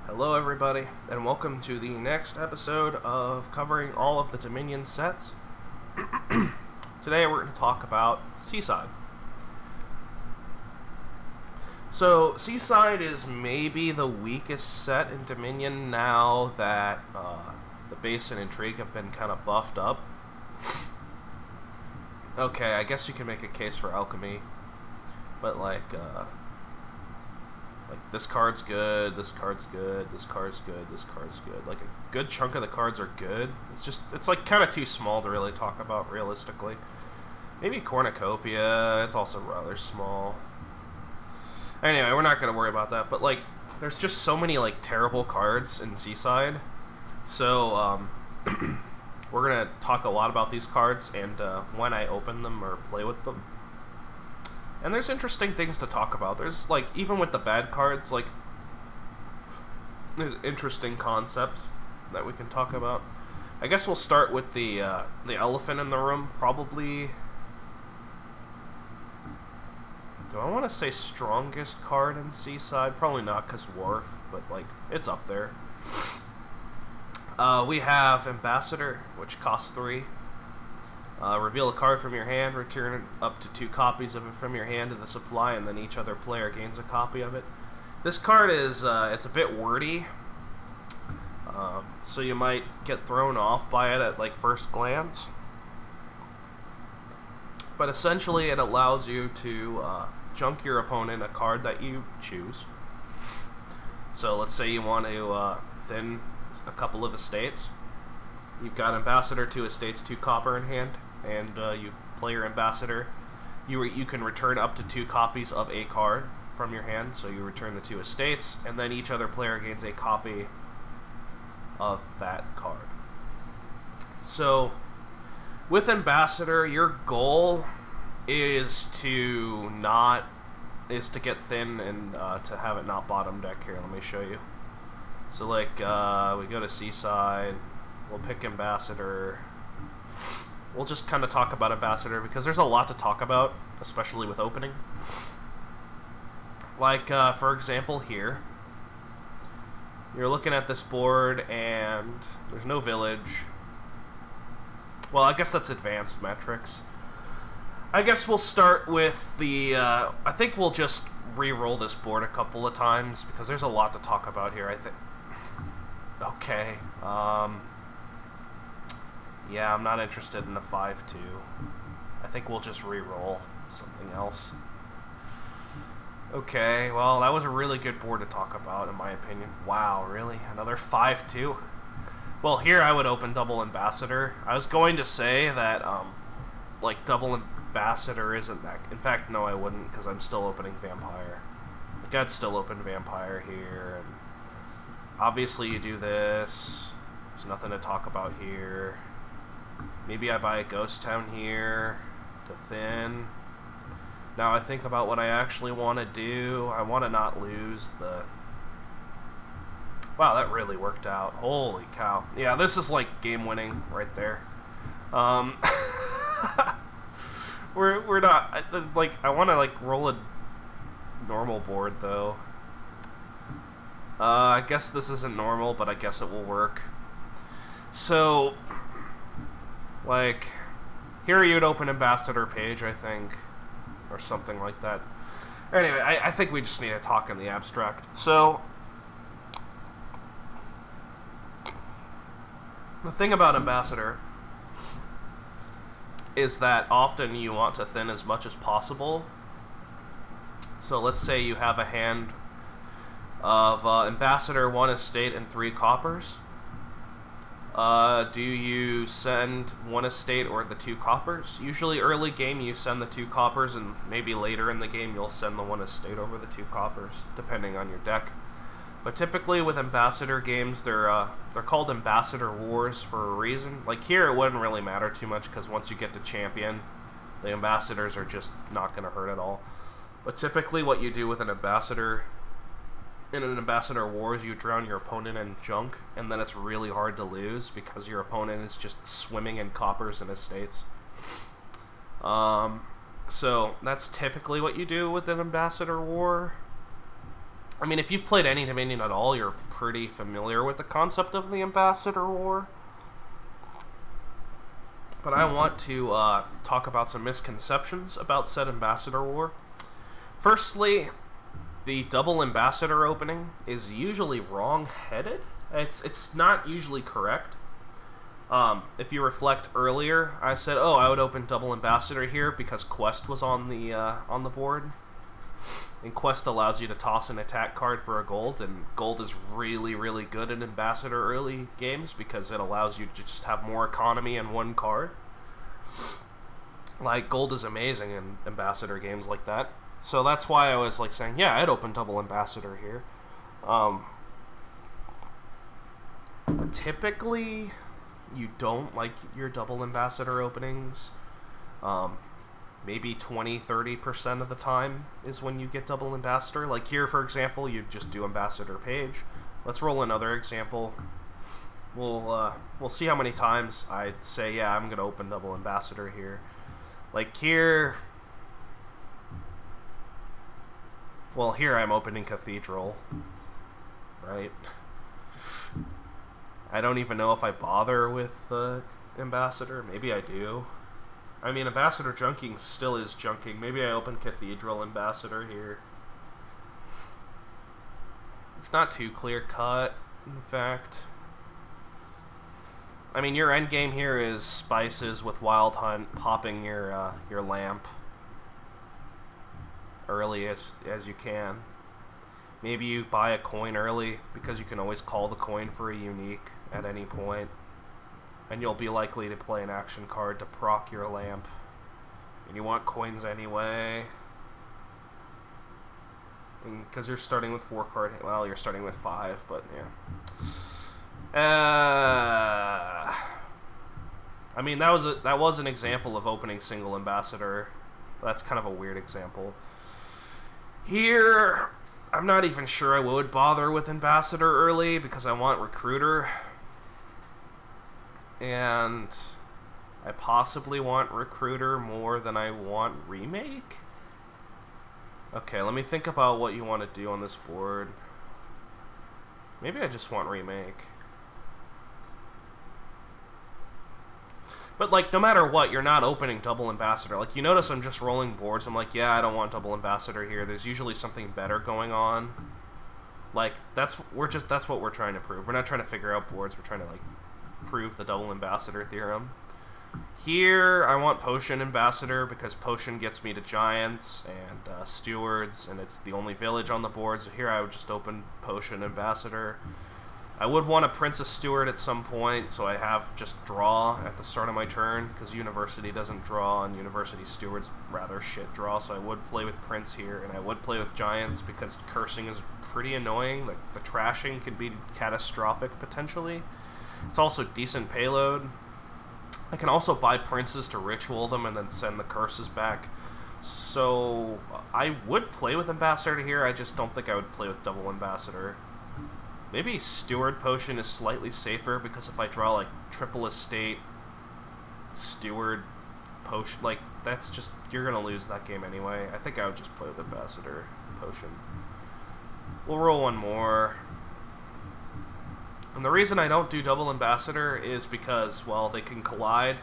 Hello everybody, and welcome to the next episode of covering all of the Dominion sets. Today we're going to talk about Seaside. So, Seaside is maybe the weakest set in Dominion now that the base and intrigue have been kind of buffed up. Okay, I guess you can make a case for alchemy, but like this card's good, this card's good, this card's good, this card's good. Like a good chunk of the cards are good. It's like kind of too small to really talk about realistically. Maybe Cornucopia, it's also rather small. Anyway, we're not going to worry about that, but like there's just so many like terrible cards in Seaside. So we're going to talk a lot about these cards and when I open them or play with them. And there's interesting things to talk about. There's, like, even with the bad cards, like, there's interesting concepts that we can talk about. I guess we'll start with the elephant in the room, probably. Do I want to say strongest card in Seaside? Probably not, because Wharf, but, like, it's up there. We have Ambassador, which costs 3. Reveal a card from your hand, return up to 2 copies of it from your hand to the supply, and then each other player gains a copy of it. This card is, it's a bit wordy, so you might get thrown off by it at, like, first glance. But essentially it allows you to junk your opponent a card that you choose. So let's say you want to thin a couple of estates. You've got Ambassador, 2 estates, 2 copper in hand, and you play your Ambassador. You can return up to 2 copies of a card from your hand, so you return the 2 estates, and then each other player gains a copy of that card. So, with Ambassador, your goal is to get thin and to have it not bottom deck. Here, let me show you. So, like, we go to Seaside. We'll pick Ambassador. We'll just kind of talk about Ambassador because there's a lot to talk about, especially with opening. Like, for example, here. You're looking at this board and there's no village. Well, I guess that's advanced metrics. I guess we'll start with the... I think we'll just re-roll this board a couple of times because there's a lot to talk about here, I think. Okay. Yeah, I'm not interested in the 5-2. I think we'll just re-roll something else. Okay, well, that was a really good board to talk about, in my opinion. Wow, really? Another 5-2? Well, here I would open double Ambassador. I was going to say that, like, double Ambassador isn't that... In fact, no, I wouldn't, because I'm still opening Vampire. Like, I'd still open Vampire here, and... Obviously, you do this. There's nothing to talk about here. Maybe I buy a Ghost Town here to thin. Now I think about what I actually want to do. I want to not lose the... Wow, that really worked out. Holy cow. Yeah, this is like game-winning right there. We're not... Like, I want to, like, roll a normal board, though. I guess this isn't normal, but I guess it will work. So... Like, here you'd open Ambassador page, I think, or something like that. Anyway, I think we just need to talk in the abstract. So, the thing about Ambassador is that often you want to thin as much as possible. So let's say you have a hand of Ambassador, 1 estate, and 3 coppers. Do you send 1 estate or the 2 coppers? Usually early game you send the 2 coppers, and maybe later in the game you'll send the 1 estate over the 2 coppers, depending on your deck. But typically with Ambassador games, they're called Ambassador Wars for a reason. Like here it wouldn't really matter too much, because once you get to Champion, the Ambassadors are just not going to hurt at all. But typically what you do with an Ambassador... In an Ambassador Wars, you drown your opponent in junk, and then it's really hard to lose because your opponent is just swimming in coppers and estates. So that's typically what you do with an Ambassador War. I mean, if you've played any Dominion at all, you're pretty familiar with the concept of the Ambassador War. But I want to talk about some misconceptions about said Ambassador War. Firstly, the double Ambassador opening is usually wrong-headed. It's not usually correct. If you reflect earlier, I said, oh, I would open double Ambassador here because Quest was on the board. And Quest allows you to toss an attack card for a gold, and gold is really, really good in Ambassador early games because it allows you to just have more economy in one card. Like, gold is amazing in Ambassador games like that. So that's why I was like saying, yeah, I'd open double Ambassador here. Typically, you don't like your double Ambassador openings. Maybe 20-30% of the time is when you get double Ambassador. Like here, for example, you just do Ambassador Page. Let's roll another example. We'll see how many times I'd say, yeah, I'm going to open double Ambassador here. Like here... Well, here I'm opening Cathedral. Right? I don't even know if I bother with the Ambassador. Maybe I do. I mean, Ambassador junking still is junking. Maybe I open Cathedral Ambassador here. It's not too clear-cut, in fact. I mean, your endgame here is Spices with Wild Hunt, popping your lamp early as you can. Maybe you buy a coin early, because you can always call the coin for a unique at any point. And you'll be likely to play an action card to proc your lamp. And you want coins anyway. Because you're starting with 4 card... Well, you're starting with 5, but yeah. I mean, that was an example of opening single Ambassador. That's kind of a weird example. Here, I'm not even sure I would bother with Ambassador early, because I want Recruiter. And I possibly want Recruiter more than I want Remake? Okay, let me think about what you want to do on this board. Maybe I just want Remake. But, like, no matter what, you're not opening double Ambassador. Like, you notice I'm just rolling boards. I'm like, yeah, I don't want double Ambassador here. There's usually something better going on. Like, that's what we're trying to prove. We're not trying to figure out boards. We're trying to, like, prove the double Ambassador theorem. Here, I want Potion Ambassador because Potion gets me to Giants and Stewards, and it's the only village on the board, so here I would just open Potion Ambassador. I would want a Princess Steward at some point, so I have just draw at the start of my turn, because University doesn't draw, and University Steward's rather shit draw, so I would play with Prince here, and I would play with Giants, because cursing is pretty annoying. Like, the trashing can be catastrophic, potentially. It's also decent payload. I can also buy princes to ritual them and then send the curses back. So I would play with Ambassador here, I just don't think I would play with double Ambassador. Maybe Steward Potion is slightly safer, because if I draw like triple estate, Steward Potion, like that's just, you're gonna lose that game anyway. I think I would just play with Ambassador Potion. We'll roll one more. And the reason I don't do double Ambassador is because, well, they can collide.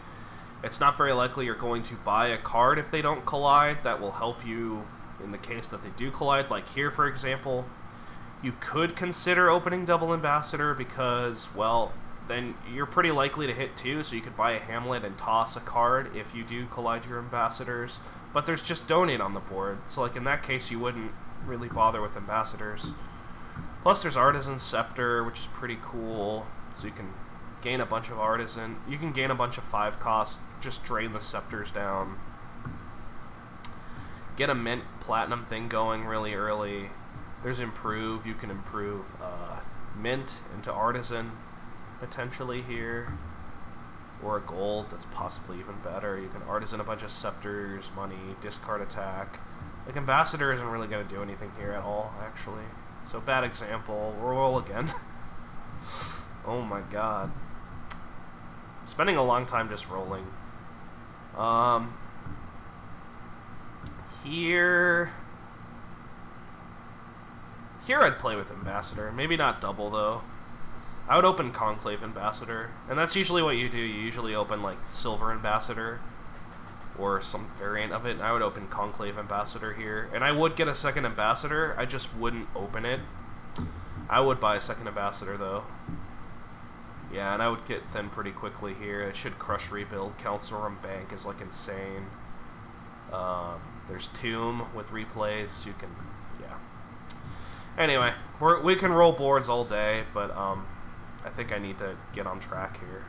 It's not very likely you're going to buy a card if they don't collide. That will help you in the case that they do collide. Like here, for example, you could consider opening double Ambassador because, well, then you're pretty likely to hit 2, so you could buy a Hamlet and toss a card if you do collide your Ambassadors. But there's just Donate on the board, so like in that case you wouldn't really bother with Ambassadors. Plus there's Artisan Scepter, which is pretty cool, so you can gain a bunch of Artisan. You can gain a bunch of 5 cost, just drain the Scepters down. Get a Mint Platinum thing going really early. There's Improve, you can improve Mint into Artisan, potentially here. Or a Gold, that's possibly even better. You can Artisan a bunch of Scepters, money, discard attack. Like, Ambassador isn't really going to do anything here at all, actually. So, bad example. We'll roll again. Oh my god. I'm spending a long time just rolling. Here I'd play with Ambassador. Maybe not double, though. I would open Conclave Ambassador. And that's usually what you do. You usually open, like, Silver Ambassador. Or some variant of it. And I would open Conclave Ambassador here. And I would get a second Ambassador. I just wouldn't open it. I would buy a second Ambassador, though. Yeah, and I would get thin pretty quickly here. It should crush rebuild. Council Room Bank is, like, insane. There's Tomb with replays. You can... yeah. Anyway, we can roll boards all day, but I think I need to get on track here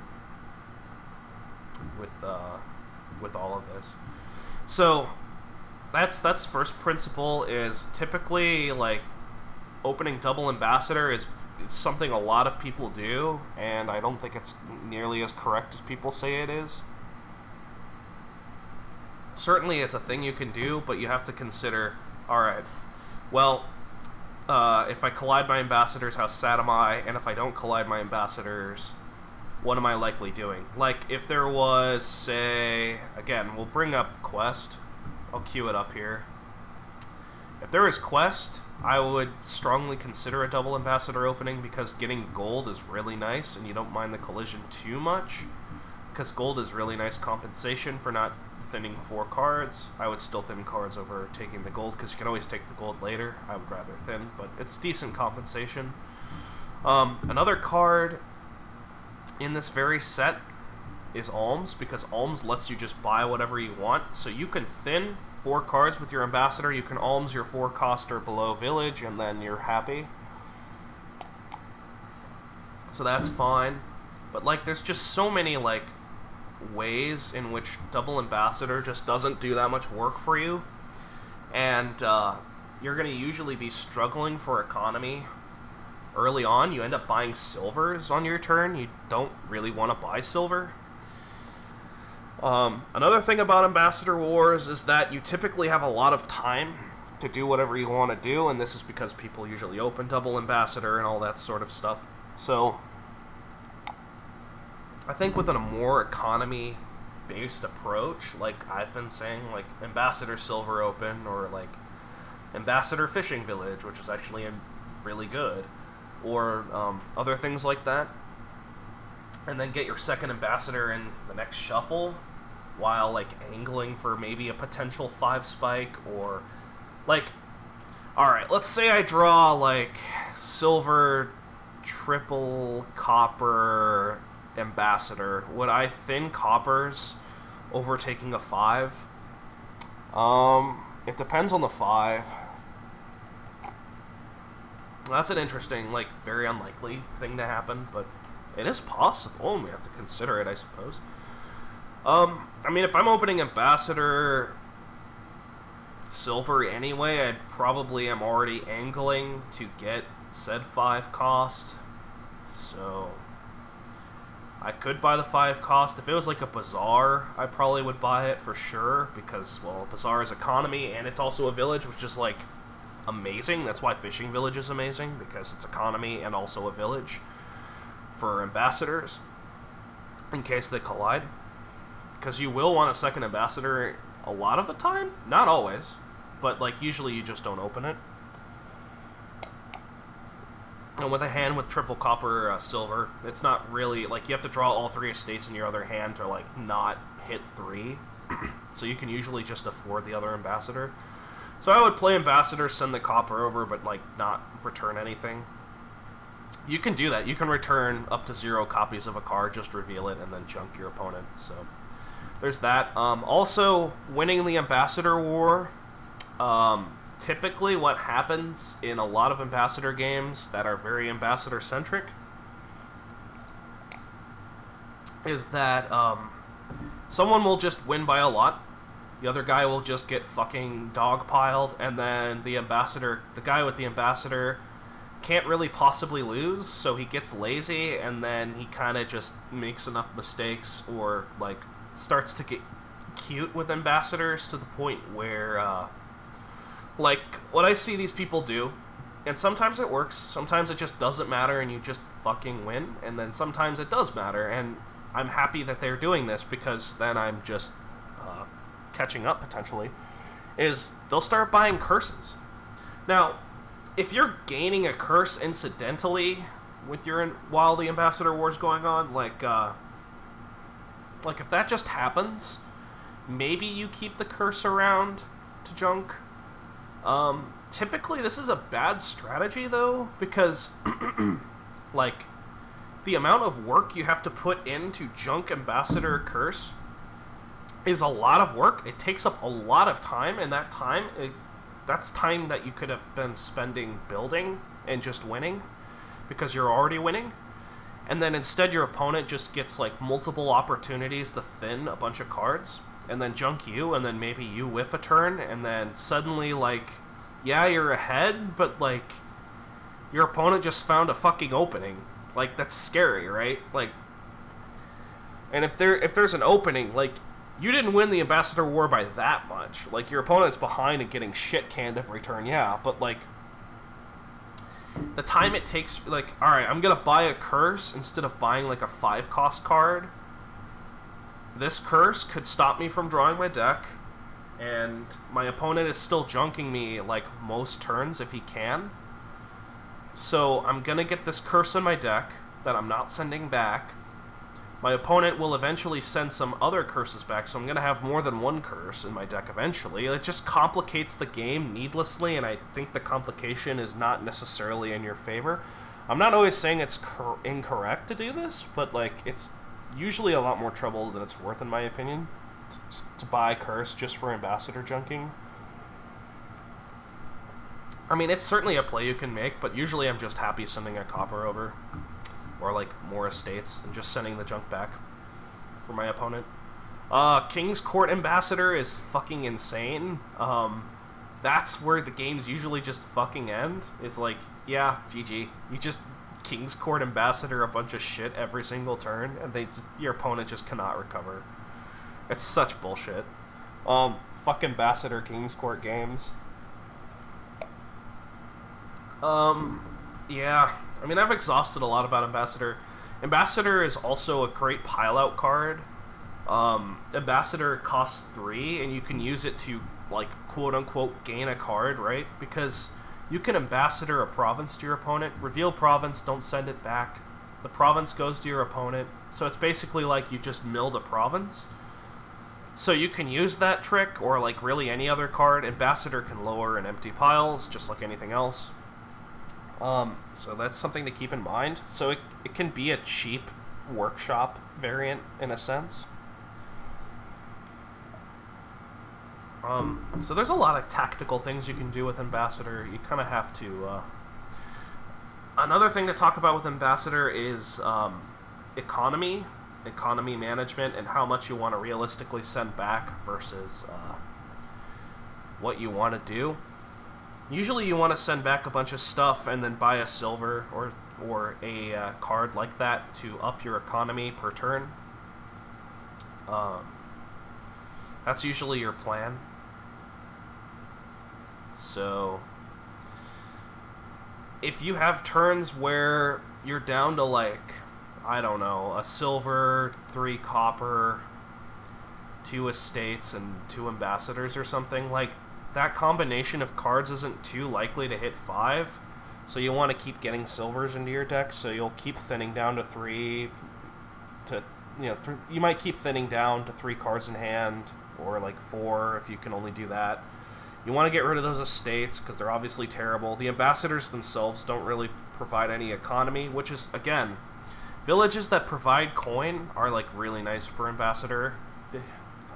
with all of this. So that's first principle. Is typically like opening double Ambassador is something a lot of people do, and I don't think it's nearly as correct as people say it is. Certainly, it's a thing you can do, but you have to consider. All right, well. If I collide my ambassadors, how sad am I? And if I don't collide my ambassadors, what am I likely doing? Like, if there was, say, again, we'll bring up Quest. I'll queue it up here. If there is Quest, I would strongly consider a double ambassador opening because getting gold is really nice and you don't mind the collision too much. Because gold is really nice compensation for not thinning 4 cards. I would still thin cards over taking the gold because you can always take the gold later. I would rather thin, but it's decent compensation. Another card in this very set is Alms, because Alms lets you just buy whatever you want. So you can thin 4 cards with your ambassador, you can Alms your 4 cost or below village, and then you're happy. So that's fine. But like there's just so many like ways in which double ambassador just doesn't do that much work for you, and you're going to usually be struggling for economy early on. You end up buying silvers on your turn. You don't really want to buy silver. Another thing about Ambassador Wars is that you typically have a lot of time to do whatever you want to do, and this is because people usually open double ambassador and all that sort of stuff. So I think with a more economy-based approach, like I've been saying, like Ambassador Silver Open, or like Ambassador Fishing Village, which is actually really good, or other things like that, and then get your second Ambassador in the next shuffle, while like angling for maybe a potential 5 spike, or like, alright, let's say I draw like Silver, Triple, Copper, Ambassador. Would I thin coppers over taking a 5? It depends on the 5. That's an interesting, like, very unlikely thing to happen, but it is possible, and we have to consider it, I suppose. I mean, if I'm opening Ambassador Silver anyway, I probably am already angling to get said 5 cost, so I could buy the 5 cost. If it was like a Bazaar, I probably would buy it for sure, because, well, Bazaar is economy, and it's also a village, which is, like, amazing. That's why Fishing Village is amazing, because it's economy and also a village for ambassadors, in case they collide. Because you will want a second ambassador a lot of the time. Not always, but, like, usually you just don't open it. And with a hand with triple copper silver, it's not really, like, you have to draw all 3 estates in your other hand to, like, not hit 3. So you can usually just afford the other ambassador. So I would play ambassador, send the copper over, but, like, not return anything. You can do that. You can return up to 0 copies of a card, just reveal it, and then junk your opponent. So there's that. Also, winning the ambassador war, typically what happens in a lot of ambassador games that are very ambassador-centric is that someone will just win by a lot. The other guy will just get fucking dogpiled, and then the ambassador, the guy with the ambassador, can't really possibly lose, so he gets lazy, and then he kind of just makes enough mistakes, or, like, starts to get cute with ambassadors to the point where, like, what I see these people do, and sometimes it works, sometimes it just doesn't matter and you just fucking win, and then sometimes it does matter, and I'm happy that they're doing this, because then I'm just catching up, potentially, is they'll start buying curses. Now, if you're gaining a curse incidentally with your while the Ambassador War is going on, like if that just happens, maybe you keep the curse around to junk. Typically this is a bad strategy though, because like the amount of work you have to put into junk Ambassador curse is a lot of work. It takes up a lot of time, and that time, that's time that you could have been spending building and just winning, because you're already winning. And then instead your opponent just gets like multiple opportunities to thin a bunch of cards, and then junk you, and then maybe you whiff a turn, and then suddenly like, yeah, you're ahead, but like, your opponent just found a fucking opening. Like, that's scary, right? Like, and if there's an opening, like, you didn't win the Ambassador War by that much. Like, your opponent's behind and getting shit canned every turn, yeah, but like, the time it takes, like, alright, I'm gonna buy a curse instead of buying like a 5-cost card. This curse could stop me from drawing my deck, and my opponent is still junking me like most turns if he can. So I'm gonna get this curse in my deck that I'm not sending back. My opponent will eventually send some other curses back, so I'm gonna have more than one curse in my deck eventually. It just complicates the game needlessly, and I think the complication is not necessarily in your favor. I'm not always saying it's incorrect to do this, but like, it's usually a lot more trouble than it's worth in my opinion to buy curse just for Ambassador junking. I mean, it's certainly a play you can make, but usually I'm just happy sending a copper over, or like more estates, and just sending the junk back for my opponent. King's Court Ambassador is fucking insane. That's where the games usually just fucking end. It's like, yeah, GG. You just King's Court Ambassador a bunch of shit every single turn, and your opponent just cannot recover. It's such bullshit. Fuck Ambassador King's Court games. Yeah. I mean, I've exhausted a lot about Ambassador. Ambassador is also a great pile-out card. Ambassador costs 3, and you can use it to, like, quote-unquote gain a card, right? Because you can Ambassador a province to your opponent, reveal province, don't send it back. The province goes to your opponent, so it's basically like you just milled a province. So you can use that trick, or like really any other card. Ambassador can lower in empty piles, just like anything else. So that's something to keep in mind. So it can be a cheap workshop variant, in a sense. So there's a lot of tactical things you can do with Ambassador. You kind of have to... Another thing to talk about with Ambassador is economy management, and how much you want to realistically send back versus what you want to do. Usually you want to send back a bunch of stuff and then buy a silver or a card like that to up your economy per turn. That's usually your plan. So if you have turns where you're down to, like, I don't know, a silver, 3 copper, 2 estates, and 2 ambassadors or something, like, that combination of cards isn't too likely to hit 5, so you want to keep getting silvers into your deck, so you'll keep thinning down to 3, you might keep thinning down to 3 cards in hand, or like 4 if you can only do that. You want to get rid of those estates, because they're obviously terrible. The ambassadors themselves don't really provide any economy, which is, again, villages that provide coin are, like, really nice for Ambassador.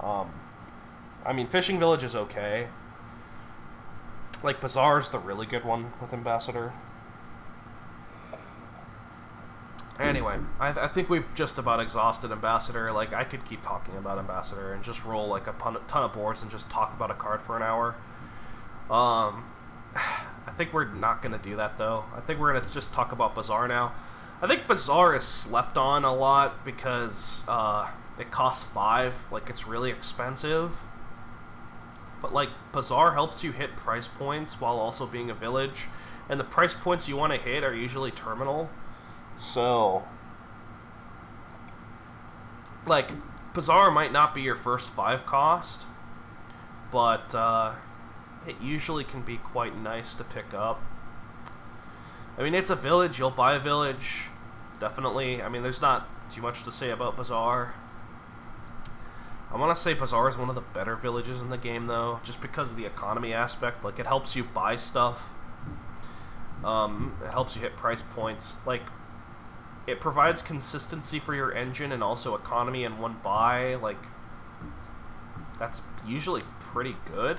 I mean, Fishing Village is okay. Like, Bazaar's the really good one with Ambassador. Anyway, I think we've just about exhausted Ambassador. Like, I could keep talking about Ambassador and just roll, like, a ton of boards and just talk about a card for an hour. I think we're not going to do that, though. I think we're going to just talk about Bazaar now. I think Bazaar is slept on a lot because it costs 5. Like, it's really expensive. But, like, Bazaar helps you hit price points while also being a village. And the price points you want to hit are usually terminal. So, like, Bazaar might not be your first 5 cost, but it usually can be quite nice to pick up. I mean, it's a village. You'll buy a village. Definitely. I mean, there's not too much to say about Bazaar. I want to say Bazaar is one of the better villages in the game, though, just because of the economy aspect. Like, it helps you buy stuff. It helps you hit price points. Like, it provides consistency for your engine and also economy in one buy. Like, that's usually pretty good.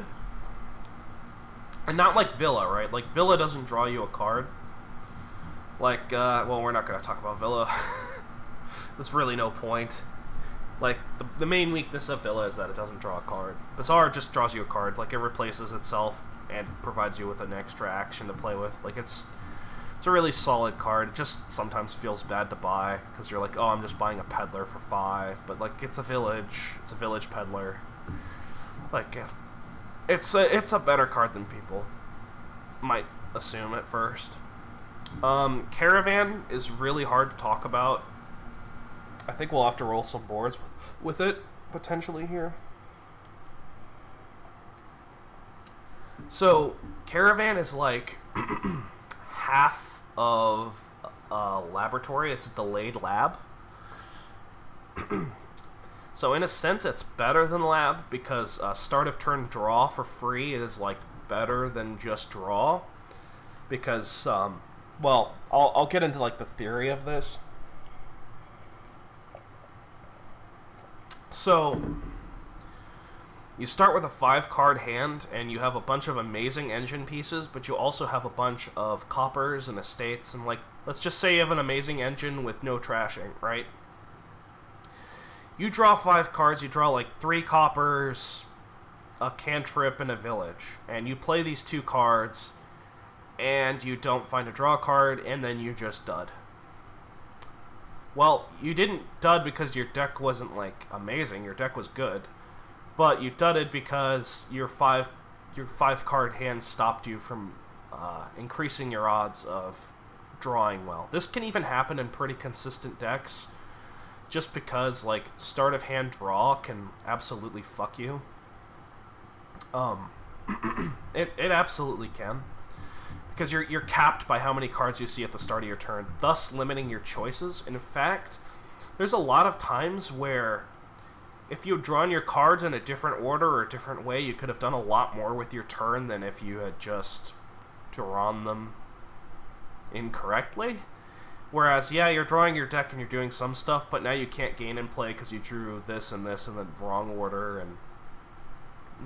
And not like Villa, right? Like, Villa doesn't draw you a card. Like, well, we're not going to talk about Villa. There's really no point. Like, the main weakness of Villa is that it doesn't draw a card. Bazaar just draws you a card. Like, it replaces itself and provides you with an extra action to play with. Like, it's a really solid card. It just sometimes feels bad to buy, because you're like, oh, I'm just buying a peddler for 5. But, like, it's a village. It's a village peddler. Like, it's a better card than people might assume at first. Caravan is really hard to talk about. I think we'll have to roll some boards with it, potentially, here. So, Caravan is like half of Laboratory. It's a delayed lab. So, in a sense, it's better than Lab, because start of turn draw for free is, like, better than just draw. Because, well, I'll get into, like, the theory of this. So, you start with a 5-card hand, and you have a bunch of amazing engine pieces, but you also have a bunch of coppers and estates, and, like, let's just say you have an amazing engine with no trashing, right? You draw 5 cards, you draw, like, 3 coppers, a cantrip, and a village, and you play these 2 cards, and you don't find a draw card, and then you just dud. Well, you didn't dud because your deck wasn't, like, amazing. Your deck was good. But you dudded because your 5-card hand stopped you from increasing your odds of drawing well. This can even happen in pretty consistent decks, just because, like, start of hand draw can absolutely fuck you. It absolutely can. Because you're capped by how many cards you see at the start of your turn, thus limiting your choices. And in fact, there's a lot of times where if you had drawn your cards in a different order or a different way, you could have done a lot more with your turn than if you had just drawn them incorrectly. Whereas, yeah, you're drawing your deck and you're doing some stuff, but now you can't gain in play because you drew this and this in the wrong order, and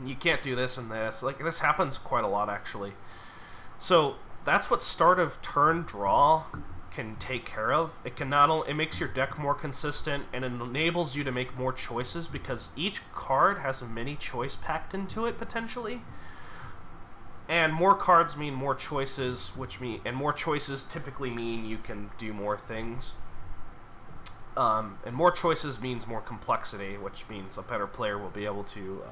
you can't do this and this. Like, this happens quite a lot, actually. So that's what start of turn draw can take care of. It can not only, it makes your deck more consistent, and it enables you to make more choices, because each card has a mini choice packed into it potentially. And more cards mean more choices, and more choices typically mean you can do more things. And more choices means more complexity, which means a better player will be able to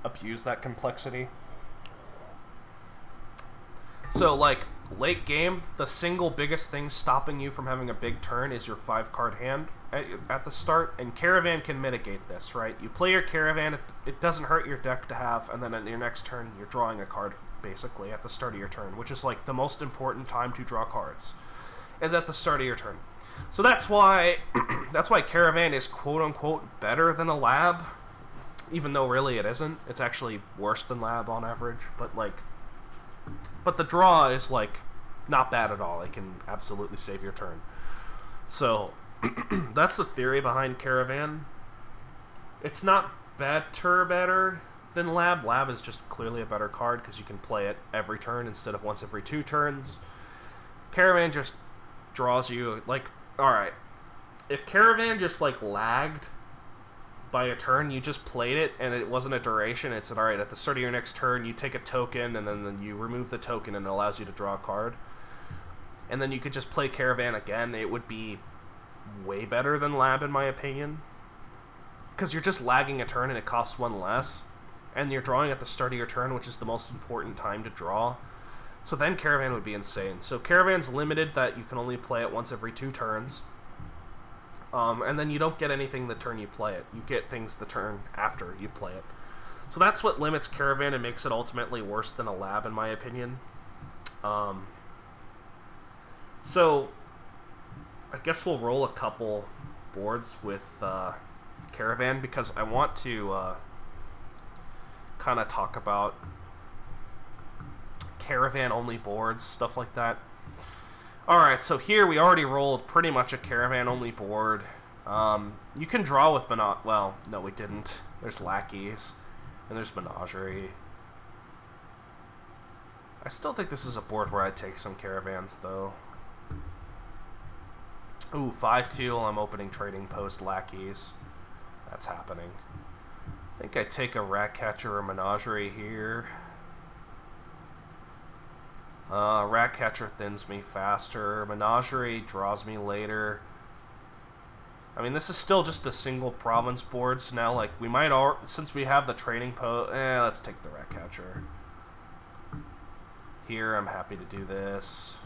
abuse that complexity. So, like, late game, the single biggest thing stopping you from having a big turn is your 5-card hand at the start, and Caravan can mitigate this, right? You play your Caravan, it doesn't hurt your deck to have, and then in your next turn, you're drawing a card, basically, at the start of your turn, which is, like, the most important time to draw cards, is at the start of your turn. So that's why Caravan is quote-unquote better than a Lab, even though really it isn't. It's actually worse than Lab on average, but the draw is, like, not bad at all. It can absolutely save your turn. So, that's the theory behind Caravan. It's not better than Lab. Lab is just clearly a better card because you can play it every turn instead of once every 2 turns. Caravan just draws you, like, alright. If Caravan just, like, lagged by a turn, you just played it, and it wasn't a duration, it said, alright, at the start of your next turn, you take a token, and then you remove the token, and it allows you to draw a card. And then you could just play Caravan again. It would be way better than Lab, in my opinion. Because you're just lagging a turn, and it costs 1 less. And you're drawing at the start of your turn, which is the most important time to draw. So then Caravan would be insane. So Caravan's limited that you can only play it once every 2 turns. And then you don't get anything the turn you play it. You get things the turn after you play it. So that's what limits Caravan and makes it ultimately worse than a Lab, in my opinion. So, I guess we'll roll a couple boards with Caravan because I want to kind of talk about Caravan-only boards, stuff like that. Alright, so here we already rolled pretty much a Caravan-only board. You can draw with well, no we didn't. There's Lackeys, and there's Menagerie. I still think this is a board where I'd take some Caravans, though. Ooh, 5-2, I'm opening Trading Post Lackeys. That's happening. I think I take a Ratcatcher or Menagerie here. Ratcatcher thins me faster. Menagerie draws me later. I mean, this is still just a single province board, so now, like, we might all, since we have the Trading Post, let's take the Ratcatcher. Here, I'm happy to do this.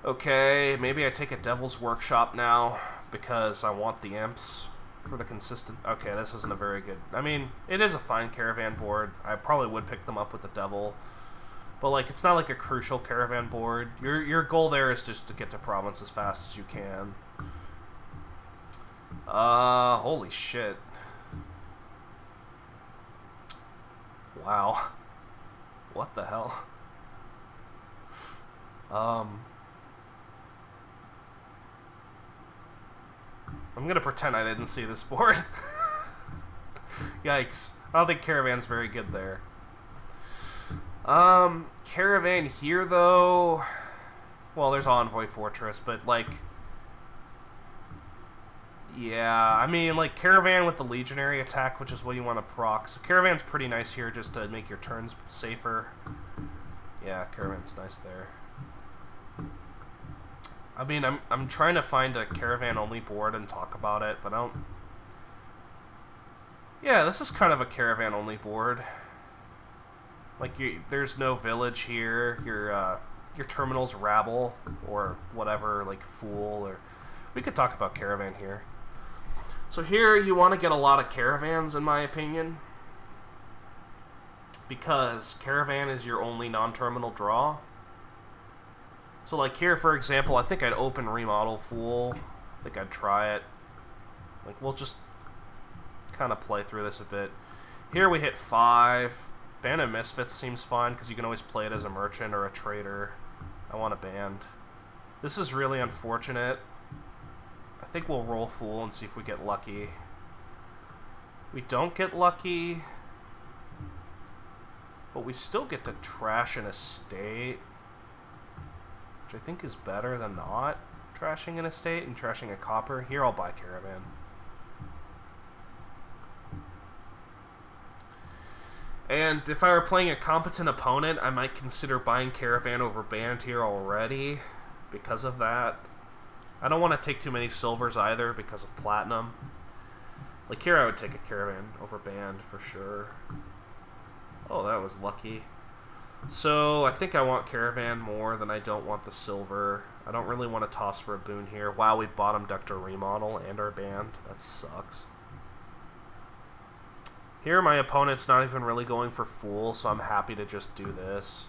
Okay, maybe I take a Devil's Workshop now, because I want the imps for the consistent... Okay, this isn't a very good... I mean, it is a fine Caravan board. I probably would pick them up with the Devil. But, like, it's not like a crucial Caravan board. Your goal there is just to get to province as fast as you can. Holy shit. Wow. What the hell? I'm gonna pretend I didn't see this board. Yikes. I don't think Caravan's very good there. Caravan here, though... Well, there's Envoy Fortress, but, like... Yeah, I mean, like, Caravan with the Legionary attack, which is what you want to proc. So Caravan's pretty nice here just to make your turns safer. Yeah, Caravan's nice there. I mean, I'm trying to find a Caravan-only board and talk about it, but I don't... Yeah, this is kind of a Caravan-only board. Like, there's no village here. Your terminal's Rabble, or whatever, like, Fool, or... We could talk about Caravan here. So here, you want to get a lot of Caravans, in my opinion. Because Caravan is your only non-terminal draw. So, like, here, for example, I think I'd open Remodel Fool. I think I'd try it. Like, we'll just kind of play through this a bit. Here we hit 5. Band of Misfits seems fine, because you can always play it as a merchant or a trader. I want a band. This is really unfortunate. I think we'll roll Fool and see if we get lucky. We don't get lucky, but we still get to trash an estate, which I think is better than not trashing an estate and trashing a copper. Here, I'll buy Caravan. And if I were playing a competent opponent, I might consider buying Caravan over Band here already because of that. I don't want to take too many silvers either because of platinum. Like here I would take a Caravan over Band for sure. Oh, that was lucky. So I think I want Caravan more than I don't want the silver. I don't really want to toss for a boon here. Wow, we bottom decked our remodel and our Band. That sucks. Here my opponent's not even really going for Fool, so I'm happy to just do this.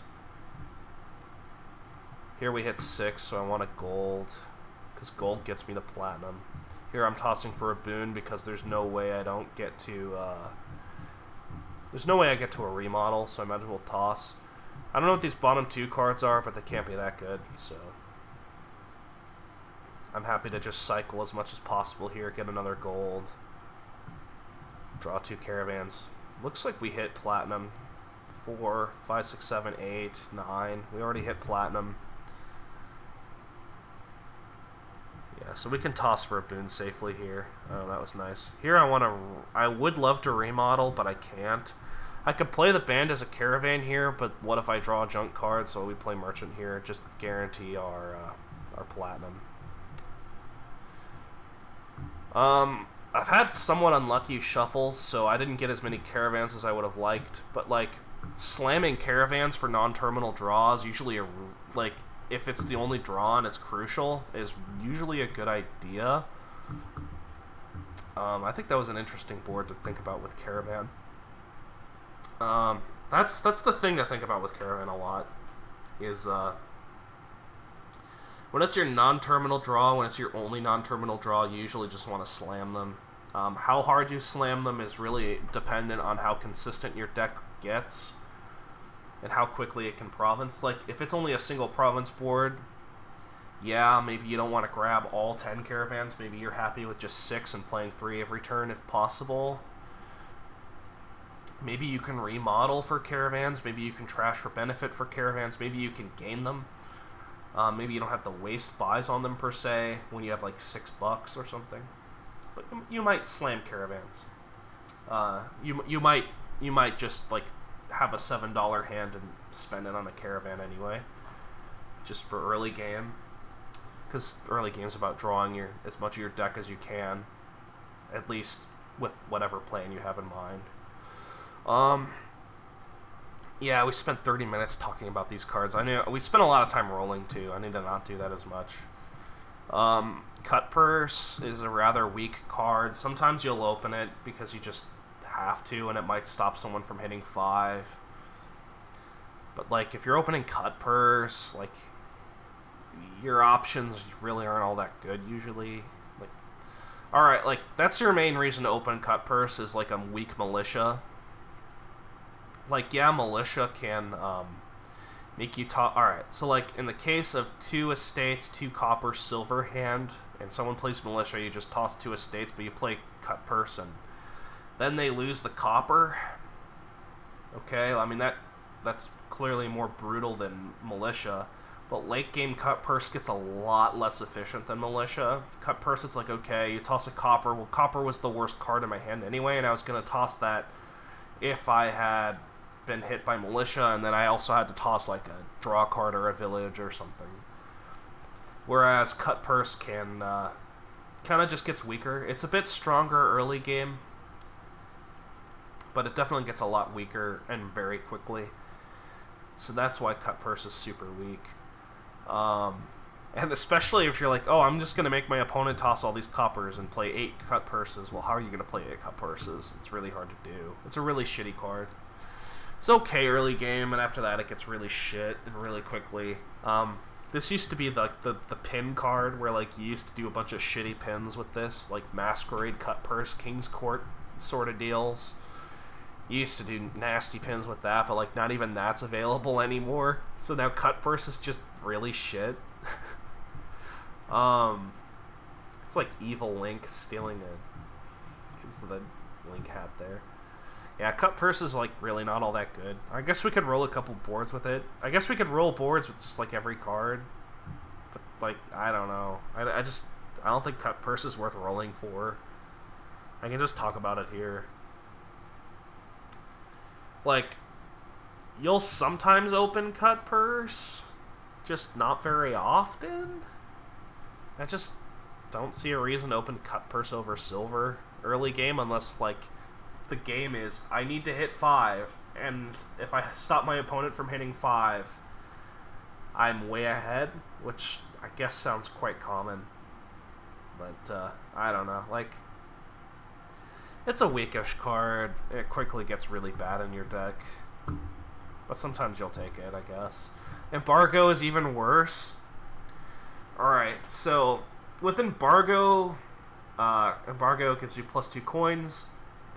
Here we hit 6, so I want a gold. Because gold gets me to platinum. Here I'm tossing for a boon because there's no way I don't get to, there's no way I get to a remodel, so I might as well toss. I don't know what these bottom 2 cards are, but they can't be that good, so... I'm happy to just cycle as much as possible here, get another gold. Draw 2 Caravans. Looks like we hit platinum. 4, 5, 6, 7, 8, 9. We already hit platinum. Yeah, so we can toss for a boon safely here. Oh, that was nice. Here I would love to remodel, but I can't. I could play the Band as a Caravan here, but what if I draw a junk card, so we play Merchant here, just guarantee our platinum. I've had somewhat unlucky shuffles, so I didn't get as many Caravans as I would have liked, but, like, slamming Caravans for non-terminal draws, usually, like, if it's the only draw and it's crucial, is usually a good idea. I think that was an interesting board to think about with Caravan. That's the thing to think about with Caravan a lot, is, When it's your non-terminal draw, when it's your only non-terminal draw, you usually just want to slam them. How hard you slam them is really dependent on how consistent your deck gets and how quickly it can province. Like, if it's only a single province board, yeah, maybe you don't want to grab all 10 caravans. Maybe you're happy with just 6 and playing 3 every turn if possible. Maybe you can remodel for caravans. Maybe you can trash for benefit for caravans. Maybe you can gain them. Maybe you don't have to waste buys on them per se when you have like $6 or something. But you might slam caravans. You might just like have a $7 hand and spend it on a caravan anyway, just for early game. Because early game's about drawing as much of your deck as you can, at least with whatever plan you have in mind. Yeah, we spent 30 minutes talking about these cards. I knew we spent a lot of time rolling too. I need to not do that as much. Cut Purse is a rather weak card. Sometimes you'll open it because you just have to, and it might stop someone from hitting 5. But like, if you're opening Cut Purse, like, your options really aren't all that good usually. Like, all right, like, that's your main reason to open Cut Purse is like a weak Militia. Like, yeah, Militia can make you top. Alright, so like in the case of 2 estates, 2 copper, silver hand, and someone plays Militia, you just toss 2 estates, but you play Cut Purse, and then they lose the copper. Okay, I mean, that's clearly more brutal than Militia, but late game Cut Purse gets a lot less efficient than Militia. Cut Purse, it's like, okay, you toss a copper. Well, copper was the worst card in my hand anyway, and I was going to toss that if I had been hit by Militia, and then I also had to toss like a draw card or a village or something. Whereas Cut Purse can kind of just gets weaker. It's a bit stronger early game, but it definitely gets a lot weaker and very quickly. So that's why Cut Purse is super weak. And especially if you're like, oh, I'm just going to make my opponent toss all these coppers and play 8 Cut Purses. Well, how are you going to play 8 Cut Purses? It's really hard to do. It's a really shitty card. It's okay early game, and after that it gets really shit and really quickly. This used to be the pin card, where like you used to do a bunch of shitty pins with this, like Masquerade, Cut Purse, King's Court sort of deals. You used to do nasty pins with that, but like not even that's available anymore. So now Cut Purse is just really shit. It's like Evil Link stealing because of the Link hat there. Yeah, Cut Purse is like really not all that good. I guess we could roll a couple boards with it. I guess we could roll boards with just like every card. But like, I don't know. I don't think Cut Purse is worth rolling for. I can just talk about it here. Like, you'll sometimes open Cut Purse, just not very often. I just don't see a reason to open Cut Purse over silver early game unless like the game is, I need to hit 5, and if I stop my opponent from hitting 5, I'm way ahead, which I guess sounds quite common. But, I don't know, like, it's a weakish card. It quickly gets really bad in your deck. But sometimes you'll take it, I guess. Embargo is even worse. Alright, so with Embargo, Embargo gives you +2 coins.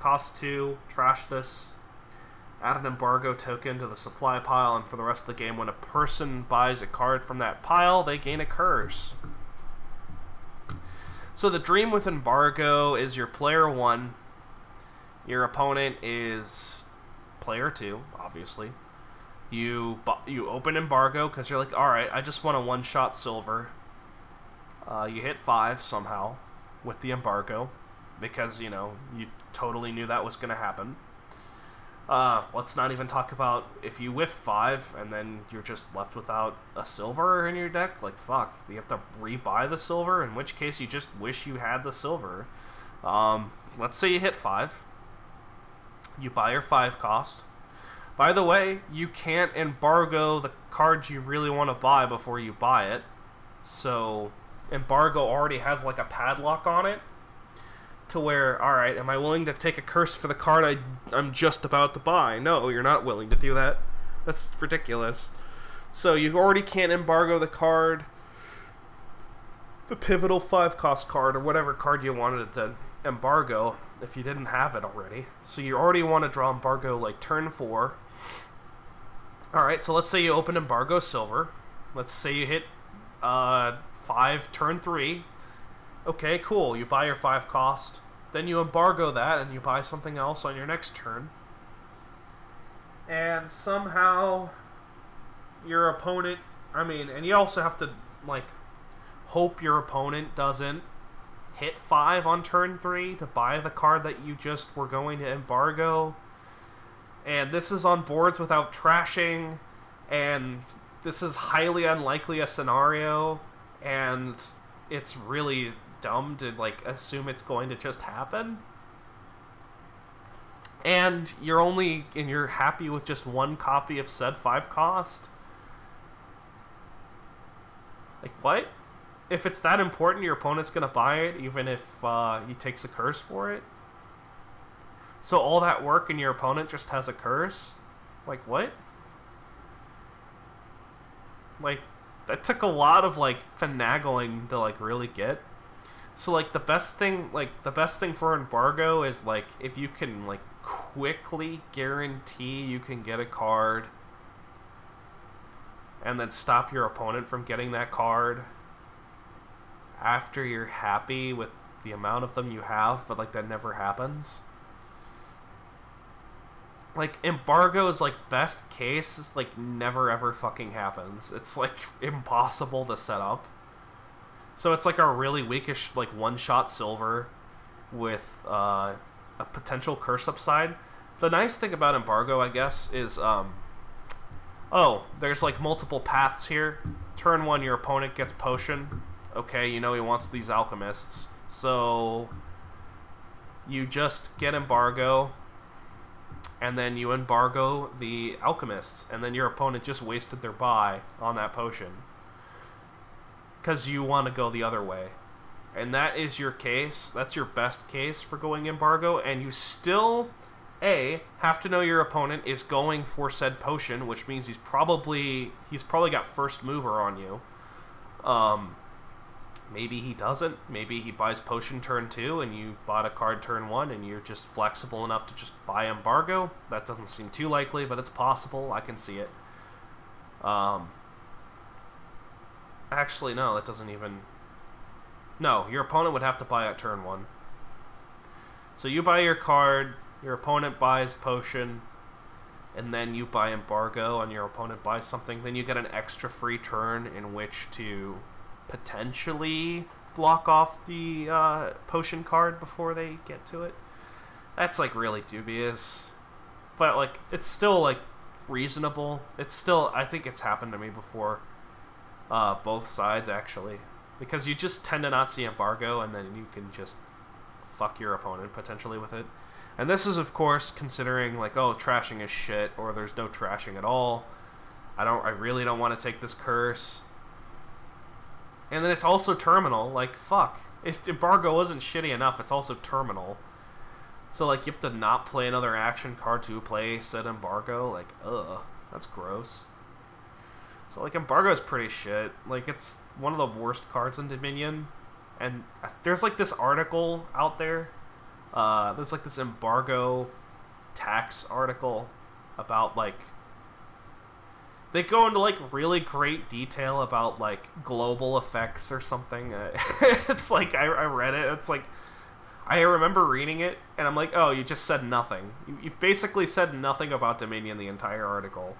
Cost 2, trash this, add an embargo token to the supply pile, and for the rest of the game, when a person buys a card from that pile, they gain a curse. So the dream with embargo is you're player 1, your opponent is player 2, obviously. You open embargo because you're like, alright, I just want a one-shot silver. You hit 5 somehow with the embargo, because, you know, you totally knew that was going to happen. Let's not even talk about if you whiff 5 and then you're just left without a silver in your deck. Like, fuck, you have to rebuy the silver, in which case you just wish you had the silver. Let's say you hit 5. You buy your 5 cost. By the way, you can't embargo the cards you really want to buy before you buy it. So, embargo already has like a padlock on it, to where, alright, am I willing to take a curse for the card I'm just about to buy? No, you're not willing to do that. That's ridiculous. So you already can't embargo the card. the pivotal 5-cost card or whatever card you wanted to embargo if you didn't have it already. So you already want to draw embargo like turn 4. Alright, so let's say you open embargo silver. Let's say you hit 5 turn 3. Okay, cool. You buy your 5 cost. Then you embargo that and you buy something else on your next turn. And somehow your opponent, and you also have to like hope your opponent doesn't hit 5 on turn 3 to buy the card that you just were going to embargo. And this is on boards without trashing, and this is highly unlikely a scenario, and it's really dumb to like assume it's going to just happen. And you're happy with just 1 copy of said 5 cost. Like, what? If it's that important, your opponent's gonna buy it, even if he takes a curse for it? So all that work and your opponent just has a curse? Like, what? Like, that took a lot of, like, finagling to, like, really get. So, like, the best thing for embargo is, like, if you can, like, quickly guarantee you can get a card and then stop your opponent from getting that card after you're happy with the amount of them you have, but, like, that never happens. Like, embargo is, like, best case is, like, never ever fucking happens. It's, like, impossible to set up. So it's, like, a really weakish, like, one-shot silver with a potential curse upside. The nice thing about embargo, I guess, is, there's, like, multiple paths here. Turn 1, your opponent gets potion. Okay, you know he wants these alchemists. So you just get embargo, and then you embargo the alchemists, and then your opponent just wasted their buy on that potion because you want to go the other way. And that is your case. That's your best case for going embargo, and you still have to know your opponent is going for said potion, which means he's probably got first mover on you. Maybe he doesn't. Maybe he buys potion turn 2 and you bought a card turn 1 and you're just flexible enough to just buy embargo. That doesn't seem too likely, but it's possible. I can see it. Actually, no, that doesn't even... No, your opponent would have to buy at turn 1. So you buy your card, your opponent buys potion, and then you buy embargo and your opponent buys something. Then you get an extra free turn in which to potentially block off the potion card before they get to it. That's, like, really dubious. But, like, it's still, like, reasonable. It's still... I think it's happened to me before. Both sides, actually. Because you just tend to not see embargo, and then you can just fuck your opponent, potentially, with it. And this is, of course, considering, like, oh, trashing is shit, or there's no trashing at all. I really don't want to take this curse. And then it's also terminal. Like, fuck. If embargo wasn't shitty enough, it's also terminal. So, like, you have to not play another action card to play said embargo. Like, ugh. That's gross. So, like, embargo is pretty shit. Like, it's one of the worst cards in Dominion. And there's, like, this article out there. There's, like, this embargo tax article about, like... They go into, like, really great detail about, like, global effects or something. It's like, I read it, it's like, I remember reading it, and I'm like, oh, you just said nothing. You've basically said nothing about Dominion the entire article.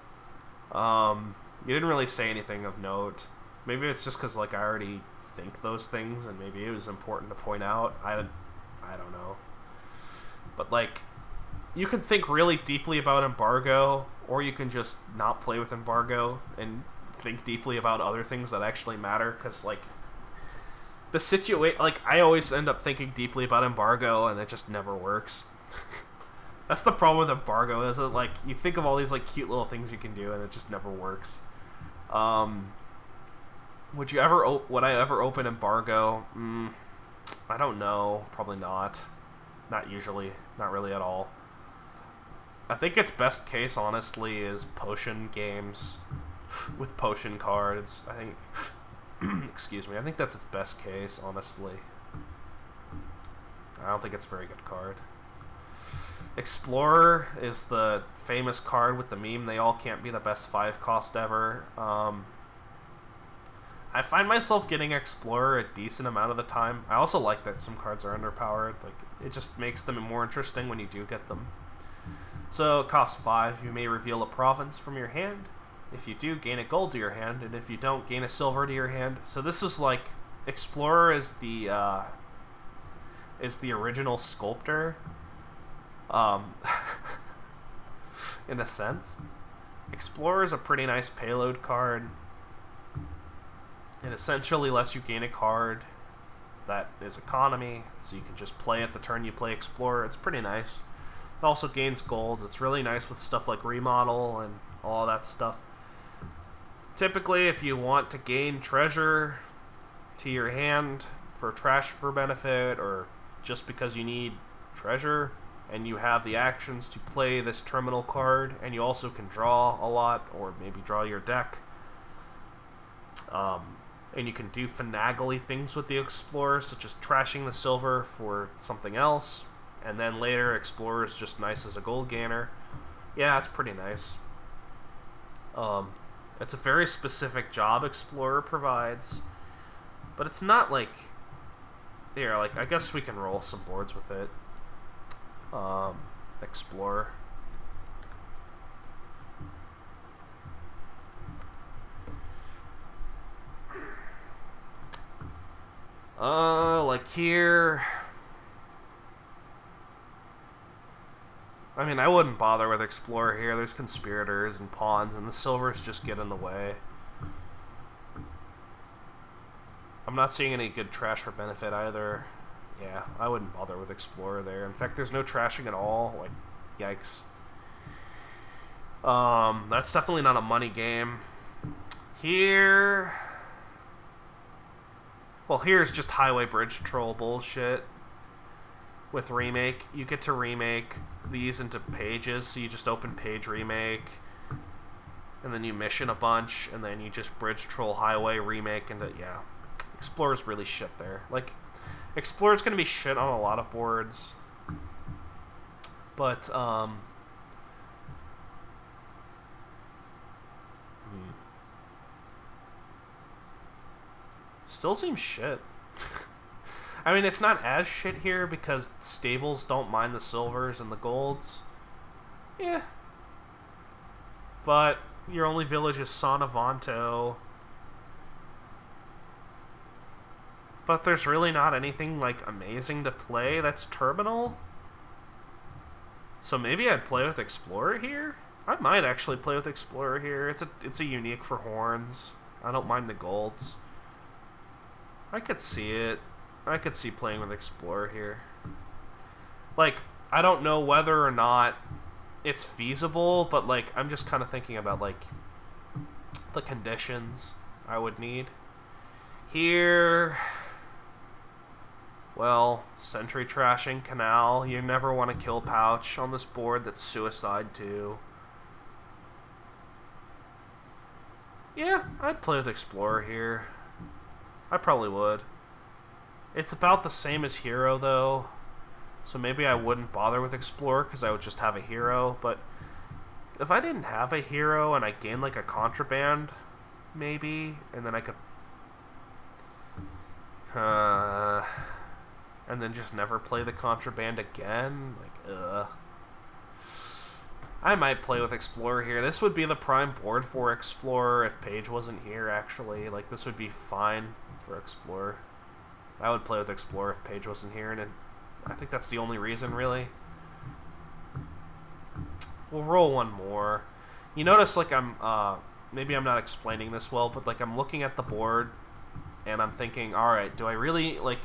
You didn't really say anything of note. Maybe it's just because, like, I already think those things, and maybe it was important to point out. I don't know. But, like, you can think really deeply about embargo, or you can just not play with embargo and think deeply about other things that actually matter, because, like, the situation... Like, I always end up thinking deeply about embargo, and it just never works. That's the problem with embargo, is that, like, you think of all these, like, cute little things you can do, and it just never works. Would I ever open embargo? I don't know. Probably not. Not usually. Not really at all. I think its best case, honestly, is potion games with potion cards. I think Excuse me. I think that's its best case, honestly. I don't think it's a very good card. Explorer is the famous card with the meme, they all can't be the best 5 cost ever. I find myself getting Explorer a decent amount of the time. I also like that some cards are underpowered. Like, it just makes them more interesting when you do get them. So it costs 5. You may reveal a province from your hand. If you do, gain a gold to your hand, and if you don't, gain a silver to your hand. So this is like, Explorer is the original Sculptor, in a sense. Explorer is a pretty nice payload card. It essentially lets you gain a card that is economy, so you can just play it the turn you play Explorer. It's pretty nice. It also gains gold. It's really nice with stuff like Remodel and all that stuff. Typically, if you want to gain treasure to your hand for trash for benefit, or just because you need treasure, and you have the actions to play this terminal card, and you also can draw a lot, or maybe draw your deck, and you can do finagly things with the Explorer, such as trashing the silver for something else, and then later Explorer is just nice as a gold gainer. Yeah, it's pretty nice. It's a very specific job Explorer provides, but it's not like... Here, like, I guess we can roll some boards with it. Explorer. Like here... I mean, I wouldn't bother with Explorer here. There's Conspirators and Pawns, and the silvers just get in the way. I'm not seeing any good trash for benefit either. Yeah, I wouldn't bother with Explorer there. In fact, there's no trashing at all. Like, yikes. That's definitely not a money game. Here... Well, here's just Highway Bridge Troll bullshit. With Remake, you get to remake these into pages, so you just open Page Remake, and then you mission a bunch, and then you just Bridge Troll Highway Remake into... Yeah. Explorer's really shit there. Like, Explorer's gonna be shit on a lot of boards. But, Still seems shit. I mean, it's not as shit here because stables don't mind the silvers and the golds. Yeah. But your only village is Sonavanto. But there's really not anything, like, amazing to play that's terminal. So maybe I'd play with Explorer here? I might actually play with Explorer here. It's a unique for horns. I don't mind the golds. I could see it. I could see playing with Explorer here. Like, I don't know whether or not it's feasible, but, like, I'm just kind of thinking about, like, the conditions I would need. Here... Well, Sentry Trashing, Canal. You never want to kill Pouch on this board. That's Suicide, too. Yeah, I'd play with Explorer here. I probably would. It's about the same as Hero, though. So maybe I wouldn't bother with Explorer, because I would just have a Hero. But if I didn't have a Hero and I gained, like, a Contraband, maybe, and then I could... and then just never play the Contraband again? Like, I might play with Explorer here. This would be the prime board for Explorer if Page wasn't here, actually. Like, this would be fine for Explorer. I would play with Explorer if Page wasn't here, and I think that's the only reason, really. We'll roll one more. You notice, like, maybe I'm not explaining this well, but, like, I'm looking at the board, and I'm thinking, alright, do I really, like...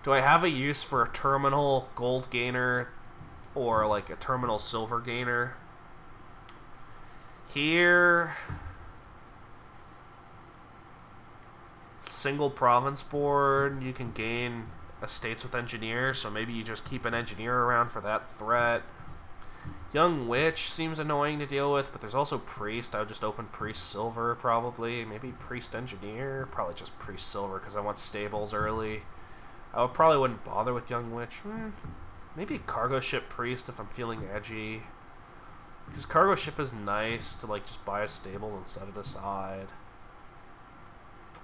Do I have a use for a terminal gold gainer or like a terminal silver gainer? Here, single province board, you can gain estates with engineers, so maybe you just keep an engineer around for that threat. Young Witch seems annoying to deal with, but there's also Priest. I would just open Priest Silver, probably. Maybe Priest Engineer. Probably just Priest Silver, because I want stables early. I probably wouldn't bother with Young Witch. Maybe Cargo Ship Priest if I'm feeling edgy. Because Cargo Ship is nice to, like, just buy a stable and set it aside.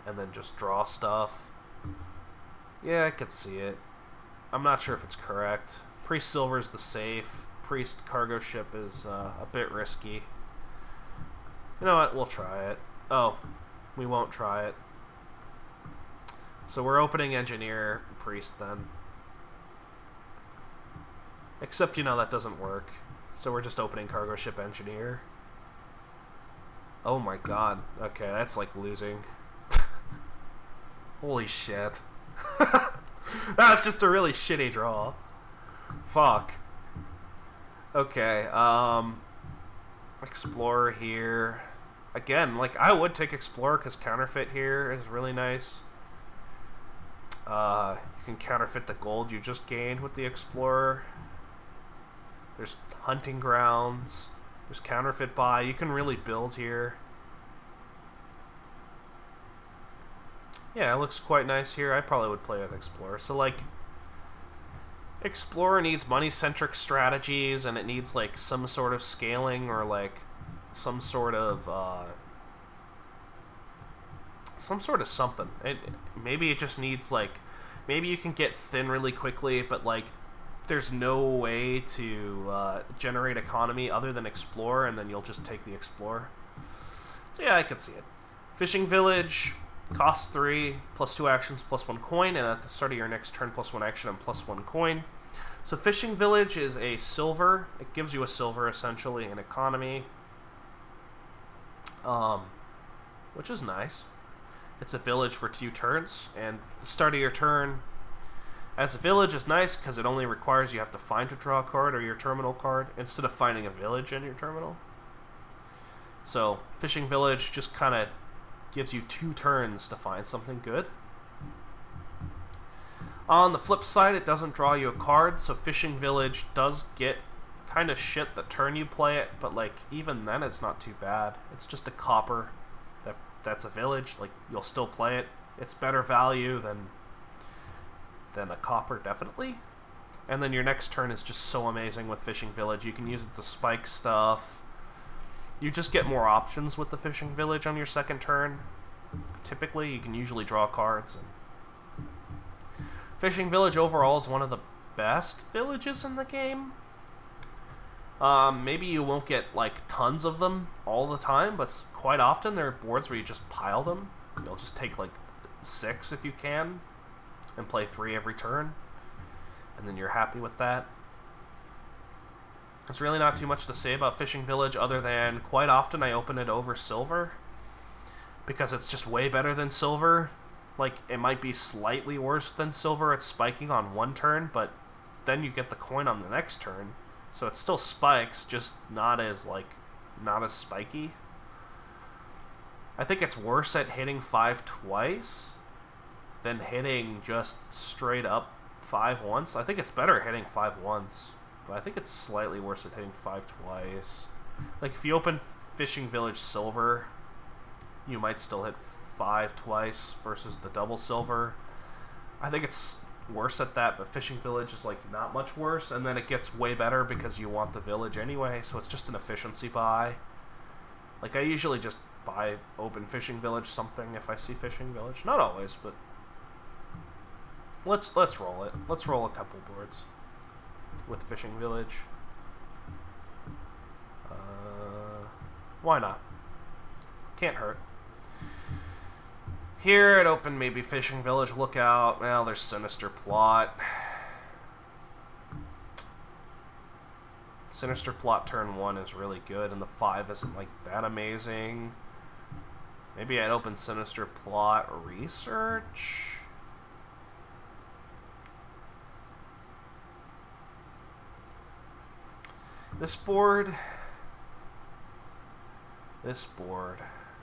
And then just draw stuff. Yeah, I could see it. I'm not sure if it's correct. Priest Silver is the safe. Priest Cargo Ship is a bit risky. You know what? We'll try it. Oh, we won't try it. So we're opening Engineer Priest then. Except, you know, that doesn't work. So we're just opening Cargo Ship Engineer. Oh my god. Okay, that's like losing. Holy shit. That's just a really shitty draw. Fuck. Okay, Explorer here. Again, like, I would take Explorer because Counterfeit here is really nice. You can counterfeit the gold you just gained with the Explorer. There's Hunting Grounds. There's Counterfeit Buy. You can really build here. Yeah, it looks quite nice here. I probably would play with Explorer. So, like, Explorer needs money-centric strategies, and it needs, like, some sort of scaling or, like, some sort of something. Maybe it just needs, like, maybe you can get thin really quickly, but, like, there's no way to generate economy other than Explorer, and then you'll just take the Explorer. So, yeah, I could see it. Fishing Village costs 3, plus 2 actions, plus 1 coin, and at the start of your next turn, plus 1 action and plus 1 coin. So Fishing Village is a silver. It gives you a silver, essentially, in economy. Which is nice. It's a village for 2 turns, and the start of your turn as a village is nice because it only requires you have to find to draw a card or your terminal card instead of finding a village in your terminal. So Fishing Village just kind of gives you 2 turns to find something good. On the flip side, it doesn't draw you a card, so Fishing Village does get kind of shit the turn you play it, but, like, even then it's not too bad. It's just a copper that's a village. Like, you'll still play it. It's better value than a copper, definitely. And then your next turn is just so amazing with Fishing Village. You can use it to spike stuff. You just get more options with the Fishing Village on your second turn. Typically, you can usually draw cards. And Fishing Village overall is one of the best villages in the game. Maybe you won't get, like, tons of them all the time, but quite often there are boards where you just pile them. You'll just take, like, 6 if you can, and play 3 every turn. And then you're happy with that. There's really not too much to say about Fishing Village other than quite often I open it over silver because it's just way better than silver. Like, it might be slightly worse than silver at spiking on 1 turn, but then you get the coin on the next turn. So it still spikes, just not as spiky. I think it's worse at hitting 5 twice than hitting just straight up 5 once. I think it's better at hitting 5 once. But I think it's slightly worse at hitting 5 twice. Like, if you open Fishing Village Silver, you might still hit 5 twice versus the double silver. I think it's worse at that, but Fishing Village is, like, not much worse. And then it gets way better because you want the village anyway, so it's just an efficiency buy. Like, I usually just buy open Fishing Village something if I see Fishing Village. Not always, but let's roll it. Let's roll a couple boards with Fishing Village. Why not? Can't hurt. Here it opened maybe Fishing Village Lookout. Well, there's Sinister Plot. Sinister Plot turn 1 is really good, and the 5 isn't, like, that amazing. Maybe I'd open Sinister Plot Research. This board.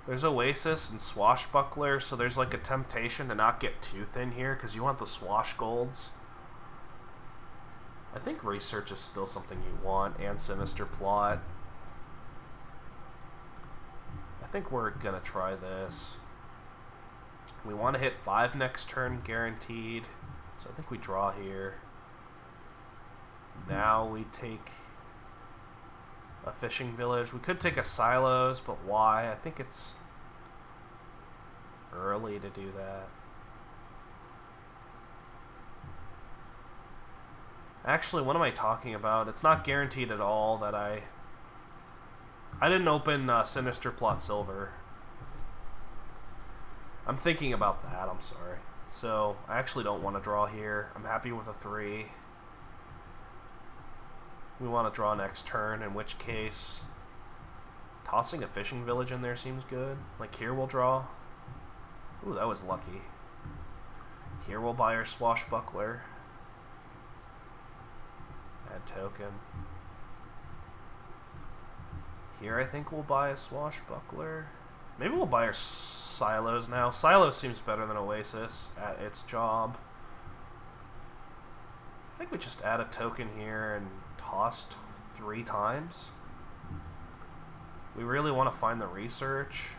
There's Oasis and Swashbuckler, so there's, like, a temptation to not get too thin here, because you want the swash golds. I think research is still something you want, and sinister plot. I think we're gonna try this. We want to hit 5 next turn, guaranteed. So I think we draw here. Now we take a fishing village. We could take a silos, but why? I think it's early to do that. Actually, what am I talking about? It's not guaranteed at all that I didn't open Sinister Plot Silver. I'm thinking about that, I'm sorry. So, I actually don't want to draw here. I'm happy with a 3. We want to draw next turn, in which case tossing a fishing village in there seems good. Like here we'll draw. Ooh, that was lucky. Here we'll buy our swashbuckler. Add token. Here I think we'll buy a swashbuckler. Maybe we'll buy our silos now. Silos seems better than Oasis at its job. I think we just add a token here and toss 3 times. We really want to find the research.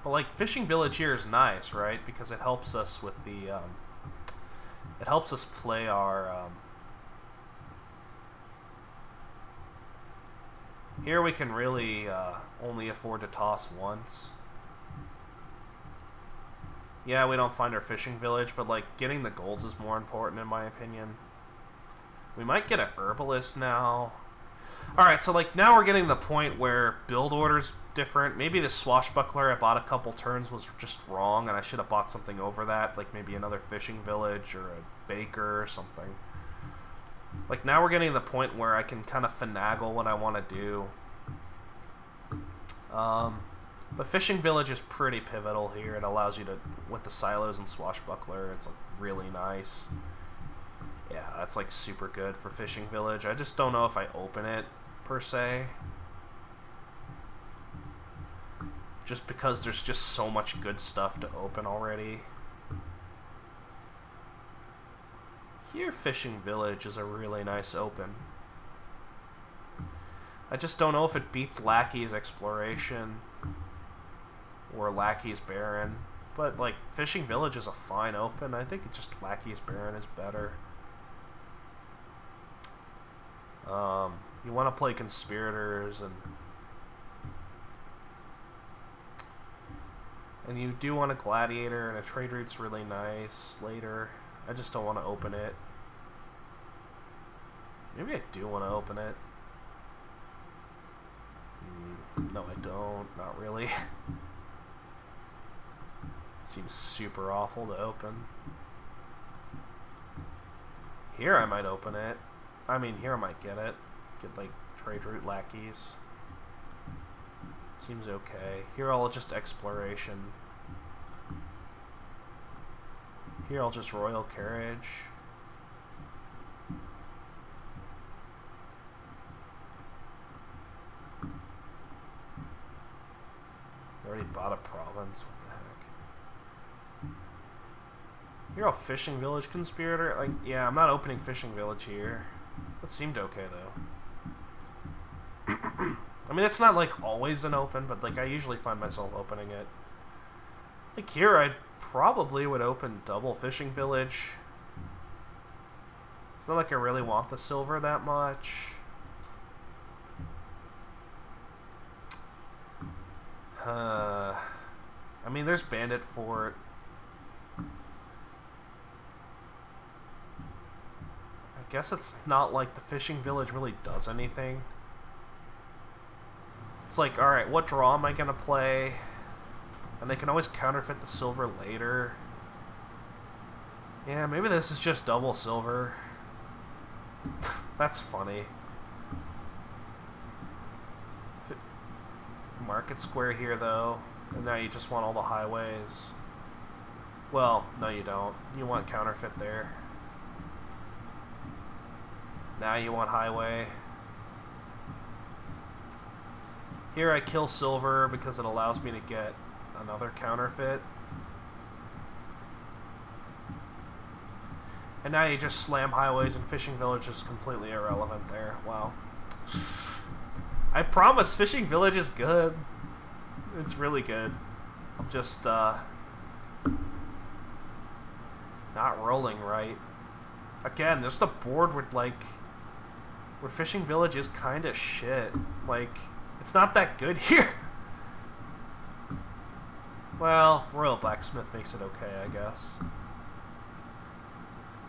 But like fishing village here is nice, right? Because it helps us with the it helps us play our here we can really only afford to toss once. Yeah, we don't find our fishing village, but like getting the golds is more important in my opinion. We might get an herbalist now. Alright, so like now we're getting to the point where build order's different. Maybe the swashbuckler I bought a couple turns was just wrong and I should have bought something over that, like maybe another fishing village or a baker or something. Like now we're getting to the point where I can kind of finagle what I want to do. But fishing village is pretty pivotal here. It allows you to, with the silos and swashbuckler, it's like really nice. Yeah, that's like super good for fishing village. I just don't know if I open it per se. Just because there's just so much good stuff to open already. Here, fishing village is a really nice open. I just don't know if it beats Lackey's exploration or Lackey's Baron. But like fishing village is a fine open. I think it's just Lackey's Baron is better. You want to play conspirators and you do want a gladiator, and a trade route's really nice later. I just don't want to open it. Maybe I do want to open it. No, I don't. Not really. Seems super awful to open. Here I might open it. I mean, here I might get it. Get, like, trade route lackeys. Seems okay. Here I'll just exploration. Here I'll just royal carriage. I already bought a province. What the heck? Here I'll fishing village conspirator. Like, yeah, I'm not opening fishing village here. That seemed okay though. I mean, it's not like always an open, but like I usually find myself opening it. Like here, I probably would open double fishing village. It's not like I really want the silver that much. I mean, there's Bandit Fort. I guess it's not like the fishing village really does anything. It's like, alright, what draw am I going to play? And they can always counterfeit the silver later. Yeah, maybe this is just double silver. That's funny. Market square here, though. And now you just want all the highways. Well, no you don't. You want counterfeit there. Now you want highway. Here I kill silver because it allows me to get another counterfeit. And now you just slam highways and fishing village is completely irrelevant there. Wow. I promise, fishing village is good. It's really good. I'm just, not rolling right. Again, just a board with, like, where fishing village is kind of shit. Like, it's not that good here. Well, Royal Blacksmith makes it okay, I guess.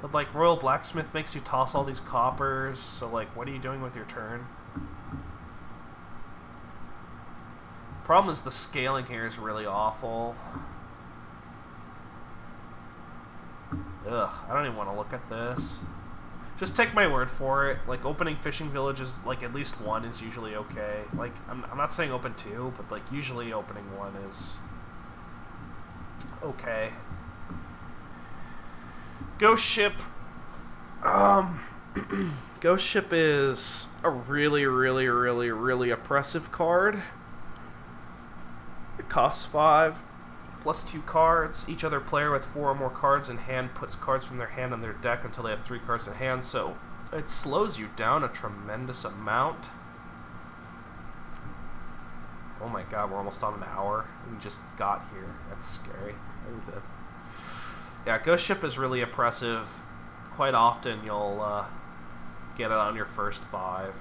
But, like, Royal Blacksmith makes you toss all these coppers, so, like, what are you doing with your turn? Problem is the scaling here is really awful. Ugh, I don't even want to look at this. Just take my word for it. Like, opening fishing villages, like, at least one is usually okay. Like, I'm not saying open two, but, like, usually opening one is okay. Ghost Ship. Ghost Ship is a really oppressive card. It costs 5, plus 2 cards. Each other player with 4 or more cards in hand puts cards from their hand on their deck until they have 3 cards in hand, so it slows you down a tremendous amount. Oh my god, we're almost on an hour. We just got here. That's scary. Yeah, Ghost Ship is really oppressive. Quite often you'll get it on your first 5.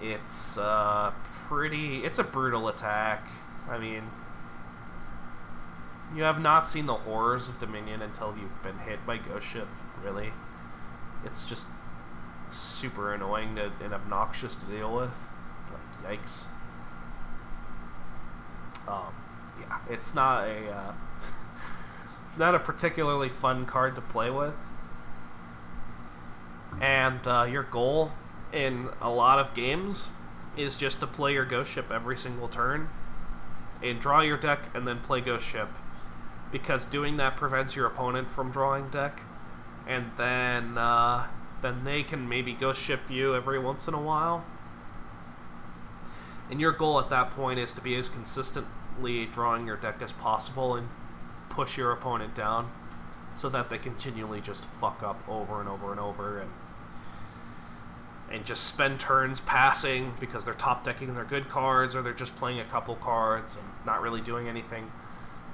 It's it's a brutal attack. I mean, you have not seen the horrors of Dominion until you've been hit by Ghost Ship, really. It's just super annoying and obnoxious to deal with. Like, yikes. Yeah, it's not a it's not a particularly fun card to play with. And your goal in a lot of games is just to play your Ghost Ship every single turn and draw your deck and then play Ghost Ship, because doing that prevents your opponent from drawing deck, and then they can maybe Ghost Ship you every once in a while. And your goal at that point is to be as consistently drawing your deck as possible and push your opponent down so that they continually just fuck up over and over and over and just spend turns passing because they're top decking their good cards, or they're just playing a couple cards and not really doing anything.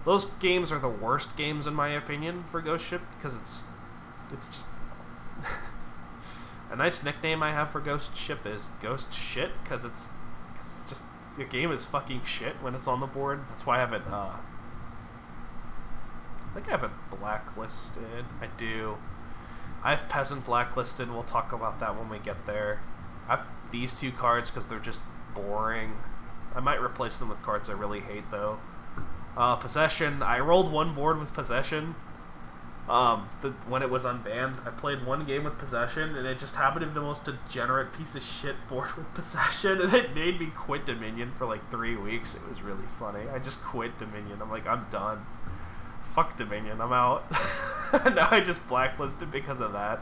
Those games are the worst games in my opinion for Ghost Ship, because it's just a nice nickname I have for Ghost Ship is Ghost Shit, because it's just, the game is fucking shit when it's on the board. That's why I have it I think I have it blacklisted. I do. I have Peasant blacklisted. We'll talk about that when we get there. I have these 2 cards because they're just boring. I might replace them with cards I really hate, though. Possession. I rolled 1 board with Possession when it was unbanned. I played 1 game with Possession, and it just happened to be the most degenerate piece of shit board with Possession, and it made me quit Dominion for like 3 weeks. It was really funny. I just quit Dominion. I'm like, I'm done. Fuck Dominion, I'm out. Now I just blacklisted because of that.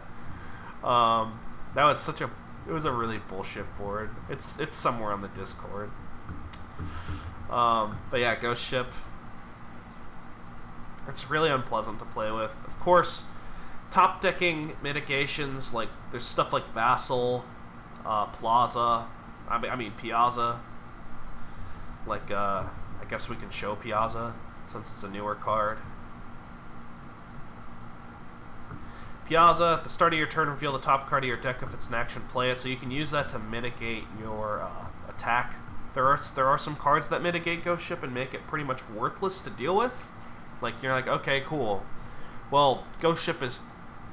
That was it was a really bullshit board. It's somewhere on the Discord. But yeah, Ghost Ship. It's really unpleasant to play with. Of course, top decking mitigations, like there's stuff like Vassal, Piazza. Like, I guess we can show Piazza since it's a newer card. Piazza, at the start of your turn, reveal the top card of your deck if it's an action, play it, so you can use that to mitigate your attack. There are some cards that mitigate Ghost Ship and make it pretty much worthless to deal with. Like, you're like, okay, cool. Well, Ghost Ship is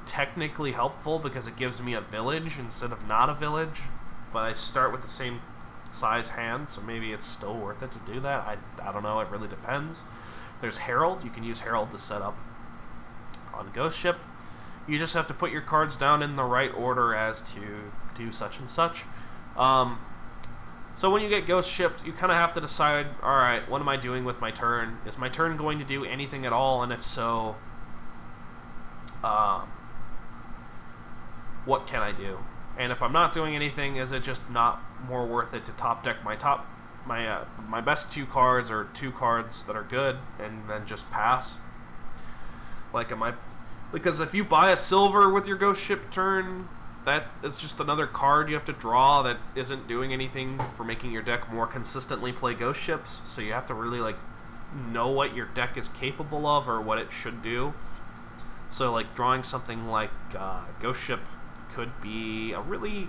technically helpful because it gives me a village instead of not a village, but I start with the same size hand, so maybe it's still worth it to do that. I don't know, it really depends. There's Herald. You can use Herald to set up on Ghost Ship. You just have to put your cards down in the right order as to do such and such. So when you get Ghost Shipped, you kind of have to decide, alright, what am I doing with my turn? Is my turn going to do anything at all? And if so, what can I do? And if I'm not doing anything, is it just not more worth it to top deck my best 2 cards, or 2 cards that are good, and then just pass? Like, am I Because if you buy a silver with your ghost ship turn, that is just another card you have to draw that isn't doing anything for making your deck more consistently play ghost ships. So you have to really like know what your deck is capable of or what it should do. So like drawing something like ghost ship could be a really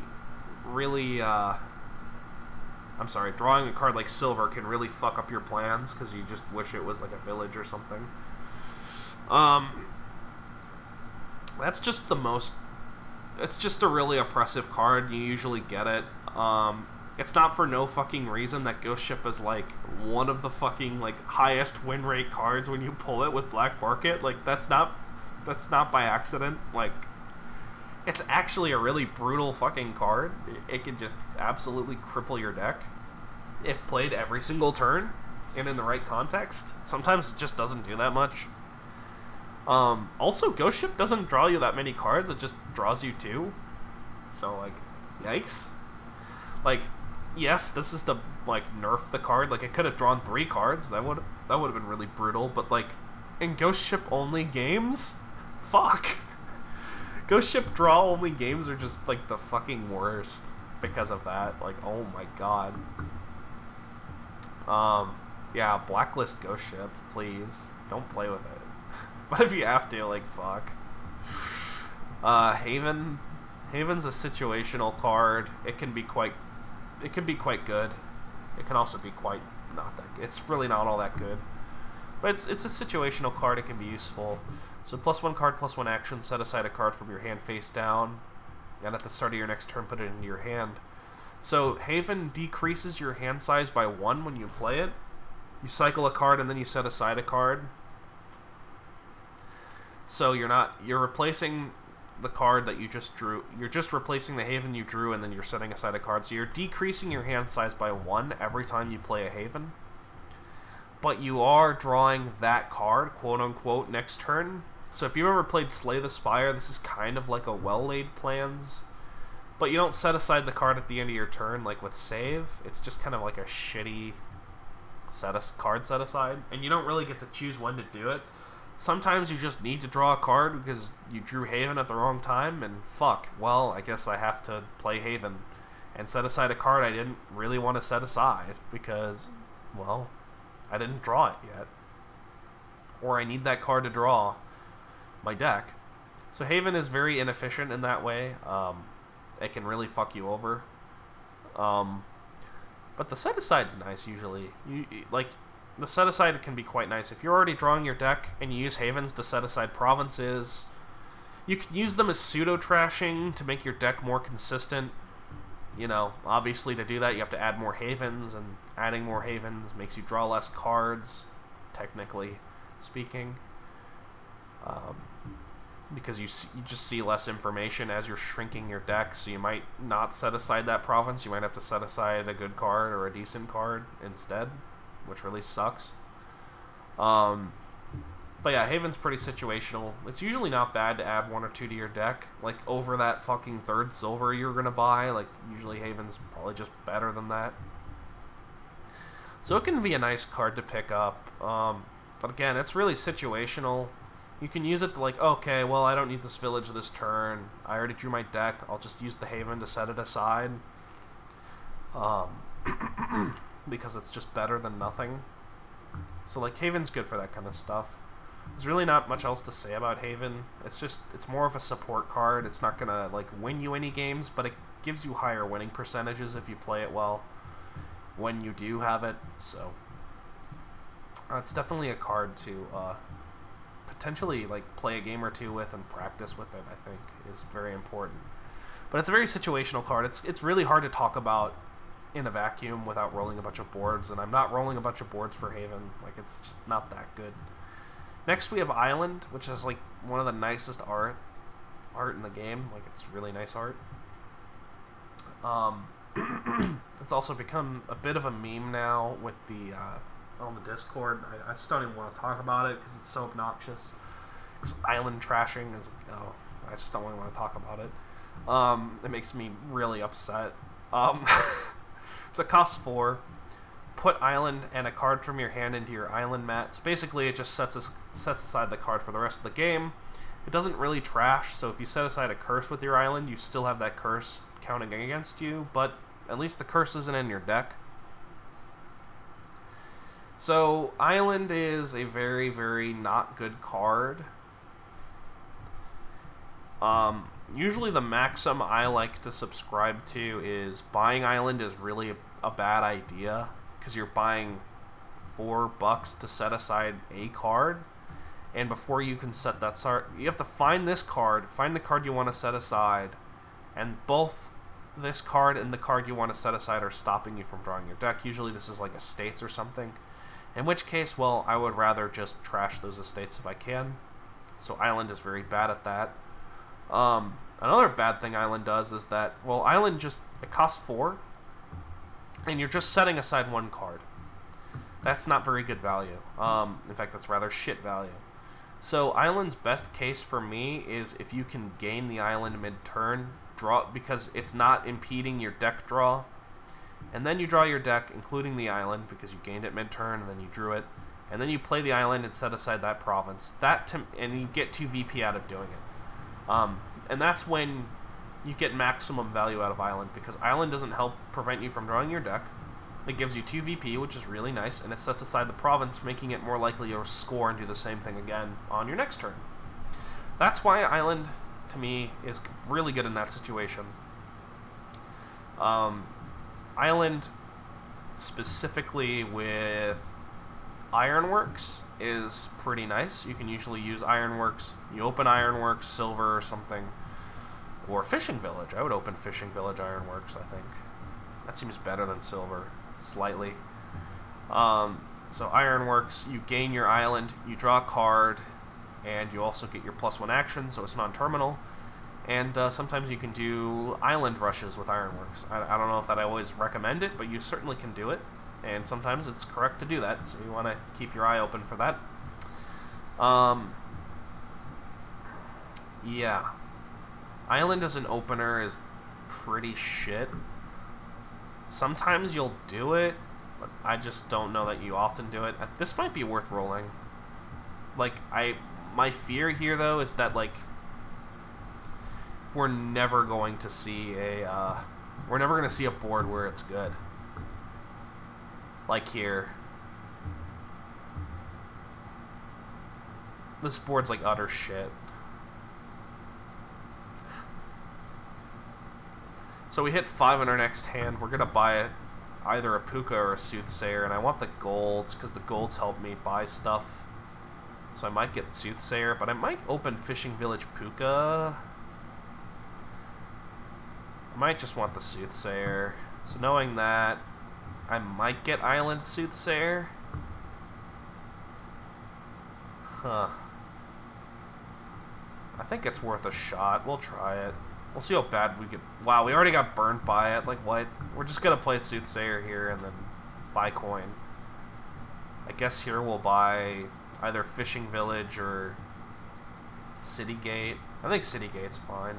I'm sorry, drawing a card like silver can really fuck up your plans because you just wish it was like a village or something. That's just the most... It's just a really oppressive card. You usually get it. It's not for no fucking reason that Ghost Ship is like one of the fucking like highest win rate cards when you pull it with Black Market. Like that's not by accident. Like it's actually a really brutal fucking card. It can just absolutely cripple your deck if played every single turn and in the right context. Sometimes it just doesn't do that much. Also, Ghost Ship doesn't draw you that many cards, it just draws you 2. So, like, yikes. Like, yes, this is to, like, nerf the card. Like, it could have drawn 3 cards. That would have been really brutal. But, like, in Ghost Ship only games? Fuck. Ghost Ship draw only games are just, like, the fucking worst because of that. Like, oh my god. Yeah, blacklist Ghost Ship, please. Don't play with it. But if you have to, like, fuck. Haven's a situational card. It can be quite good. It can also be quite not that good. It's really not all that good. But it's a situational card. It can be useful. So +1 card, +1 action. Set aside a card from your hand face down. And at the start of your next turn, put it into your hand. So Haven decreases your hand size by 1 when you play it. You cycle a card and then you set aside a card. So you're replacing the card that you just drew. You're just replacing the Haven you drew and then you're setting aside a card. So you're decreasing your hand size by 1 every time you play a Haven. But you are drawing that card, quote unquote, next turn. So if you ever played Slay the Spire, this is kind of like a well-laid plans. But you don't set aside the card at the end of your turn like with save. It's just kind of like a shitty card set aside. And you don't really get to choose when to do it. Sometimes you just need to draw a card because you drew Haven at the wrong time, and fuck, well, I guess I have to play Haven and set aside a card I didn't really want to set aside because, well, I didn't draw it yet. Or I need that card to draw my deck. So Haven is very inefficient in that way. It can really fuck you over. But the set aside's nice usually. The set aside can be quite nice. If you're already drawing your deck and you use Havens to set aside provinces, you can use them as pseudo-trashing to make your deck more consistent. You know, obviously to do that you have to add more Havens, and adding more Havens makes you draw less cards, technically speaking. Because you just see less information as you're shrinking your deck, so you might not set aside that province. You might have to set aside a good card or a decent card instead, which really sucks. But yeah, Haven's pretty situational. It's usually not bad to add 1 or 2 to your deck, like over that fucking 3rd silver you're gonna buy. Like usually Haven's probably just better than that. So it can be a nice card to pick up. But again, it's really situational. You can use it to like, okay, well, I don't need this village this turn. I already drew my deck. I'll just use the Haven to set it aside. Because it's just better than nothing. So like Haven's good for that kind of stuff. There's really not much else to say about Haven. It's more of a support card. It's not gonna like win you any games, but it gives you higher winning percentages if you play it well when you do have it. So it's definitely a card to potentially like play a game or 2 with and practice with it. I think is very important. But it's a very situational card. It's really hard to talk about in a vacuum without rolling a bunch of boards, and I'm not rolling a bunch of boards for Haven. Like, it's just not that good. Next we have Island, which is like one of the nicest art in the game. Like, it's really nice art. It's also become a bit of a meme now with the on the Discord. I just don't even want to talk about it because it's so obnoxious. Because Island trashing is, oh, I just don't really want to talk about it. It makes me really upset. So it costs 4. Put Island and a card from your hand into your Island mat. So basically it just sets aside the card for the rest of the game. It doesn't really trash, so if you set aside a curse with your island, you still have that curse counting against you, but at least the curse isn't in your deck. So, Island is a very, very not good card. Usually the maxim I like to subscribe to is buying Island is really a bad idea, because you're buying $4 to set aside a card, and before you can set that you have to find this card, find the card you want to set aside, and both this card and the card you want to set aside are stopping you from drawing your deck. Usually this is like estates or something. In which case, well, I would rather just trash those estates if I can. So Island is very bad at that. Another bad thing Island does is that, well, Island just, it costs 4, and you're just setting aside 1 card. That's not very good value. In fact, that's rather shit value. So Island's best case for me is if you can gain the Island mid-turn, draw, because it's not impeding your deck draw, and then you draw your deck, including the Island, because you gained it mid-turn, and then you drew it, and then you play the Island and set aside that province. And you get 2 VP out of doing it. And that's when you get maximum value out of Island, because Island doesn't help prevent you from drawing your deck. It gives you 2 VP, which is really nice, and it sets aside the province, making it more likely you'll score and do the same thing again on your next turn. That's why Island, to me, is really good in that situation. Island, specifically with Ironworks, is pretty nice. You can usually use Ironworks. You open Ironworks, Silver, or something. Or Fishing Village. I would open Fishing Village Ironworks, I think. That seems better than Silver, slightly. So Ironworks, you gain your island, you draw a card, and you also get your +1 action, so it's non-terminal. And sometimes you can do island rushes with Ironworks. I don't know if that I always recommend it, but you certainly can do it. And sometimes it's correct to do that, so you want to keep your eye open for that. Yeah. Island as an opener is pretty shit. Sometimes you'll do it, but I just don't know that you often do it. This might be worth rolling. Like, my fear here, though, is that, like, we're never going to see a board where it's good. Like here. This board's like utter shit. So we hit 5 in our next hand. We're gonna buy either a Puka or a Soothsayer, and I want the golds, because the golds help me buy stuff. So I might get Soothsayer, but I might open Fishing Village Puka. I might just want the Soothsayer. So knowing that, I might get Island Soothsayer. Huh. I think it's worth a shot. We'll try it. We'll see how bad we get. Wow, we already got burned by it. Like, what? We're just gonna play Soothsayer here and then buy coin. I guess here we'll buy either Fishing Village or City Gate. I think City Gate's fine.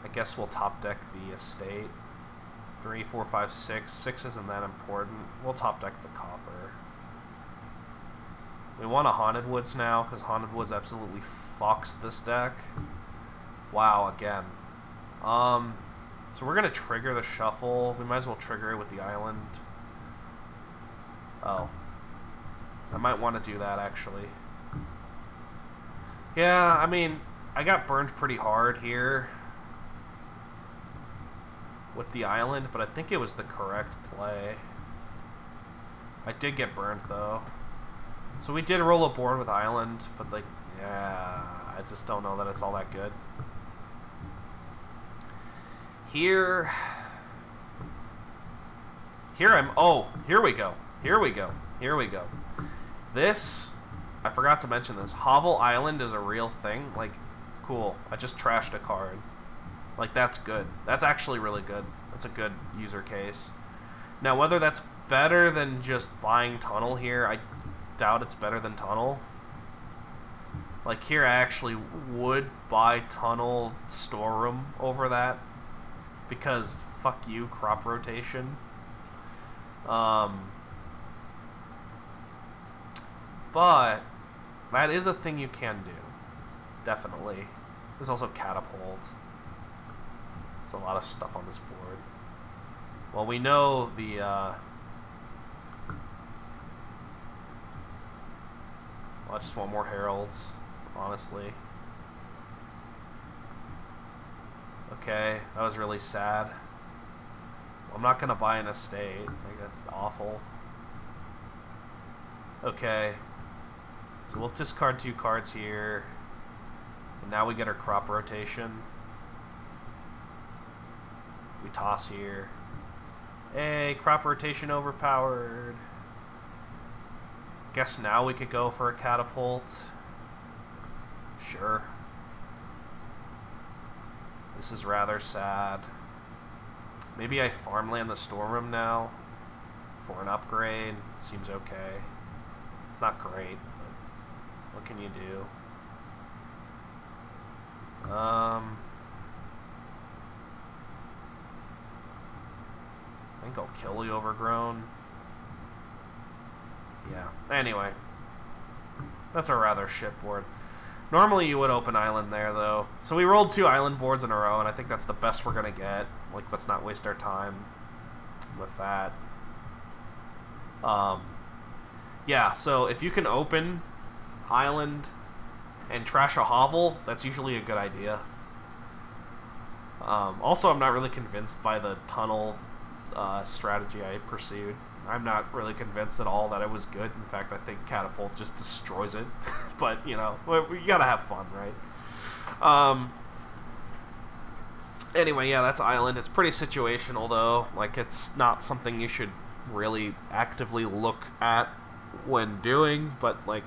I guess we'll top deck the estate. 3, 4, 5, 6. 6 isn't that important. We'll top deck the copper. We want a Haunted Woods now, because Haunted Woods absolutely fucks this deck. Wow, again. So we're going to trigger the shuffle. We might as well trigger it with the island. Oh. I might want to do that, actually. Yeah, I mean, I got burned pretty hard here with the island, but I think it was the correct play. I did get burned, though. So we did roll a board with island, but, like, yeah, I just don't know that it's all that good. Here oh, here we go. Here we go. Here we go. This, I forgot to mention this. Hovel Island is a real thing. Like, cool. I just trashed a card. Like, that's good. That's actually really good. That's a good user case. Now, whether that's better than just buying Tunnel here, I doubt it's better than Tunnel. Like, here I actually would buy Tunnel Storeroom over that. Because, fuck you, crop rotation. But That is a thing you can do. Definitely. There's also catapult. There's a lot of stuff on this board. Well, we know the, well, I just want more heralds, honestly. Okay, that was really sad. Well, I'm not gonna buy an estate. Like, that's awful. Okay. So we'll discard 2 cards here. And now we get our crop rotation. We toss here. Hey, crop rotation overpowered. Guess now we could go for a catapult. Sure. This is rather sad. Maybe I farmland the storeroom now for an upgrade. Seems okay. It's not great, but what can you do? I think I'll kill the overgrown. Yeah. Anyway. That's a rather shit board. Normally you would open island there, though. So we rolled 2 island boards in a row, and I think that's the best we're gonna get. Like, let's not waste our time with that. Yeah, so if you can open island and trash a hovel, that's usually a good idea. Also, I'm not really convinced by the tunnel strategy I pursued. I'm not really convinced at all that it was good. In fact, I think catapult just destroys it. But, you know, we gotta have fun, right? Anyway, yeah, that's island. It's pretty situational, though. Like, it's not something you should really actively look at when doing, but, like,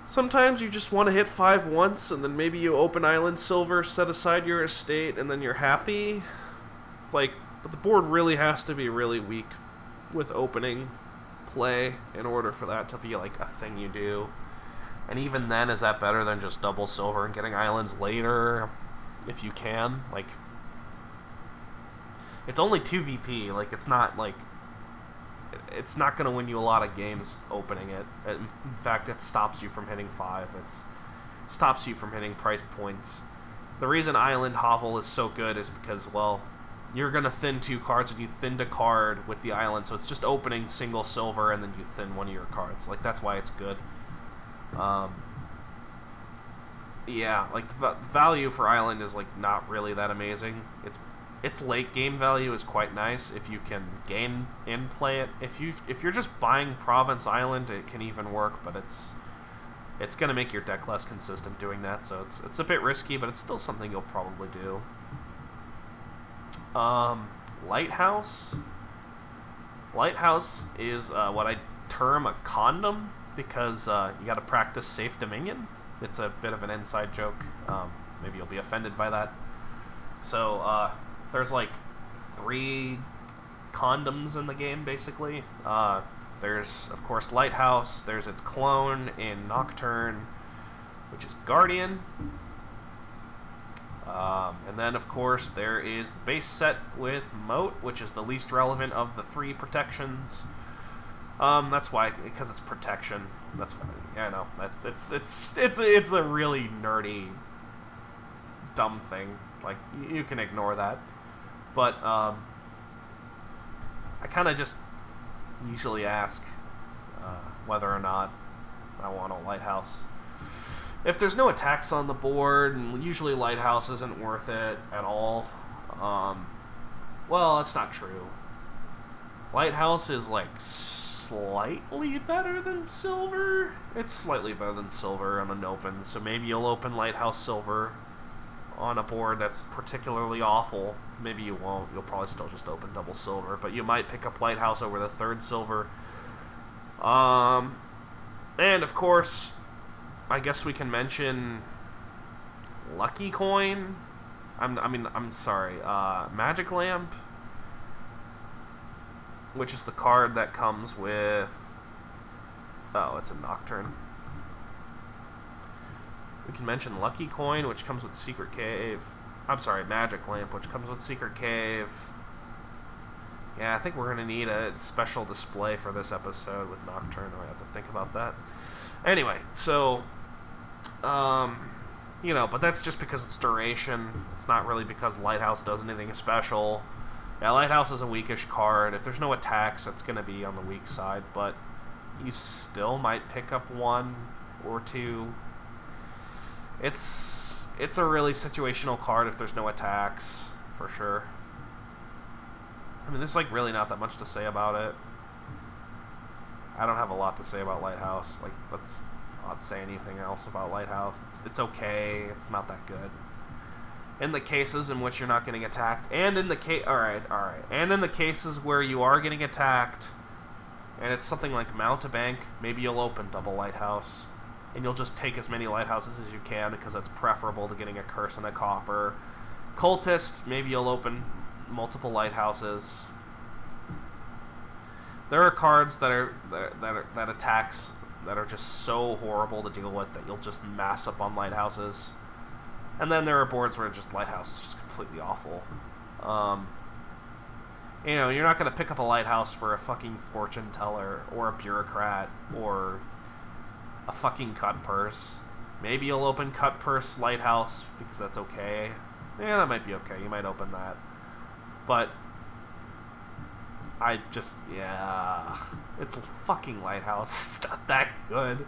sometimes you just want to hit 5 once, and then maybe you open island silver, set aside your estate, and then you're happy. Like, but the board really has to be really weak with opening play in order for that to be, like, a thing you do. And even then, is that better than just double silver and getting islands later, if you can? Like, it's only 2 VP, like, it's not, like, it's not going to win you a lot of games opening it. In fact, it stops you from hitting 5. It stops you from hitting price points. The reason Island Hovel is so good is because, well, you're going to thin 2 cards, and you thinned a card with the island, so it's just opening single silver, and then you thin one of your cards. Like, that's why it's good. Yeah, like, the value for island is, like, not really that amazing. Its late game value is quite nice if you can gain in play it. If you're just buying Province Island, it can even work, but it's gonna make your deck less consistent doing that, so it's a bit risky, but it's still something you'll probably do. Lighthouse. Lighthouse is what I term a condom, because you got to practice Safe Dominion. It's a bit of an inside joke. Maybe you'll be offended by that. So there's like 3 condoms in the game, basically. There's, of course, Lighthouse. There's its clone in Nocturne, which is Guardian. And then, of course, there is the base set with Moat, which is the least relevant of the 3 protections. That's why, because it's protection. That's why. Yeah, I know. It's a really nerdy, dumb thing. Like, you can ignore that. But I kind of just usually ask whether or not I want a Lighthouse. If there's no attacks on the board, and usually Lighthouse isn't worth it at all. Well, that's not true. Lighthouse is, like, slightly better than Silver. It's slightly better than Silver on an open, so maybe you'll open Lighthouse Silver on a board that's particularly awful. Maybe you won't. You'll probably still just open double Silver, but you might pick up Lighthouse over the 3rd Silver. And, of course, I guess we can mention Lucky Coin. I'm sorry, Magic Lamp, which is the card that comes with... Oh, it's a Nocturne. We can mention Lucky Coin, which comes with Secret Cave. I'm sorry, Magic Lamp, which comes with Secret Cave. Yeah, I think we're going to need a special display for this episode with Nocturne. I have to think about that. Anyway, so, you know, but that's just because it's duration. It's not really because Lighthouse does anything special. Yeah, Lighthouse is a weakish card. If there's no attacks, it's going to be on the weak side, but you still might pick up 1 or 2. It's a really situational card if there's no attacks, for sure. I mean, there's, like, really not that much to say about it. I don't have a lot to say about Lighthouse. Like, let's not say anything else about Lighthouse. It's okay. It's not that good. In the cases in which you're not getting attacked, and in the alright. And in the cases where you are getting attacked, and it's something like Mount a Bank, maybe you'll open double Lighthouse. And you'll just take as many Lighthouses as you can, because that's preferable to getting a curse and a copper. Cultist, maybe you'll open multiple Lighthouses. There are cards that attacks that are just so horrible to deal with that you'll just mass up on Lighthouses. And then there are boards where just Lighthouse is just completely awful. You know, you're not going to pick up a Lighthouse for a fucking fortune teller or a bureaucrat or a fucking cut purse. Maybe you'll open cut purse Lighthouse because that's okay. Yeah, that might be okay. You might open that. But I just, yeah, it's a fucking Lighthouse. It's not that good.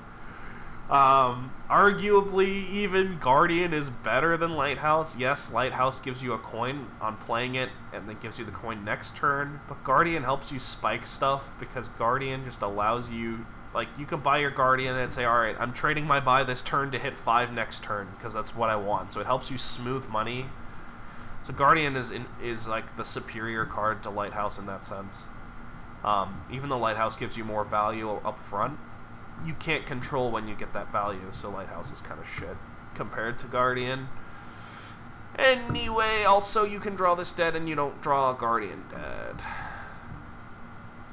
Arguably, even Guardian is better than Lighthouse. Yes, Lighthouse gives you a coin on playing it, and then gives you the coin next turn. But Guardian helps you spike stuff, because Guardian just allows you, like, you can buy your Guardian and say, alright, I'm trading my buy this turn to hit 5 next turn, because that's what I want. So it helps you smooth money. So Guardian is like the superior card to Lighthouse in that sense. Even though Lighthouse gives you more value up front, you can't control when you get that value, so Lighthouse is kind of shit compared to Guardian. Anyway, also you can draw this dead and you don't draw a Guardian dead.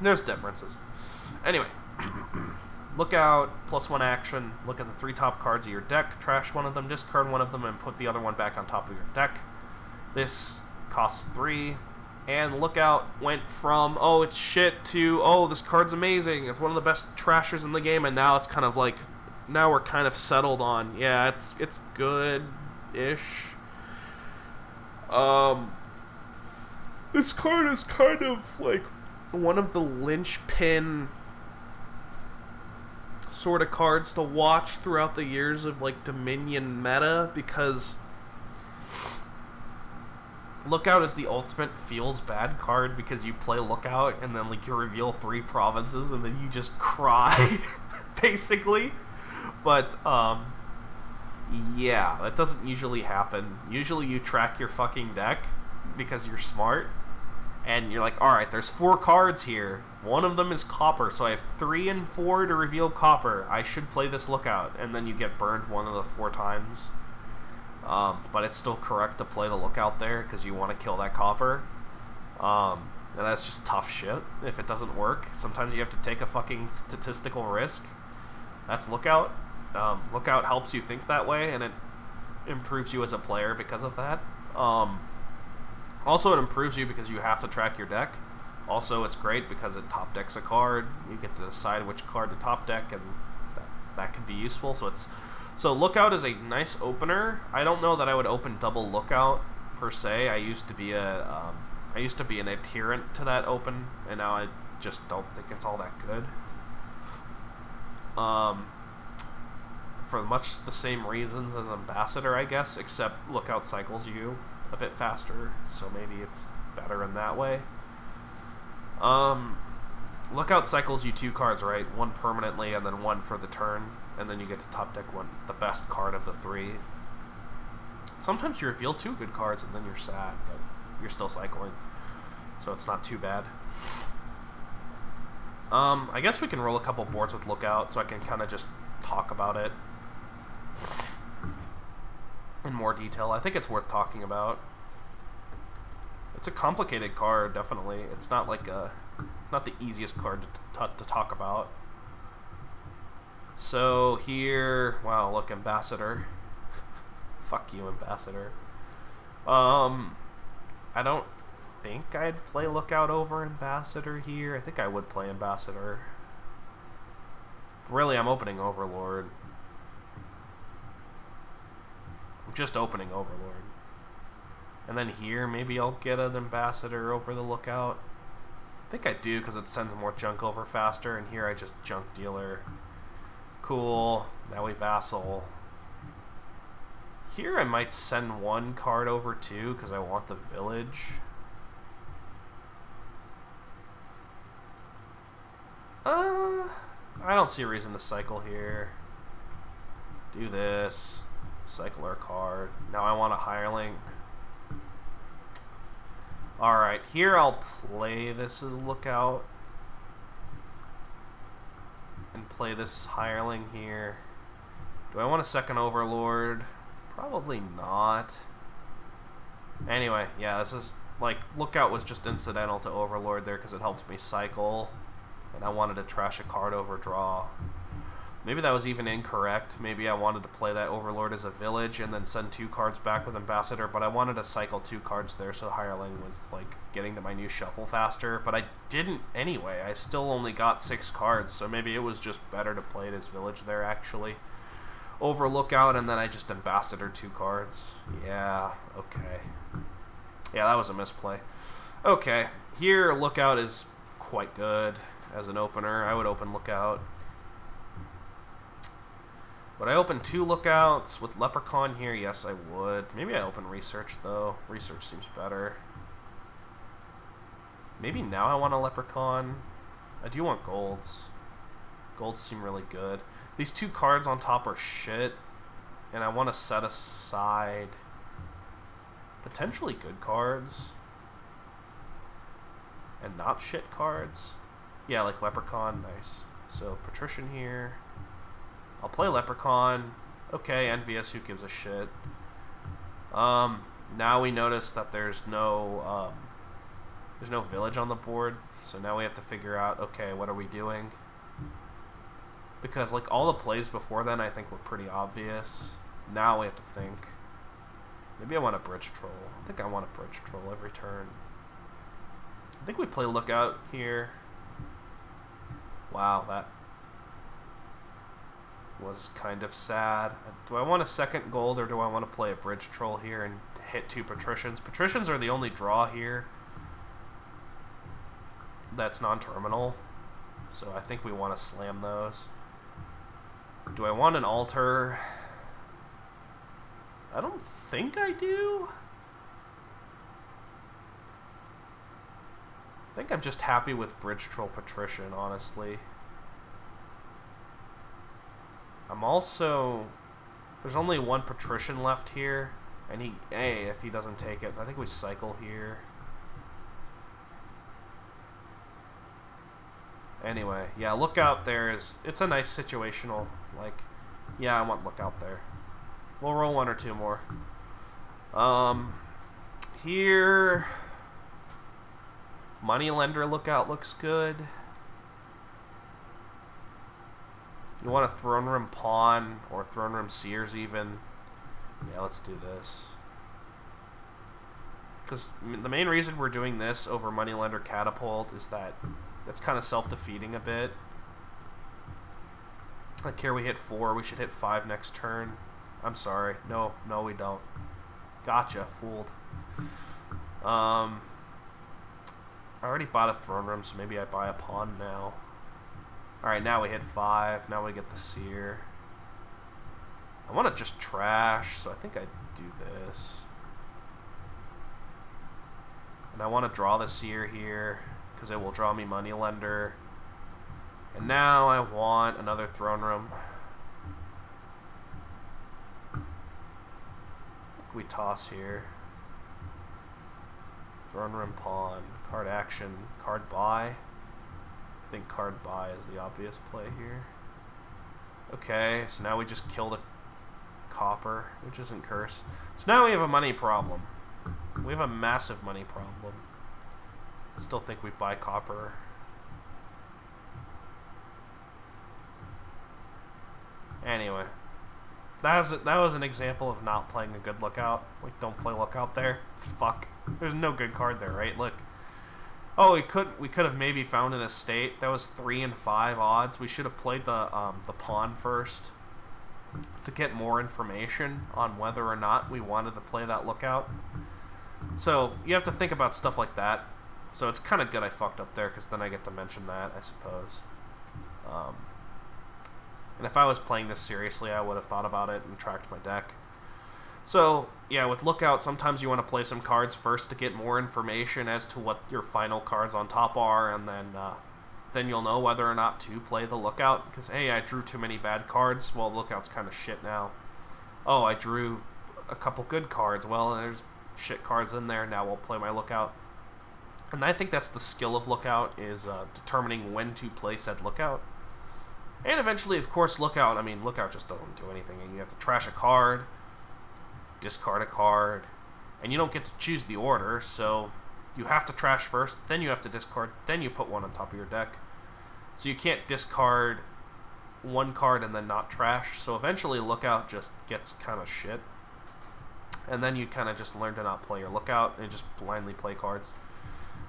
There's differences. Anyway, look out, +1 action, look at the 3 top cards of your deck, trash one of them, discard one of them, and put the other one back on top of your deck. This costs 3. And Lookout went from, oh, it's shit, to, oh, this card's amazing, it's one of the best trashers in the game, and now it's kind of like, now we're kind of settled on, yeah, it's good-ish. This card is kind of like one of the linchpin sort of cards to watch throughout the years of, like, Dominion meta, because Lookout is the ultimate feels bad card, because you play Lookout and then, like, you reveal 3 provinces and then you just cry, basically. But, yeah, that doesn't usually happen. Usually you track your fucking deck because you're smart, and you're like, alright, there's 4 cards here. One of them is Copper, so I have 3 and 4 to reveal Copper. I should play this Lookout. And then you get burned one of the 4 times. But it's still correct to play the Lookout there, because you want to kill that Copper. And that's just tough shit if it doesn't work. Sometimes you have to take a fucking statistical risk. That's Lookout. Lookout helps you think that way, and it improves you as a player because of that. Also, it improves you because you have to track your deck. Also, it's great because it top decks a card. You get to decide which card to top deck, and that can be useful. So Lookout is a nice opener. I don't know that I would open double Lookout per se. I used to be an adherent to that open, and now I just don't think it's all that good. For much the same reasons as Ambassador, I guess, except Lookout cycles you a bit faster, so maybe it's better in that way. Lookout cycles you 2 cards, right? 1 permanently and then 1 for the turn, and then you get to top deck the best card of the 3. Sometimes you reveal 2 good cards and then you're sad, but you're still cycling, so it's not too bad. I guess we can roll a couple boards with Lookout so I can kind of just talk about it in more detail. I think it's worth talking about. It's a complicated card, definitely. It's not like not the easiest card to talk about. So here, wow, look, Ambassador. Fuck you, Ambassador. I don't think I'd play Lookout over Ambassador here. I think I would play Ambassador. Really, I'm opening Overlord. I'm just opening Overlord. And then here, maybe I'll get an Ambassador over the Lookout. I think I do, because it sends more junk over faster, and here I just junk dealer. Cool. Now we vassal. Here I might send one card over too, because I want the village. I don't see a reason to cycle here. Do this. Cycle our card. Now I want a hireling. Alright, here I'll play this as Lookout. And play this hireling here. Do I want a second Overlord? Probably not. Anyway, yeah, this is, like, Lookout was just incidental to Overlord there because it helped me cycle. And I wanted to trash a card over draw. Maybe that was even incorrect. Maybe I wanted to play that Overlord as a village and then send 2 cards back with Ambassador, but I wanted to cycle 2 cards there so Hireling was, like, getting to my new shuffle faster. But I didn't anyway. I still only got 6 cards, so maybe it was just better to play it as village there, actually. Over Lookout, and then I just Ambassador 2 cards. Yeah, okay. Yeah, that was a misplay. Okay, here Lookout is quite good as an opener. I would open Lookout. Would I open 2 Lookouts with Leprechaun here? Yes, I would. Maybe I open Research, though. Research seems better. Maybe now I want a Leprechaun. I do want golds. Golds seem really good. These 2 cards on top are shit, and I want to set aside potentially good cards and not shit cards. Yeah, like Leprechaun, nice. So Patrician here. I'll play Leprechaun. Okay, Envious, who gives a shit? Now we notice that there's no village on the board, so now we have to figure out, okay, what are we doing? Because, like, all the plays before then I think were pretty obvious. Now we have to think. Maybe I want a Bridge Troll. I think I want a Bridge Troll every turn. I think we play Lookout here. Wow, that was kind of sad. Do I want a second gold, or do I want to play a Bridge Troll here and hit 2 Patricians? Patricians are the only draw here that's non-terminal, so I think we want to slam those. Do I want an altar? I don't think I do. I think I'm just happy with Bridge Troll Patrician, honestly. I'm also... There's only 1 Patrician left here, and if he doesn't take it, I think we cycle here. Anyway, yeah, Lookout there is... It's a nice situational, like... Yeah, I want Lookout there. We'll roll 1 or 2 more. Here... Moneylender Lookout looks good. You want a Throne Room Pawn, or Throne Room Seers even. Yeah, let's do this. Because the main reason we're doing this over Moneylender Catapult is that that's kind of self-defeating a bit. Like here we hit 4, we should hit 5 next turn. I'm sorry. No, we don't. Gotcha, fooled. I already bought a Throne Room, so maybe I buy a Pawn now. Alright, now we hit 5. Now we get the Seer. I want to just trash, so I think I do this. And I want to draw the Seer here, because it will draw me Moneylender. And now I want another Throne Room. I think we toss here. Throne Room Pawn. Card action. Card buy. I think card buy is the obvious play here. Okay, so now we just kill the copper, which isn't curse. So now we have a money problem. We have a massive money problem. Still think we buy copper. Anyway, that was an example of not playing a good Lookout. Like, don't play Lookout there. Fuck. There's no good card there, right? Look. Oh, we could have maybe found an estate. That was 3 and 5 odds. We should have played the pawn first to get more information on whether or not we wanted to play that lookout. So you have to think about stuff like that. So it's kind of good I fucked up there, because then I get to mention that, I suppose. And if I was playing this seriously, I would have thought about it and tracked my deck. So, yeah, with Lookout, sometimes you want to play some cards first to get more information as to what your final cards on top are, and then you'll know whether or not to play the Lookout, because, hey, I drew too many bad cards. Well, Lookout's kind of shit now. Oh, I drew a couple good cards. Well, there's shit cards in there. Now we'll play my Lookout. And I think that's the skill of Lookout, is determining when to play said Lookout. And eventually, of course, Lookout, I mean, Lookout just doesn't do anything. You have to trash a card, discard a card, and you don't get to choose the order, so you have to trash first, then you have to discard, then you put one on top of your deck. So you can't discard one card and then not trash, so eventually Lookout just gets kind of shit. And then you kind of just learn to not play your Lookout and just blindly play cards.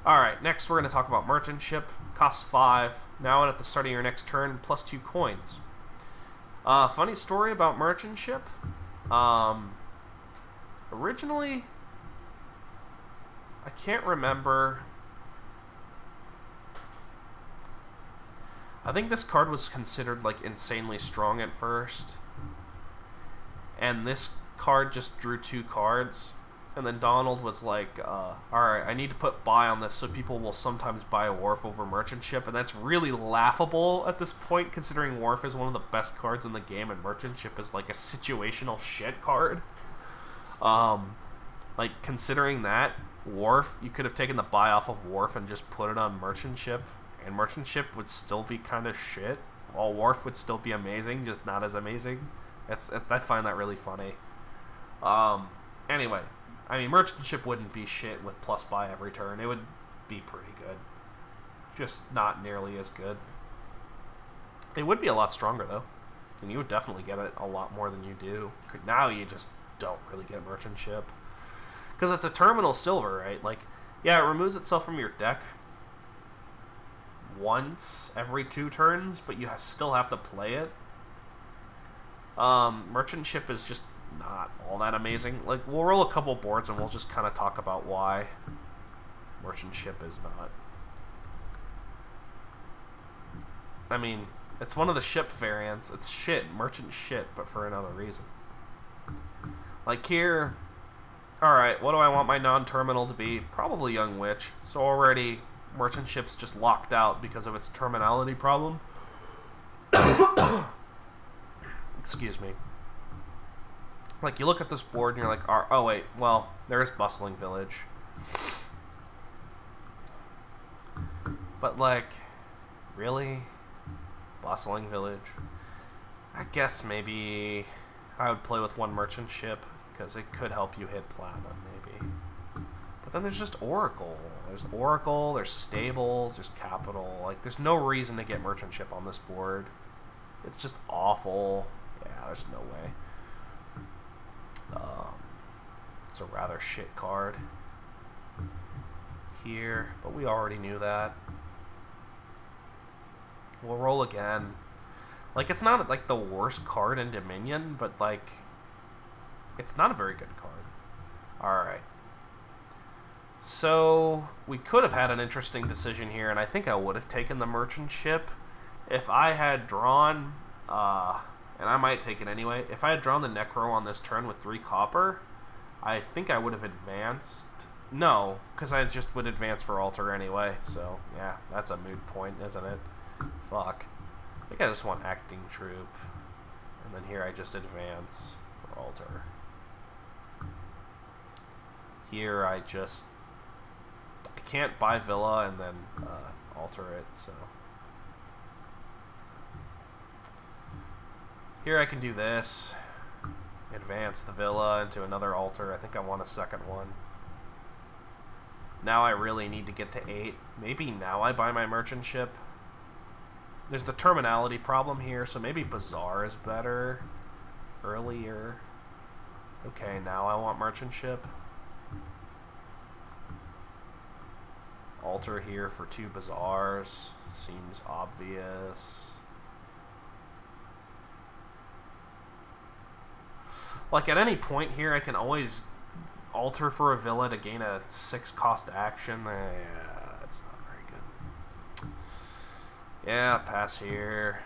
Alright, next we're going to talk about Merchant Ship. Costs 5. Now at the start of your next turn, plus 2 coins. Funny story about Merchant Ship. Originally, I can't remember. I think this card was considered like insanely strong at first. And this card just drew 2 cards. And then Donald was like, alright, I need to put buy on this so people will sometimes buy a Wharf over Merchant Ship. And that's really laughable at this point, considering Wharf is one of the best cards in the game and Merchant Ship is like a situational shit card. Like, considering that, Wharf, you could have taken the buy off of Wharf and just put it on Merchant Ship, and Merchant Ship would still be kind of shit, while Wharf would still be amazing, just not as amazing. I find that really funny. Anyway, I mean, Merchant Ship wouldn't be shit with plus buy every turn. It would be pretty good. Just not nearly as good. It would be a lot stronger, though. And you would definitely get it a lot more than you do. Now you just don't really get Merchant Ship. Because it's a terminal silver, right? Like, yeah, it removes itself from your deck once every 2 turns, but you still have to play it. Merchant Ship is just not all that amazing. Like, we'll roll a couple boards and we'll just kind of talk about why Merchant Ship is not. I mean, it's one of the ship variants. It's shit, Merchant shit, but for another reason. Like here, alright, what do I want my non-terminal to be? Probably Young Witch. So already, Merchant Ship's just locked out because of its terminality problem. Excuse me. Like, you look at this board and you're like, oh wait, well, there's Bustling Village. But like, really? Bustling Village? I guess maybe I would play with 1 Merchant Ship, because it could help you hit Platinum, maybe. But then there's just Oracle. There's Oracle, there's Stables, there's Capital. Like, there's no reason to get Merchant Ship on this board. It's just awful. Yeah, there's no way. It's a rather shit card here, but we already knew that. We'll roll again. Like, it's not like the worst card in Dominion, but like, it's not a very good card. Alright. So, we could have had an interesting decision here, and I think I would have taken the Merchant Ship if I had drawn, and I might take it anyway, if I had drawn the Necro on this turn with 3 copper, I think I would have advanced. No, because I just would advance for Altar anyway, so yeah, that's a moot point, isn't it? Fuck. I think I just want Acting Troop, and then here I just advance for Altar. Here I can't buy Villa and then alter it, so. Here I can do this. Advance the Villa into another altar. I think I want a second one. Now I really need to get to 8. Maybe now I buy my Merchant Ship. There's the terminality problem here, so maybe Bazaar is better. Earlier. Okay, now I want Merchant Ship. Alter here for 2 Bazaars. Seems obvious. Like, at any point here, I can always alter for a villa to gain a 6 cost action. Yeah, that's not very good. Yeah, pass here.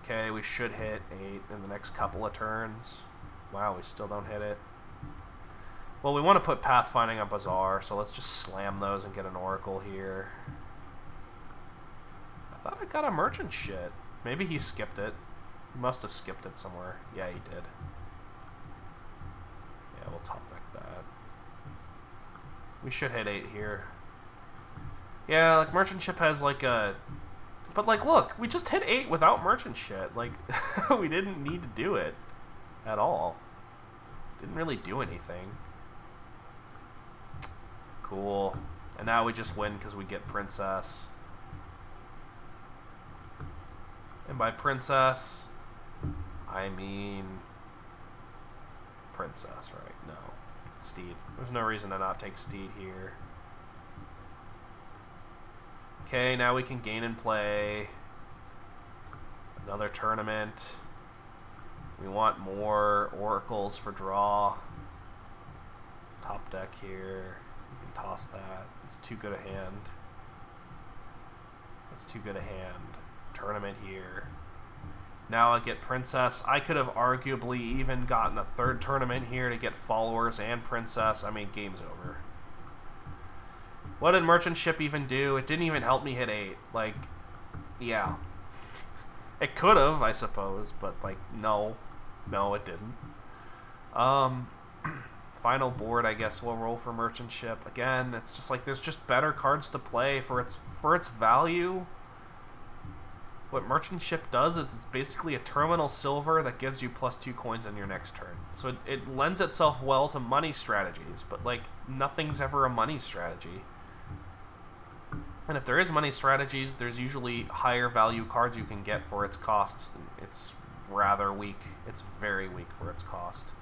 Okay, we should hit 8 in the next couple of turns. Wow, we still don't hit it. Well, we want to put Pathfinding on Bazaar, so let's just slam those and get an Oracle here. I thought I got a merchant shit. Maybe he skipped it. He must have skipped it somewhere. Yeah, he did. Yeah, we'll top deck that. We should hit 8 here. Yeah, like, merchant ship has, like, a... But, like, look, we just hit 8 without merchant shit. Like, we didn't need to do it at all. Didn't really do anything. Cool. And now we just win because we get Princess. And by Princess, I mean Princess, right? No. Steed. There's no reason to not take Steed here. Okay, now we can gain and play. Another tournament. We want more Oracles for draw. Top deck here. You can toss that. It's too good a hand. It's too good a hand. Tournament here. Now I get Princess. I could have arguably even gotten a 3rd tournament here to get followers and Princess. I mean, game's over. What did merchant ship even do? It didn't even help me hit 8. Like, yeah. It could have, I suppose, but, like, no. No, it didn't. Final board, I guess we'll roll for merchant ship. Again, it's just like there's just better cards to play for its value. What merchant ship does is it's basically a terminal silver that gives you +2 coins on your next turn. So it lends itself well to money strategies, but, like, nothing's ever a money strategy. And if there is money strategies, there's usually higher value cards you can get for its cost. It's rather weak. It's very weak for its cost.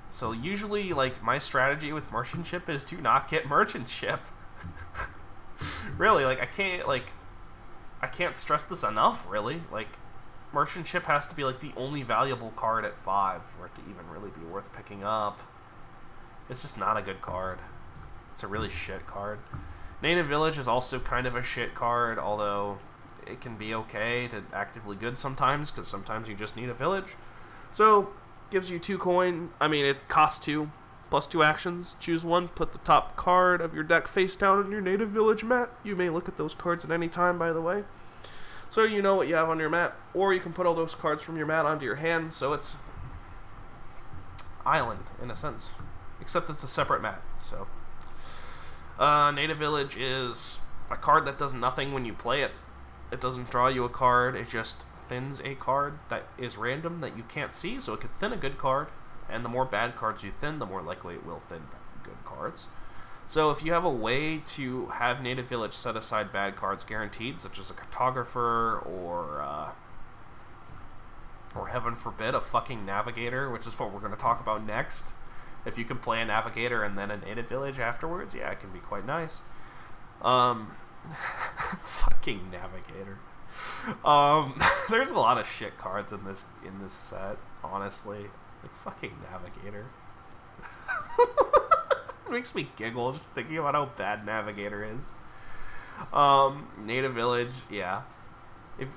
So usually, like, my strategy with merchant ship is to not get merchant ship. Really, like, I can't stress this enough, really. Like, merchant ship has to be, like, the only valuable card at 5 for it to even really be worth picking up. It's just not a good card. It's a really shit card. Native Village is also kind of a shit card, although it can be okay to actively good sometimes, because sometimes you just need a village. So, gives you 2 coin. I mean, it costs 2, +2 actions. Choose one, put the top card of your deck face down on your Native Village mat. You may look at those cards at any time, by the way. So you know what you have on your mat, or you can put all those cards from your mat onto your hand, so it's island, in a sense. Except it's a separate mat, so... Native Village is a card that does nothing when you play it. It doesn't draw you a card, it just thins a card that is random that you can't see, so it could thin a good card, and the more bad cards you thin, the more likely it will thin good cards. So if you have a way to have Native Village set aside bad cards guaranteed, such as a Cartographer, or heaven forbid, a fucking Navigator, which is what we're going to talk about next. If you can play a Navigator and then a Native Village afterwards, yeah, it can be quite nice. Fucking Navigator. There's a lot of shit cards in this set, honestly. Like, fucking Navigator. It makes me giggle just thinking about how bad Navigator is. Native Village, yeah.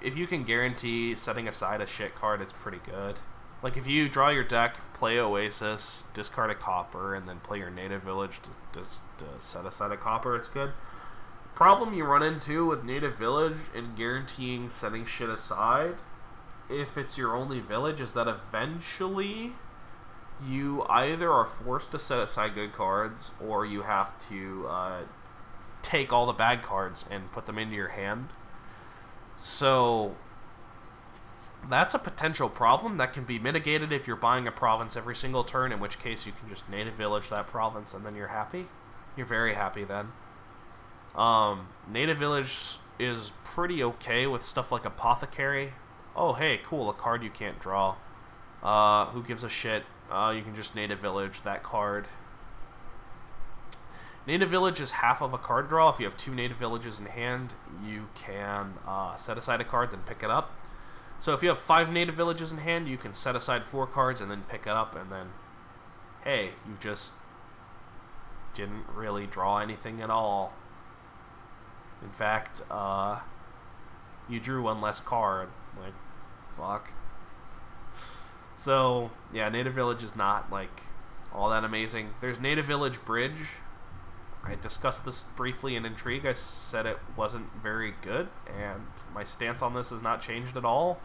If you can guarantee setting aside a shit card, it's pretty good. Like, if you draw your deck, play Oasis, discard a copper, and then play your Native Village to set aside a copper, it's good. Problem you run into with Native Village and guaranteeing setting shit aside, if it's your only village, is that eventually you either are forced to set aside good cards, or you have to take all the bad cards and put them into your hand. So that's a potential problem that can be mitigated if you're buying a province every single turn, in which case you can just Native Village that province and then you're happy. You're very happy then. Native Village is pretty okay with stuff like Apothecary. Oh, hey, cool, a card you can't draw. Who gives a shit? You can just Native Village that card. Native Village is half of a card draw. If you have 2 Native Villages in hand, you can set aside a card, then pick it up. So if you have 5 Native Villages in hand, you can set aside 4 cards and then pick it up, and then, hey, you just didn't really draw anything at all. In fact, you drew 1 less card. Like, fuck. So, yeah, Native Village is not, like, all that amazing. There's Native Village Bridge. I discussed this briefly in Intrigue. I said it wasn't very good, and my stance on this has not changed at all.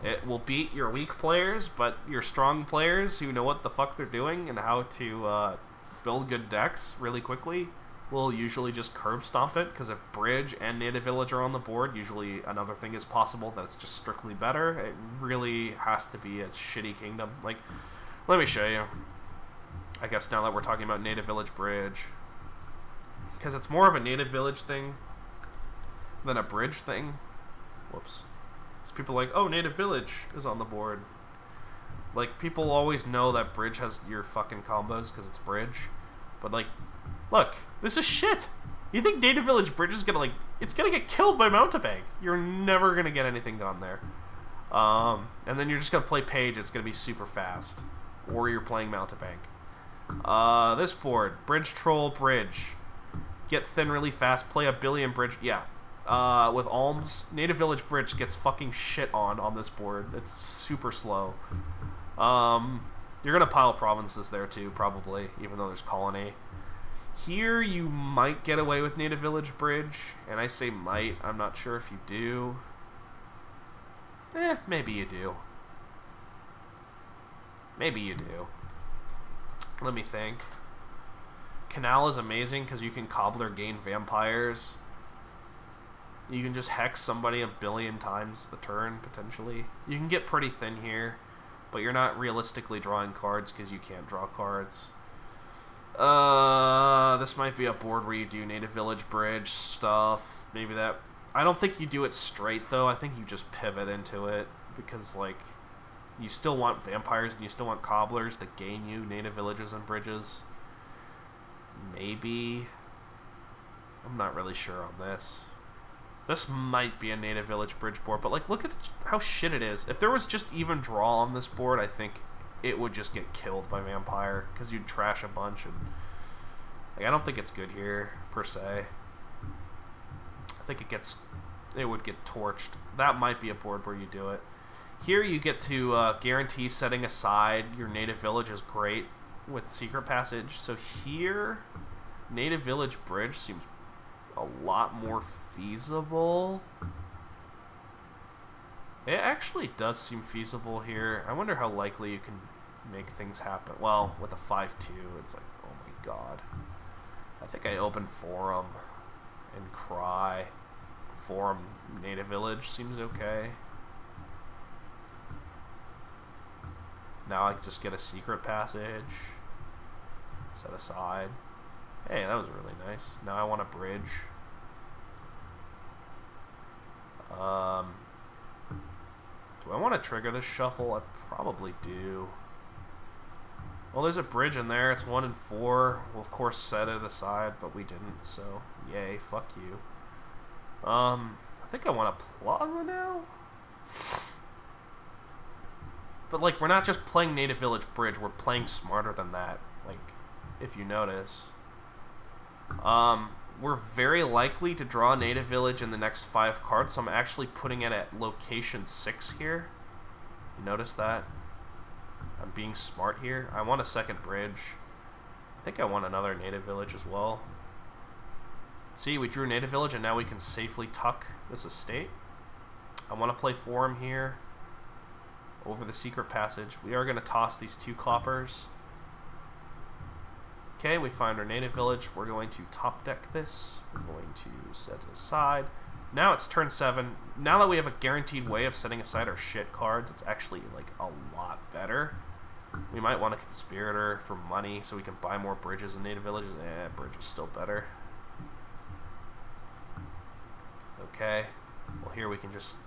It will beat your weak players, but your strong players who know what the fuck they're doing and how to build good decks really quickly will usually just curb stomp it, because if Bridge and Native Village are on the board, usually another thing is possible that's just strictly better. It really has to be a shitty kingdom. Like, let me show you. I guess now that we're talking about Native Village Bridge, because it's more of a Native Village thing than a Bridge thing. Whoops. So people are like, oh, Native Village is on the board. Like, people always know that Bridge has your fucking combos because it's Bridge. But, like, look, this is shit. You think Native Village Bridge is gonna, like, it's gonna get killed by Mountebank. You're never gonna get anything done there. And then you're just gonna play Page. It's gonna be super fast. Or you're playing Mountebank. This board, Bridge Troll Bridge. Get thin really fast, play a billion Bridge. Yeah. With Alms, Native Village Bridge gets fucking shit on this board. It's super slow. You're gonna pile provinces there too, probably, even though there's Colony. Here you might get away with Native Village Bridge, and I say might, I'm not sure if you do. Maybe you do. Maybe you do. Let me think. Canal is amazing because you can Cobbler gain vampires. You can just hex somebody a billion times a turn, potentially. You can get pretty thin here, but you're not realistically drawing cards because you can't draw cards. This might be a board where you do Native Village Bridge stuff. Maybe that... I don't think you do it straight, though. I think you just pivot into it because, like, you still want vampires and you still want cobblers to gain you Native Villages and Bridges. Maybe. I'm not really sure on this. This might be a Native Village Bridge board, but, like, look at how shit it is. If there was just even draw on this board, I think it would just get killed by Vampire, because you'd trash a bunch, and, like, I don't think it's good here, per se. I think it would get torched. That might be a board where you do it. Here you get to guarantee setting aside your Native Village is great with Secret Passage. So here, Native Village Bridge seems a lot more feasible. It actually does seem feasible here. I wonder how likely you can make things happen. Well, with a 5-2, it's like, oh my god. I think I open Forum and Cry. Forum Native Village seems okay. Now I just get a Secret Passage. Set aside. Hey, that was really nice. Now I want a Bridge. Do I want to trigger this shuffle? I probably do. Well, there's a Bridge in there. It's 1 and 4. We'll, of course, set it aside, but we didn't, so yay, fuck you. I think I want a Plaza now? But, like, we're not just playing Native Village Bridge. We're playing smarter than that, like, if you notice. We're very likely to draw Native Village in the next 5 cards, so I'm actually putting it at location 6 here. You notice that? I'm being smart here. I want a second Bridge. I think I want another Native Village as well. See, we drew Native Village, and now we can safely tuck this estate. I want to play Forum here over the Secret Passage. We are going to toss these 2 Cloppers. Okay, we find our Native Village. We're going to top deck this. We're going to set it aside. Now it's turn 7. Now that we have a guaranteed way of setting aside our shit cards, it's actually, like, a lot better. We might want a Conspirator for money so we can buy more Bridges and Native Villages. Bridge is still better. Okay. Well, here we can just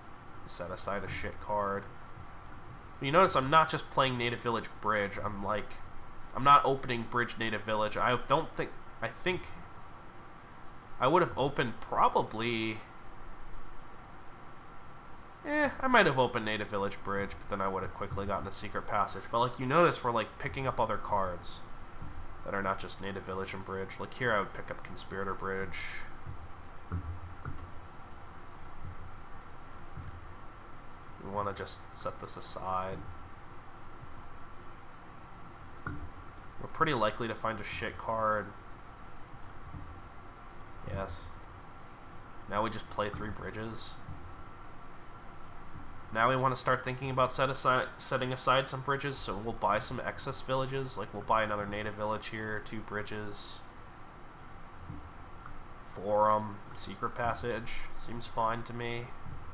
set aside a shit card. But you notice I'm not just playing Native Village Bridge. I'm, like, I'm not opening Bridge Native Village. I think I would have opened probably... I might have opened Native Village Bridge, but then I would have quickly gotten a secret passage. But like you notice, we're like picking up other cards that are not just Native Village and Bridge. Like here I would pick up Conspirator Bridge. We want to just set this aside. We're pretty likely to find a shit card. Yes. Now we just play 3 bridges. Now we want to start thinking about setting aside some bridges, so we'll buy some excess villages. Like we'll buy another native village here, 2 bridges. Forum, secret passage, seems fine to me.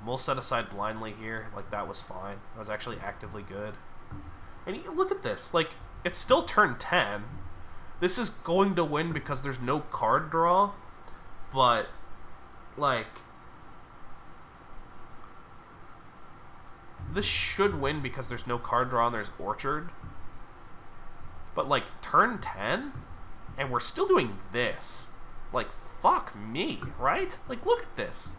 We'll set aside blindly here, like that was fine. That was actually actively good. And look at this, like, it's still turn 10. This is going to win because there's no card draw, but, like, this should win because there's no card draw and there's Orchard. But, like, turn 10? And we're still doing this. Like, fuck me, right? Like, look at this.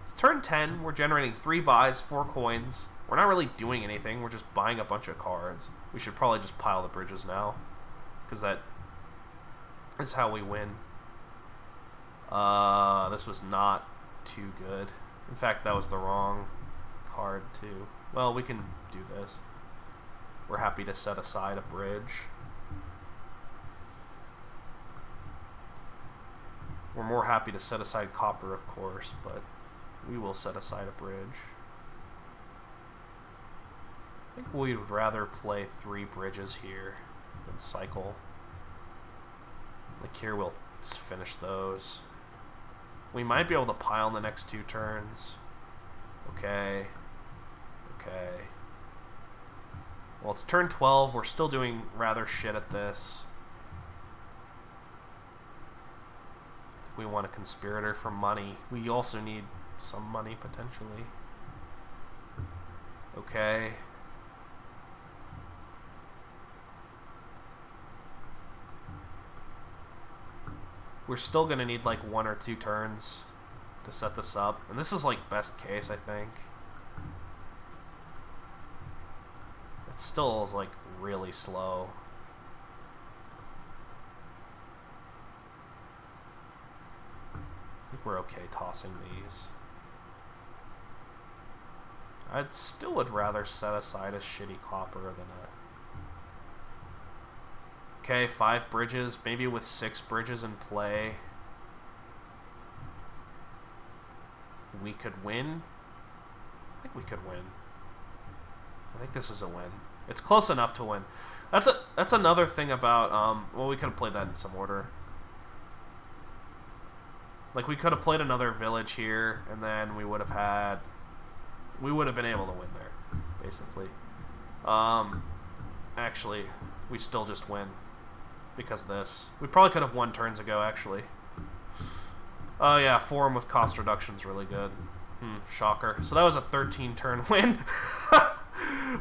It's turn 10, we're generating 3 buys, 4 coins. We're not really doing anything, we're just buying a bunch of cards. We should probably just pile the bridges now, because that is how we win. This was not too good. In fact, that was the wrong card, too. Well, we can do this. We're happy to set aside a bridge. We're more happy to set aside copper, of course, but we will set aside a bridge. I think we'd rather play 3 bridges here than cycle. Like here we'll finish those. We might be able to pile in the next 2 turns. Okay. Okay. Well, it's turn 12. We're still doing rather shit at this. We want a conspirator for money. We also need some money, potentially. Okay. We're still going to need like 1 or 2 turns to set this up. And this is like best case, I think. It still is like really slow. I think we're okay tossing these. I'd still would rather set aside a shitty copper than a... Okay, 5 bridges, maybe with 6 bridges in play. We could win. I think we could win. I think this is a win. It's close enough to win. That's another thing about, well, we could have played that in some order. Like, we could have played another village here, and then we would have had... We would have been able to win there, basically. Actually, we still just win. Because of this. We probably could have won turns ago, actually. Oh, yeah, Forum with cost reduction is really good. Shocker. So that was a 13-turn win.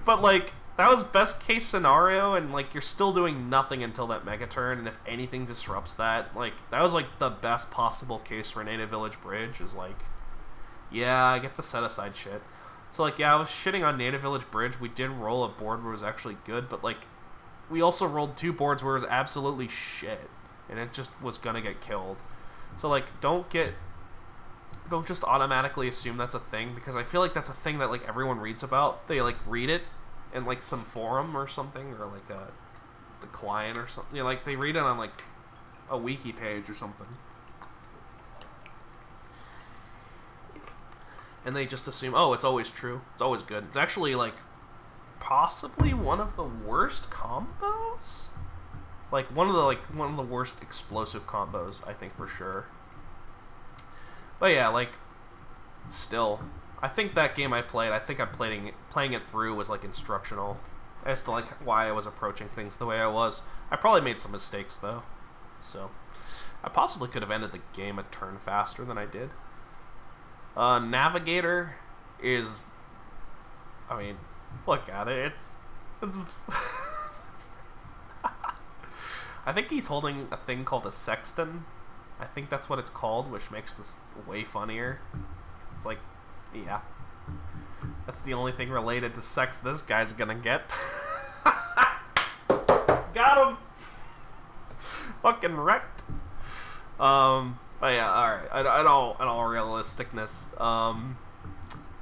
But, like, that was best case scenario, and, like, you're still doing nothing until that mega turn, and if anything disrupts that, like, that was, like, the best possible case for Native Village Bridge, is, like, yeah, I get to set aside shit. So, like, yeah, I was shitting on Native Village Bridge. We did roll a board where it was actually good, but, like, we also rolled 2 boards where it was absolutely shit, and it just was gonna get killed. So, like, don't just automatically assume that's a thing, because I feel like that's a thing that, like, everyone reads about. They, like, read it in, like, some forum or something, or, like, the client or something. You know, like, they read it on, like, a wiki page or something. And they just assume, oh, it's always true. It's always good. It's actually, like, possibly one of the worst combos? Like, one of the worst explosive combos, I think, for sure. But yeah, like, still, I think that game I played, I think I'm playing it through was, like, instructional as to, like, why I was approaching things the way I was. I probably made some mistakes, though. So, I possibly could have ended the game a turn faster than I did. Navigator is, I mean, look at it. It's I think he's holding a thing called a sexton. I think that's what it's called, which makes this way funnier. It's like, yeah. That's the only thing related to sex this guy's gonna get. Got him! Fucking wrecked. But yeah, alright. In all realisticness,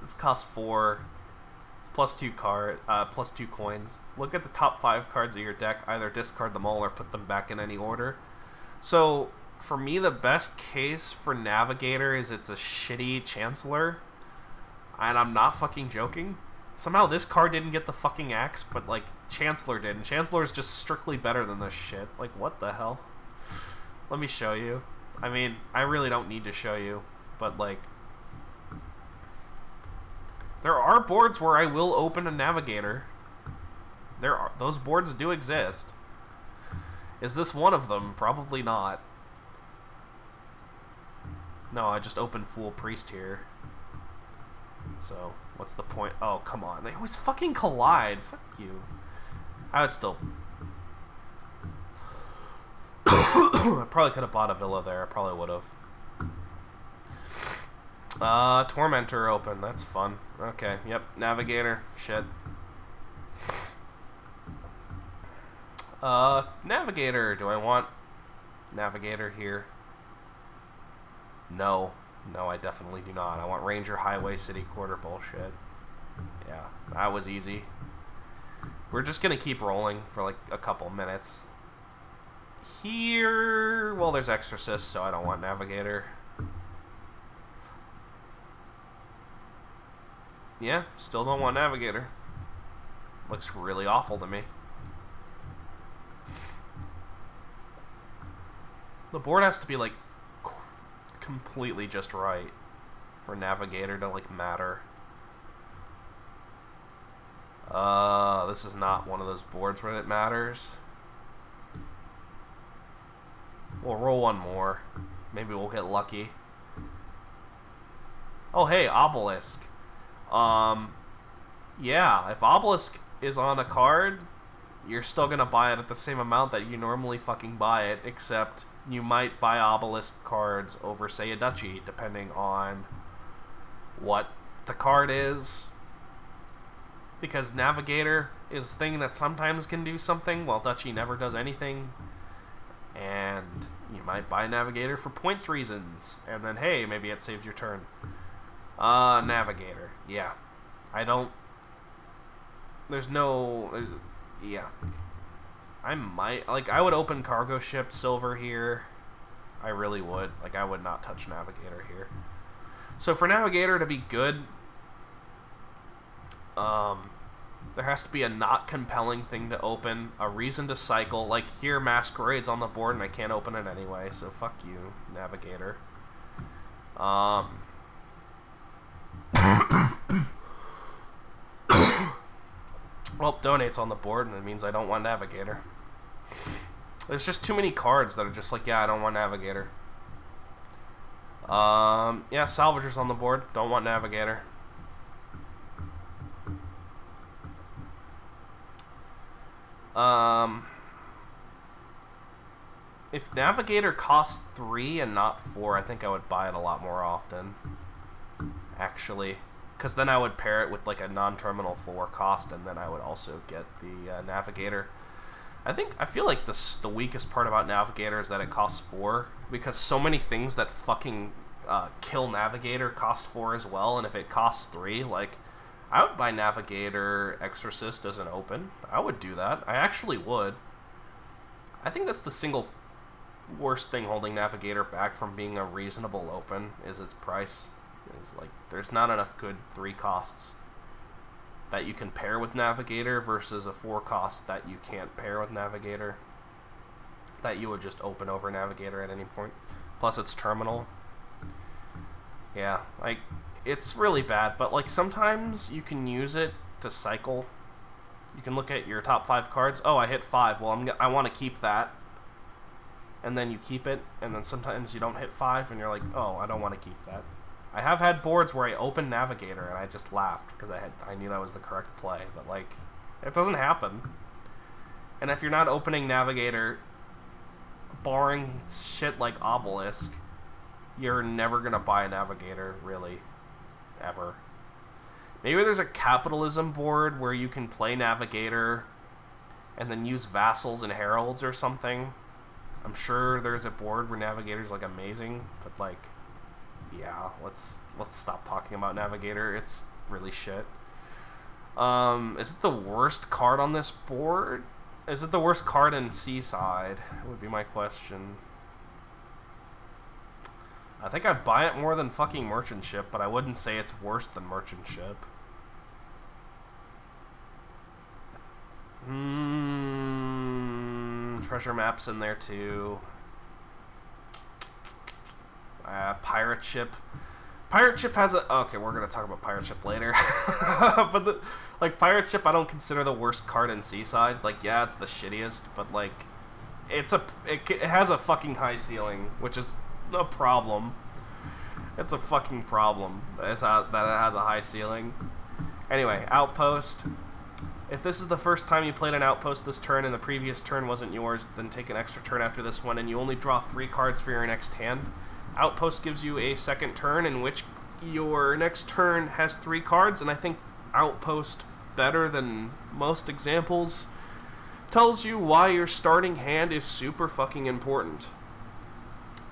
this costs 4. Plus 2 coins. Look at the top 5 cards of your deck. Either discard them all or put them back in any order. So, for me, the best case for Navigator is it's a shitty Chancellor. And I'm not fucking joking. Somehow this card didn't get the fucking axe, but, like, Chancellor did. And Chancellor is just strictly better than this shit. Like, what the hell? Let me show you. I mean, I really don't need to show you. But, like... There are boards where I will open a Navigator. Those boards do exist. Is this one of them? Probably not. No, I just opened Fool Priest here. So, what's the point? Oh, come on. They always fucking collide. Fuck you. I would still... I probably could have bought a Villa there. I probably would have. Tormentor open. That's fun. Okay, yep. Navigator. Shit. Navigator. Do I want Navigator here? No. No, I definitely do not. I want Ranger, Highway, City, Quarter. Bullshit. Yeah, that was easy. We're just gonna keep rolling for like a couple minutes. Here... Well, there's Exorcist, so I don't want Navigator. Yeah, still don't want Navigator. Looks really awful to me. The board has to be, like, completely just right for Navigator to, like, matter. This is not one of those boards where it matters. We'll roll one more. Maybe we'll get lucky. Oh, hey, Obelisk. Yeah, if Obelisk is on a card, you're still gonna buy it at the same amount that you normally fucking buy it, except you might buy Obelisk cards over, say, a Duchy, depending on what the card is. Because Navigator is a thing that sometimes can do something, while Duchy never does anything. And you might buy Navigator for points reasons, and then, hey, maybe it saves your turn. Navigator. Yeah. Yeah. I might, like, I would open Cargo Ship Silver here. I really would. Like, I would not touch Navigator here. So for Navigator to be good, there has to be a not compelling thing to open, a reason to cycle. Like, here, Masquerade's on the board, and I can't open it anyway, so fuck you, Navigator. Well, Donate's on the board, and it means I don't want Navigator. There's just too many cards that are just like, yeah, I don't want Navigator. Yeah, Salvager's on the board. Don't want Navigator. If Navigator costs 3 and not 4, I think I would buy it a lot more often. Actually. Because then I would pair it with like a non-terminal 4 cost, and then I would also get the Navigator. I feel like the weakest part about Navigator is that it costs 4, because so many things that fucking kill Navigator cost 4 as well, and if it costs 3, like, I would buy Navigator Exorcist as an open. I would do that. I actually would. I think that's the single worst thing holding Navigator back from being a reasonable open, is its price. Is like, there's not enough good 3 costs that you can pair with Navigator versus a 4 cost that you can't pair with Navigator, that you would just open over Navigator at any point. Plus it's terminal. Yeah, like, it's really bad, but like sometimes you can use it to cycle. You can look at your top 5 cards. Oh, I hit 5. Well, I want to keep that. And then you keep it, and then sometimes you don't hit 5, and you're like, oh, I don't want to keep that. I have had boards where I opened Navigator and I just laughed because I knew that was the correct play, but like, it doesn't happen. And if you're not opening Navigator boring shit like Obelisk, you're never gonna buy a Navigator, really. Ever. Maybe there's a capitalism board where you can play Navigator and then use Vassals and Heralds or something. I'm sure there's a board where Navigator's like amazing, but like, yeah, let's stop talking about Navigator. It's really shit. Is it the worst card on this board? Is it the worst card in Seaside? Would be my question. I think I'd buy it more than fucking Merchant Ship, but I wouldn't say it's worse than Merchant Ship. Treasure Map's in there too. Pirate Ship. Pirate Ship has a... Okay, we're going to talk about Pirate Ship later. But, like, Pirate Ship I don't consider the worst card in Seaside. Like, yeah, it's the shittiest, but, like, it has a fucking high ceiling, which is a problem. It's a fucking problem that it has a high ceiling. Anyway, Outpost. If this is the first time you played an Outpost this turn and the previous turn wasn't yours, then take an extra turn after this one and you only draw 3 cards for your next hand. Outpost gives you a second turn in which your next turn has 3 cards, and I think Outpost, better than most examples, tells you why your starting hand is super fucking important.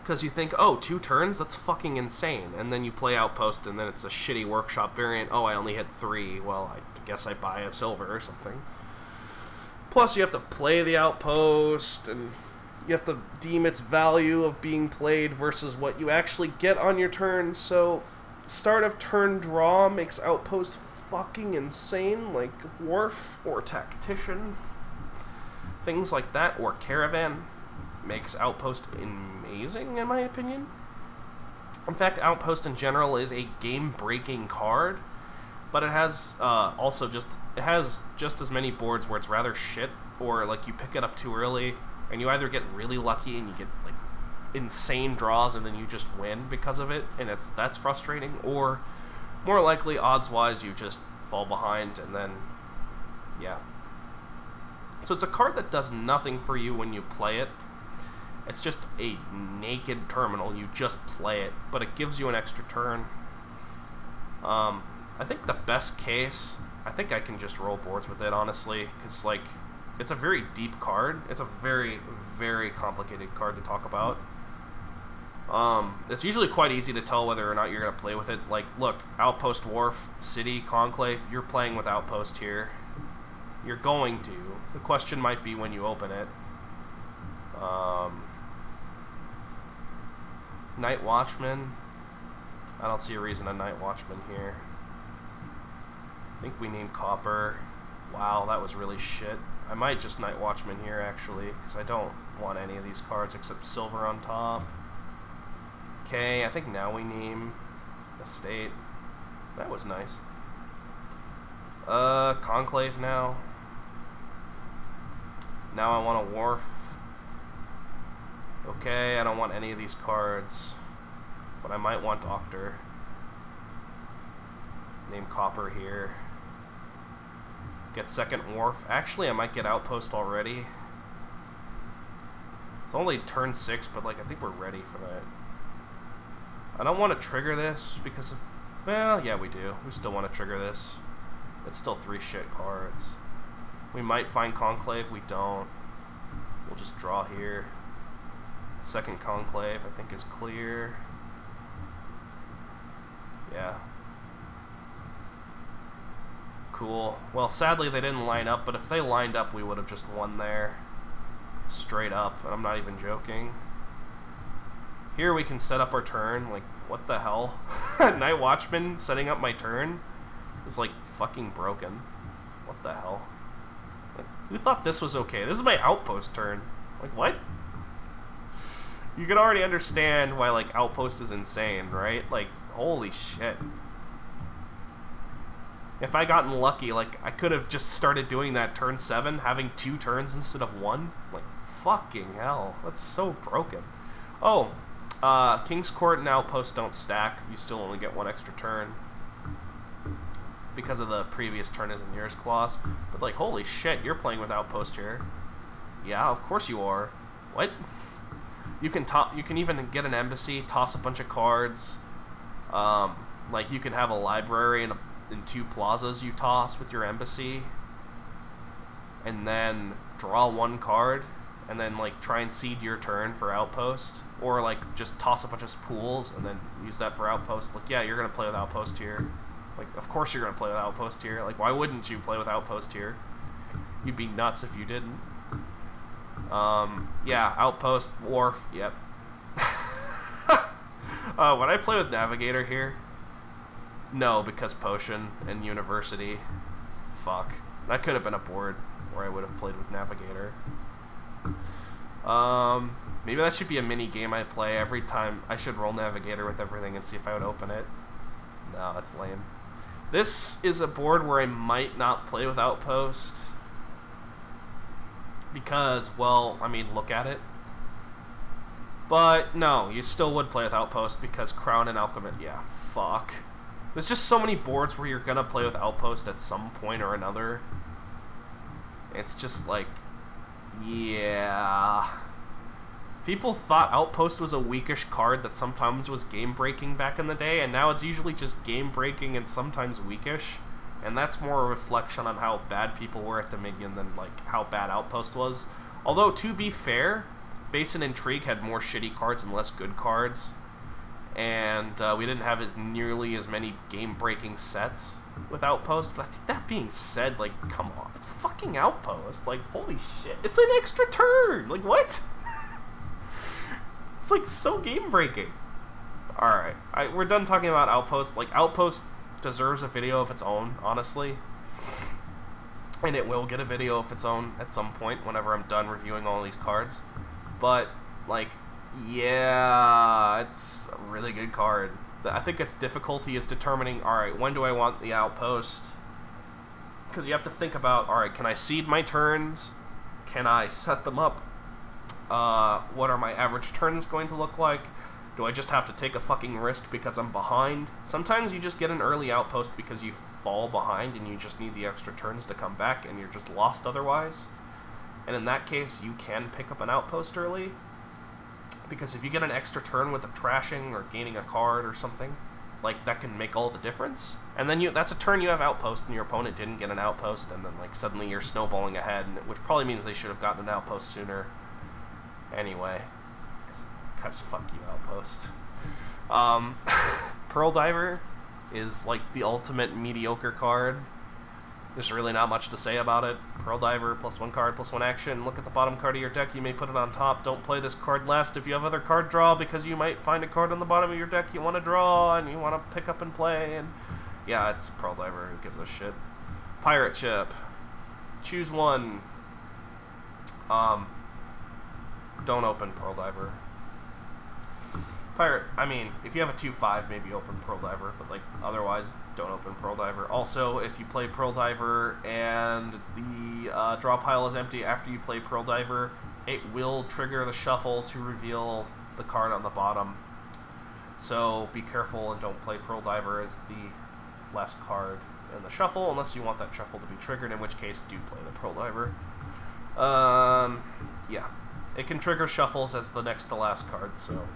Because you think, oh, 2 turns? That's fucking insane. And then you play Outpost, and then it's a shitty workshop variant. Oh, I only hit 3. Well, I guess I buy a silver or something. Plus, you have to play the Outpost, and you have to deem its value of being played versus what you actually get on your turn. So, start of turn draw makes Outpost fucking insane, like Wharf or Tactician. Things like that, or Caravan, makes Outpost amazing, in my opinion. In fact, Outpost in general is a game-breaking card, but it has it has just as many boards where it's rather shit, or like you pick it up too early, and you either get really lucky and you get like insane draws and then you just win because of it, and that's frustrating, or more likely, odds-wise, you just fall behind and then, yeah. So it's a card that does nothing for you when you play it. It's just a naked terminal. You just play it, but it gives you an extra turn. I think the best case, I think I can just roll boards with it, honestly, because, like, it's a very deep card. It's a very, very complicated card to talk about. It's usually quite easy to tell whether or not you're going to play with it. Like, look, Outpost, Wharf, City, Conclave, you're playing with Outpost here. You're going to. The question might be when you open it. Night Watchman. I don't see a reason a Night Watchman here. I think we named Copper. Wow, that was really shit. I might just Night Watchman here, actually, because I don't want any of these cards except silver on top. Okay, I think now we name Estate. That was nice. Conclave now. Now I want a Wharf. Okay, I don't want any of these cards, but I might want Doctor. Name Copper here. Get second Wharf. Actually, I might get Outpost already. It's only turn 6, but like I think we're ready for that. I don't want to trigger this because of... Well, yeah, we do. We still want to trigger this. It's still 3 shit cards. We might find Conclave. We don't. We'll just draw here. Second Conclave, I think, is clear. Yeah. Cool. Well, sadly, they didn't line up, but if they lined up, we would have just won there. Straight up, and I'm not even joking. Here we can set up our turn. Like, what the hell? Night Watchman setting up my turn is, like, fucking broken. What the hell? Like, who thought this was okay? This is my Outpost turn. Like, what? You can already understand why, like, Outpost is insane, right? Like, holy shit. If I gotten lucky, like, I could have just started doing that turn 7, having 2 turns instead of 1. Like, fucking hell. That's so broken. Oh, King's Court and Outpost don't stack. You still only get 1 extra turn because of the previous turn isn't yours clause. But, like, holy shit, you're playing with Outpost here. Yeah, of course you are. What? You can even get an embassy, toss a bunch of cards. Like you can have a library and 2 plazas you toss with your embassy, and then draw 1 card, and then like try and seed your turn for outpost, or like just toss a bunch of pools and then use that for outpost. Like, yeah, you're gonna play with outpost here. Like, of course you're gonna play with outpost here. Like, why wouldn't you play with outpost here? You'd be nuts if you didn't. Yeah, outpost, wharf, yep. When I play with navigator here, no, because potion and university, fuck. That could have been a board where I would have played with navigator. Maybe that should be a mini game I play every time. I should roll navigator with everything and see if I would open it. No, that's lame. This is a board where I might not play with outpost. Because, well, I mean, look at it. But, no, you still would play with outpost because Crown and Alchemist, yeah, fuck. There's just so many boards where you're gonna play with outpost at some point or another. It's just like, yeah. People thought outpost was a weakish card that sometimes was game-breaking back in the day, and now it's usually just game-breaking and sometimes weakish. And that's more a reflection on how bad people were at Dominion than like how bad Outpost was. Although, to be fair, Base and Intrigue had more shitty cards and less good cards. And we didn't have nearly as many game-breaking sets with Outpost. But I think that being said, like, come on. It's fucking Outpost. Like, holy shit. It's an extra turn. Like, what? It's like so game-breaking. Alright. We're done talking about Outpost. Like, Outpost deserves a video of its own, honestly, and it will get a video of its own at some point whenever I'm done reviewing all these cards. But like, yeah, it's a really good card. I think its difficulty is determining, alright, when do I want the outpost, because you have to think about, alright, can I seed my turns, can I set them up, what are my average turns going to look like? Do I just have to take a fucking risk because I'm behind? Sometimes you just get an early outpost because you fall behind and you just need the extra turns to come back and you're just lost otherwise. And in that case, you can pick up an outpost early. Because if you get an extra turn with a trashing or gaining a card or something, like, that can make all the difference. And then that's a turn you have outpost and your opponent didn't get an outpost, and then like suddenly you're snowballing ahead, which probably means they should have gotten an outpost sooner. Anyway. Because fuck you, Outpost. Pearl Diver is like the ultimate mediocre card. There's really not much to say about it. Pearl Diver, +1 card, +1 action. Look at the bottom card of your deck, you may put it on top. Don't play this card last if you have other card draw, because you might find a card on the bottom of your deck you want to draw and you want to pick up and play. And yeah, it's Pearl Diver, who gives a shit. Pirate Ship. Choose one. Don't open Pearl Diver. Pirate, I mean, if you have a 2/5, maybe open Pearl Diver, but like otherwise, don't open Pearl Diver. Also, if you play Pearl Diver and the draw pile is empty after you play Pearl Diver, it will trigger the shuffle to reveal the card on the bottom. So be careful and don't play Pearl Diver as the last card in the shuffle, unless you want that shuffle to be triggered, in which case do play the Pearl Diver. Yeah. It can trigger shuffles as the next to last card, so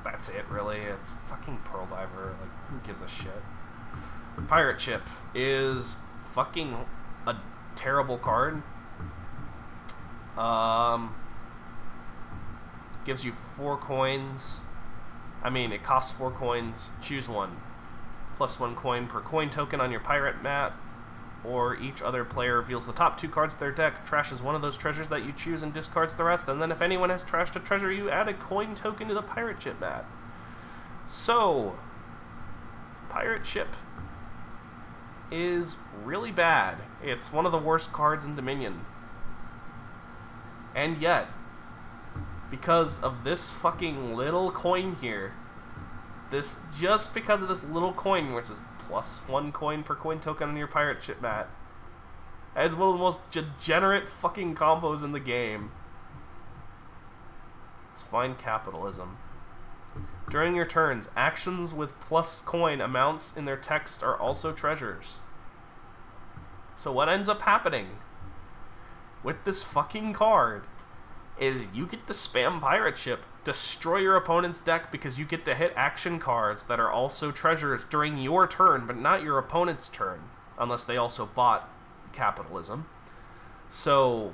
that's it, really. It's fucking Pearl Diver. Like, who gives a shit? Pirate Ship is fucking a terrible card. Gives you 4 coins. I mean, it costs 4 coins. Choose one. +1 coin per coin token on your pirate mat. Or each other player reveals the top 2 cards of their deck, trashes one of those treasures that you choose, and discards the rest. And then if anyone has trashed a treasure, you add a coin token to the pirate ship mat. So, Pirate Ship is really bad. It's one of the worst cards in Dominion. And yet, because of this fucking little coin here, just because of this little coin, which is +1 coin per coin token on your pirate ship mat, as one of the most degenerate fucking combos in the game. It's fine capitalism. During your turns, actions with +coin amounts in their text are also treasures. So what ends up happening with this fucking card is you get to spam pirate ship destroy your opponent's deck because you get to hit action cards that are also treasures during your turn, but not your opponent's turn, unless they also bought capitalism. So,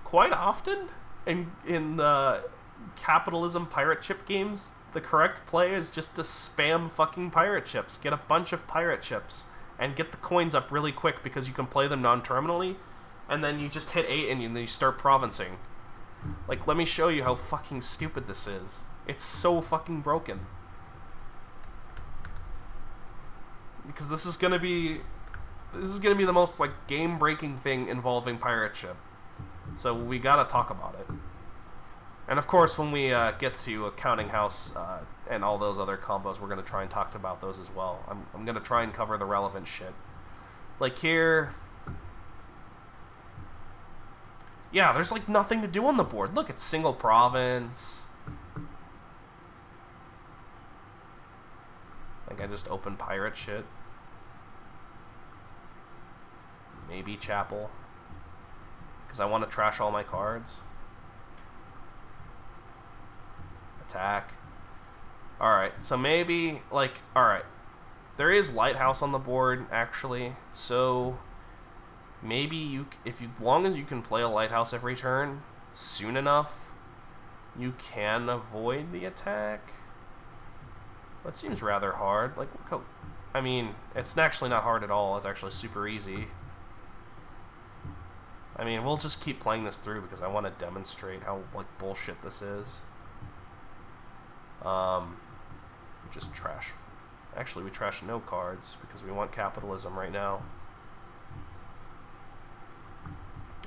quite often in capitalism pirate chip games, the correct play is just to spam fucking pirate chips. Get a bunch of pirate chips and get the coins up really quick because you can play them non-terminally, and then you just hit 8 and then you start provincing. Like, let me show you how fucking stupid this is. It's so fucking broken. Because this is gonna be the most, like, game-breaking thing involving pirate ship. So we gotta talk about it. And of course, when we get to Accounting House and all those other combos, we're gonna try and talk about those as well. I'm gonna try and cover the relevant shit. Like here... Yeah, there's like nothing to do on the board. Look, it's single province. Like I just opened pirate shit. Maybe chapel. Because I want to trash all my cards. Attack. Alright, so maybe, like, alright. There is Lighthouse on the board, actually, so... Maybe you, as long as you can play a Lighthouse every turn soon enough, you can avoid the attack. That seems rather hard. Like, look how, I mean, it's actually not hard at all. It's actually super easy. I mean, we'll just keep playing this through because I want to demonstrate how, like, bullshit this is. Just trash. Actually, we trash no cards because we want capitalism right now.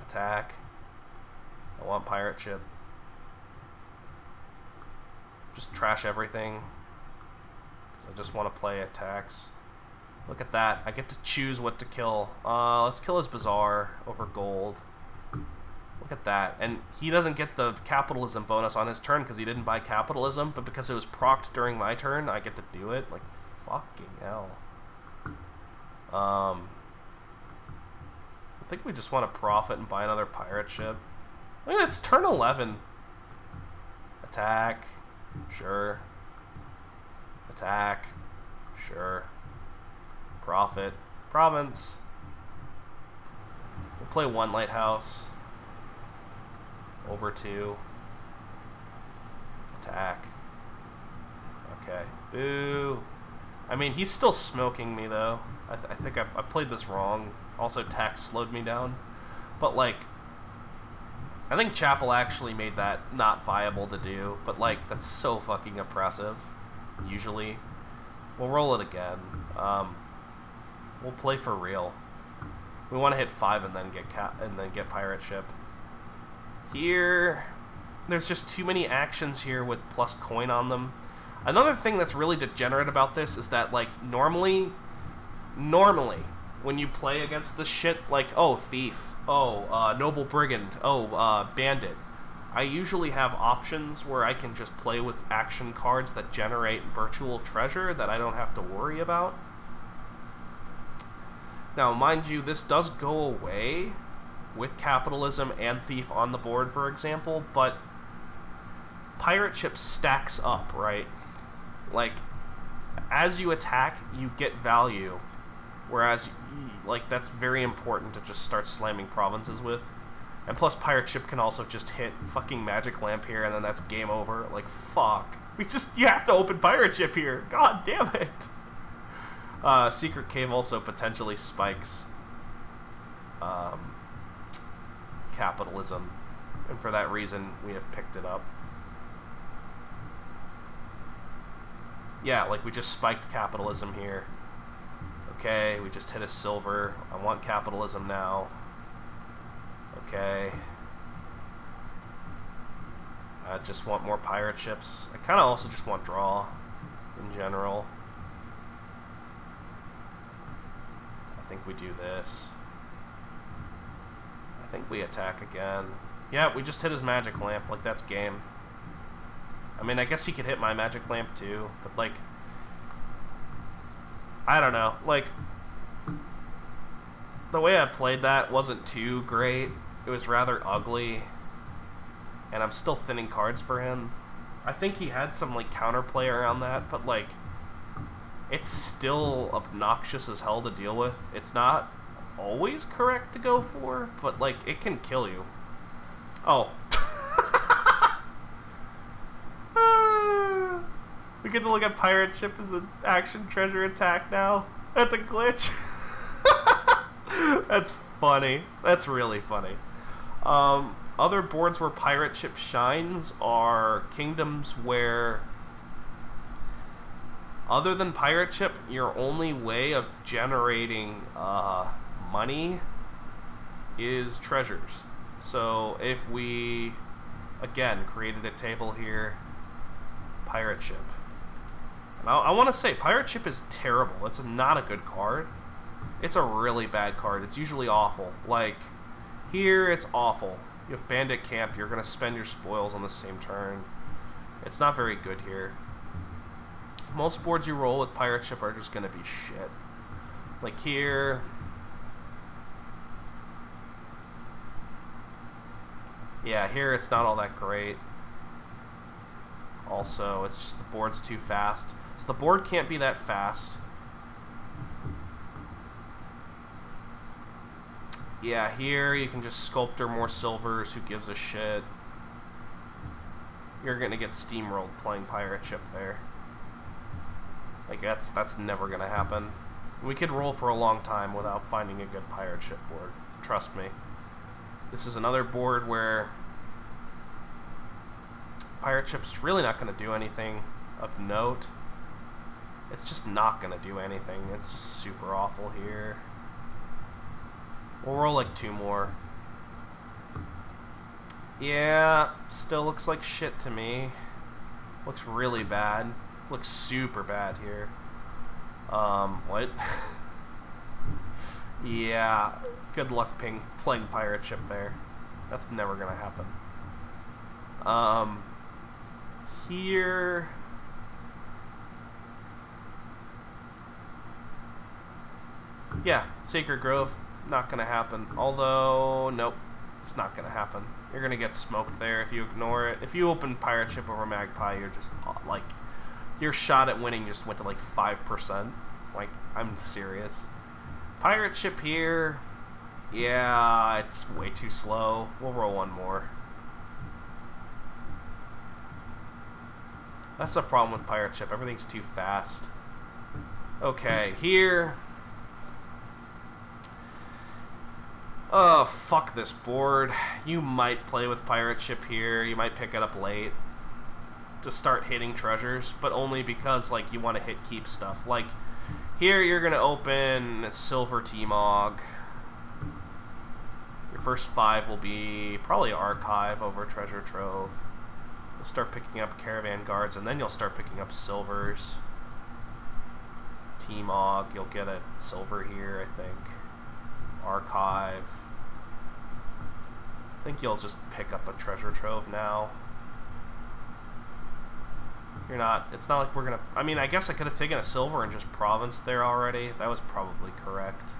Attack. I want pirate ship. Just trash everything. Because I just want to play attacks. Look at that. I get to choose what to kill. Let's kill his Bazaar over gold. Look at that. And he doesn't get the capitalism bonus on his turn because he didn't buy capitalism, but because it was procced during my turn, I get to do it. Like, fucking hell. I think we just want to profit and buy another pirate ship. Look, it's turn 11. Attack. Sure. Attack. Sure. Profit. Province. We'll play one Lighthouse. Over 2. Attack. Okay. Boo. I mean, he's still smoking me, though. I think I played this wrong. Also, tax slowed me down. But, like, I think Chapel actually made that not viable to do. But, like, that's so fucking oppressive. Usually. We'll roll it again. We'll play for real. We want to hit 5 and then get pirate ship. Here, there's just too many actions here with plus coin on them. Another thing that's really degenerate about this is that, like, normally, when you play against this shit, like, oh, thief, oh, noble brigand, oh, bandit, I usually have options where I can just play with action cards that generate virtual treasure that I don't have to worry about. Now, mind you, this does go away with capitalism and thief on the board, for example, but pirate ship stacks up, right? Like, as you attack, you get value, whereas, like, that's very important to just start slamming provinces with. And plus, pirate ship can also just hit fucking magic lamp here, and then that's game over. Like, fuck. You have to open pirate ship here. God damn it. Secret Cave also potentially spikes capitalism, and for that reason, we have picked it up. Yeah, like, we just spiked capitalism here. Okay, we just hit a silver. I want capitalism now. Okay. I just want more pirate ships. I kind of also just want draw in general. I think we do this. I think we attack again. Yeah, we just hit his magic lamp. Like, that's game. I mean, I guess he could hit my magic lamp too, but, like, I don't know. Like, the way I played that wasn't too great. It was rather ugly. and I'm still thinning cards for him. I think he had some, like, counterplay around that, but, like, it's still obnoxious as hell to deal with. It's not always correct to go for, but, like, it can kill you. Oh. We get to look at pirate ship as an action treasure attack now. That's a glitch. That's funny. That's really funny. Other boards where pirate ship shines are kingdoms where, other than pirate ship, your only way of generating money is treasures. So if we, again, created a table here, pirate ship. Now, I want to say, pirate ship is terrible. It's not a good card. It's a really bad card. It's usually awful. Like, here, it's awful. You have bandit camp. You're going to spend your spoils on the same turn. It's not very good here. Most boards you roll with pirate ship are just going to be shit. Like here. Yeah, here it's not all that great. Also, it's just the board's too fast. So the board can't be that fast. Yeah, here you can just sculptor more silvers. Who gives a shit? You're gonna get steamrolled playing pirate ship there. Like that's never gonna happen. We could roll for a long time without finding a good pirate ship board. Trust me. This is another board where pirate ship's really not gonna do anything of note. It's just not gonna do anything. It's just super awful here. We'll roll like 2 more. Yeah, still looks like shit to me. Looks really bad. Looks super bad here. What? Yeah, good luck playing pirate ship there. That's never gonna happen. Here... Yeah, Sacred Grove, not gonna happen. Although, nope, it's not gonna happen. You're gonna get smoked there if you ignore it. If you open pirate ship over Magpie, you're just, like, your shot at winning just went to, like, 5%. Like, I'm serious. Pirate ship here, yeah, it's way too slow. We'll roll 1 more. That's the problem with pirate ship. Everything's too fast. Okay, here... Oh, fuck this board. You might play with pirate ship here. You might pick it up late to start hitting treasures, but only because, like, you want to hit keep stuff. Like, here you're going to open Silver T-Mog. Your first 5 will be probably Archive over Treasure Trove. You'll start picking up Caravan Guards, and then you'll start picking up Silvers. T-Mog, you'll get a Silver here, I think. Archive. I think you'll just pick up a treasure trove now. You're not, it's not like we're gonna, I mean, I guess I could have taken a silver and just province there already. That was probably correct.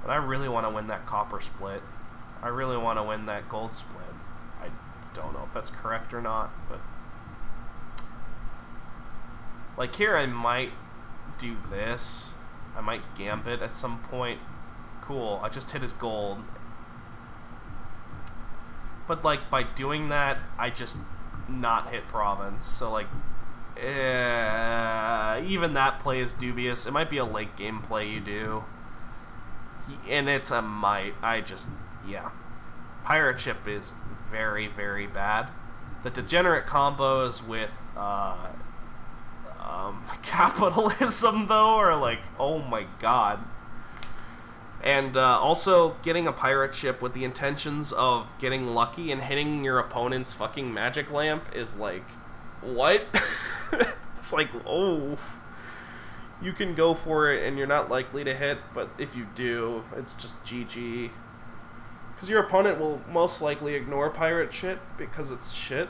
But I really want to win that copper split. I really want to win that gold split. I don't know if that's correct or not, but... Like here I might do this. I might gambit at some point. Cool, I just hit his gold. But, like, by doing that, I just not hit province. So, like, even that play is dubious. It might be a late game play you do. And it's a might. Yeah. Pirate ship is very, very bad. The degenerate combos with, capitalism, though, are like, oh my god. And also, getting a pirate ship with the intentions of getting lucky and hitting your opponent's fucking magic lamp is like, what? It's like, oh, you can go for it and you're not likely to hit, but if you do, it's just GG. Because your opponent will most likely ignore pirate shit because it's shit.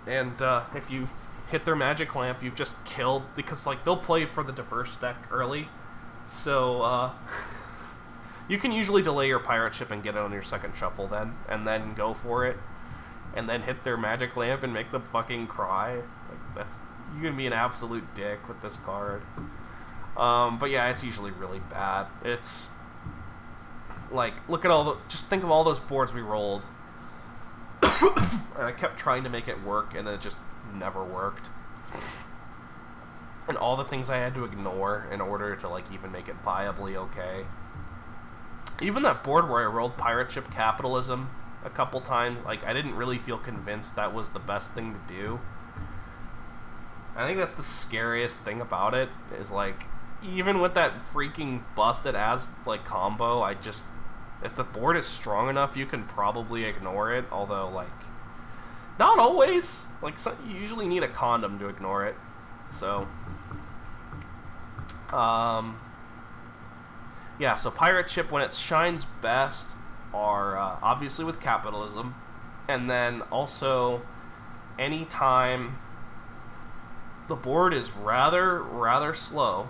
And if you hit their magic lamp, you've just killed, because, like, they'll play for the diverse deck early. So, You can usually delay your pirate ship and get it on your second shuffle then, and then go for it, and then hit their magic lamp and make them fucking cry. Like, that's, you can be an absolute dick with this card. But yeah, it's usually really bad. It's like, look at all the, just think of all those boards we rolled. And I kept trying to make it work, and it just never worked. And all the things I had to ignore in order to, like, even make it viably okay. Even that board where I rolled Pirate Ship Capitalism a couple times, like, I didn't really feel convinced that was the best thing to do. I think that's the scariest thing about it, is, like, even with that freaking busted ass, like, combo, I just, if the board is strong enough, you can probably ignore it, although, like, not always. Like, so, you usually need a condom to ignore it, so... yeah, so Pirate Ship, when it shines best, are obviously with Capitalism, and then also anytime the board is rather slow,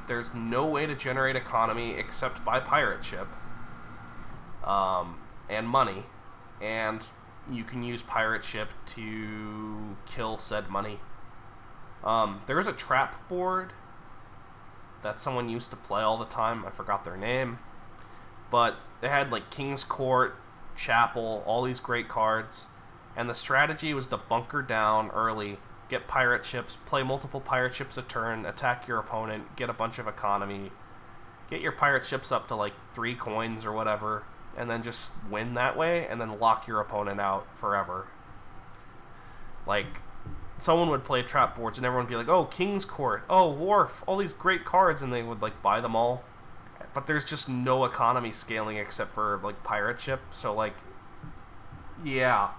there's no way to generate economy except by Pirate Ship, and money, and you can use Pirate Ship to kill said money. There is a trap board that someone used to play all the time. I forgot their name. But they had, like, King's Court, Chapel, all these great cards. And the strategy was to bunker down early, get pirate ships, play multiple pirate ships a turn, attack your opponent, get a bunch of economy, get your pirate ships up to, like, 3 coins or whatever, and then just win that way, and then lock your opponent out forever. Like... someone would play trap boards and everyone would be like, oh, King's Court, oh, Wharf, all these great cards, and they would, like, buy them all. But there's just no economy scaling except for, like, Pirate Ship, so, like, yeah.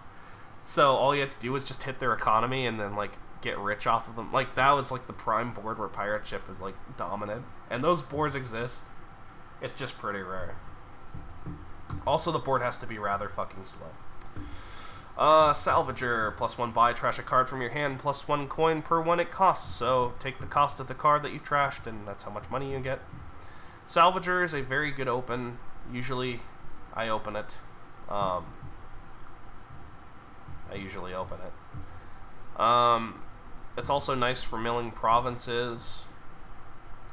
So all you had to do was just hit their economy and then, like, get rich off of them. Like, that was, like, the prime board where Pirate Ship is, like, dominant. And those boards exist. It's just pretty rare. Also, the board has to be rather fucking slow. Salvager, +1 buy, trash a card from your hand, +1 coin per one it costs. So take the cost of the card that you trashed, and that's how much money you get. Salvager is a very good open. Usually, I open it. I usually open it. It's also nice for milling provinces.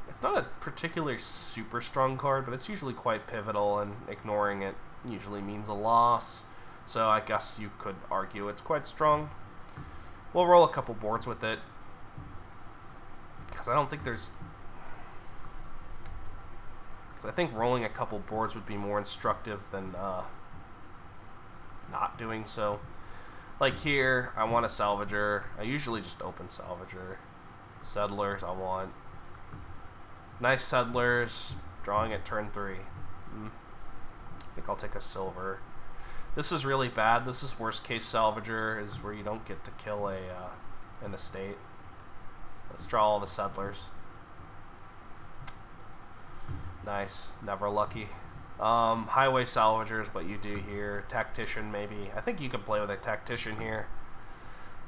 It's not a particularly super strong card, but it's usually quite pivotal, and ignoring it usually means a loss. So I guess you could argue it's quite strong. We'll roll a couple boards with it, because I don't think there's... because I think rolling a couple boards would be more instructive than not doing so. Like here, I want a Salvager. I usually just open Salvager. Settlers, I want. Nice Settlers. Drawing at turn 3. I think I'll take a silver. This is really bad. This is worst case Salvager, is where you don't get to kill an estate. Let's draw all the Settlers. Nice. Never lucky. Highway Salvagers, but you do here. Tactician, maybe. I think you could play with a Tactician here.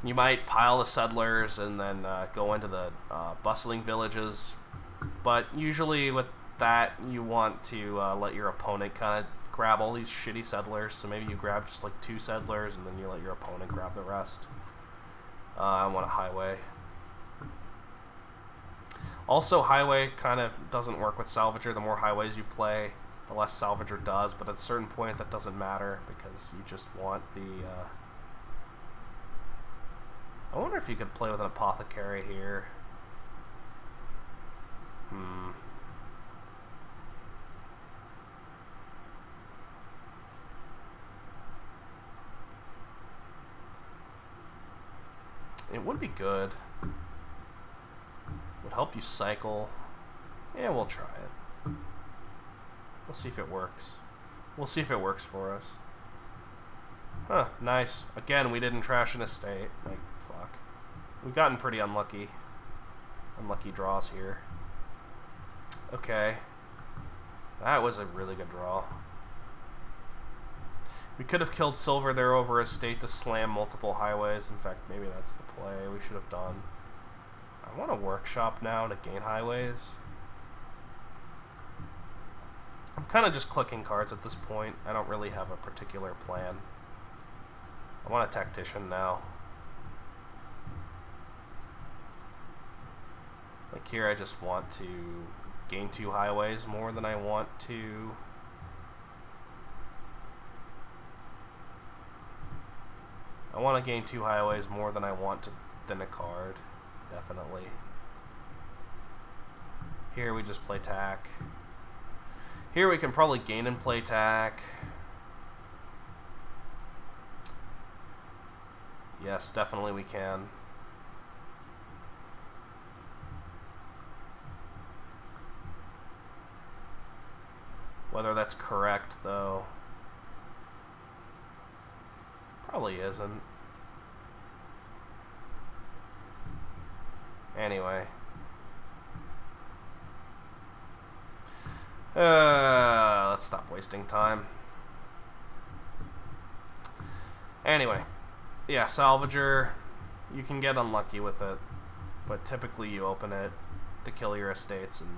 You might pile the Settlers and then go into the bustling villages. But usually with that, you want to let your opponent kind of grab all these shitty Settlers. So maybe you grab just like 2 Settlers and then you let your opponent grab the rest. I want a Highway. Also, Highway kind of doesn't work with Salvager. The more Highways you play, the less Salvager does. But at a certain point, that doesn't matter because you just want the... I wonder if you could play with an Apothecary here. It would be good. Would help you cycle. Yeah, we'll try it. We'll see if it works. We'll see if it works for us. Huh, nice. Again, we didn't trash an estate. Like, fuck. We've gotten pretty unlucky. Unlucky draws here. Okay. That was a really good draw. We could have killed silver there over estate to slam multiple highways. In fact, maybe that's the play we should have done. I want a workshop now to gain highways. I'm kind of just clicking cards at this point. I don't really have a particular plan. I want a tactician now. Like here, I just want to gain 2 highways more than I want to... I want to gain 2 highways more than I want to than a card, definitely. Here we just play tack. Here we can probably gain and play tack. Yes, definitely we can. Whether that's correct, though, probably isn't. Anyway. Let's stop wasting time. Anyway. Yeah, Salvager, you can get unlucky with it, but typically you open it to kill your estates, and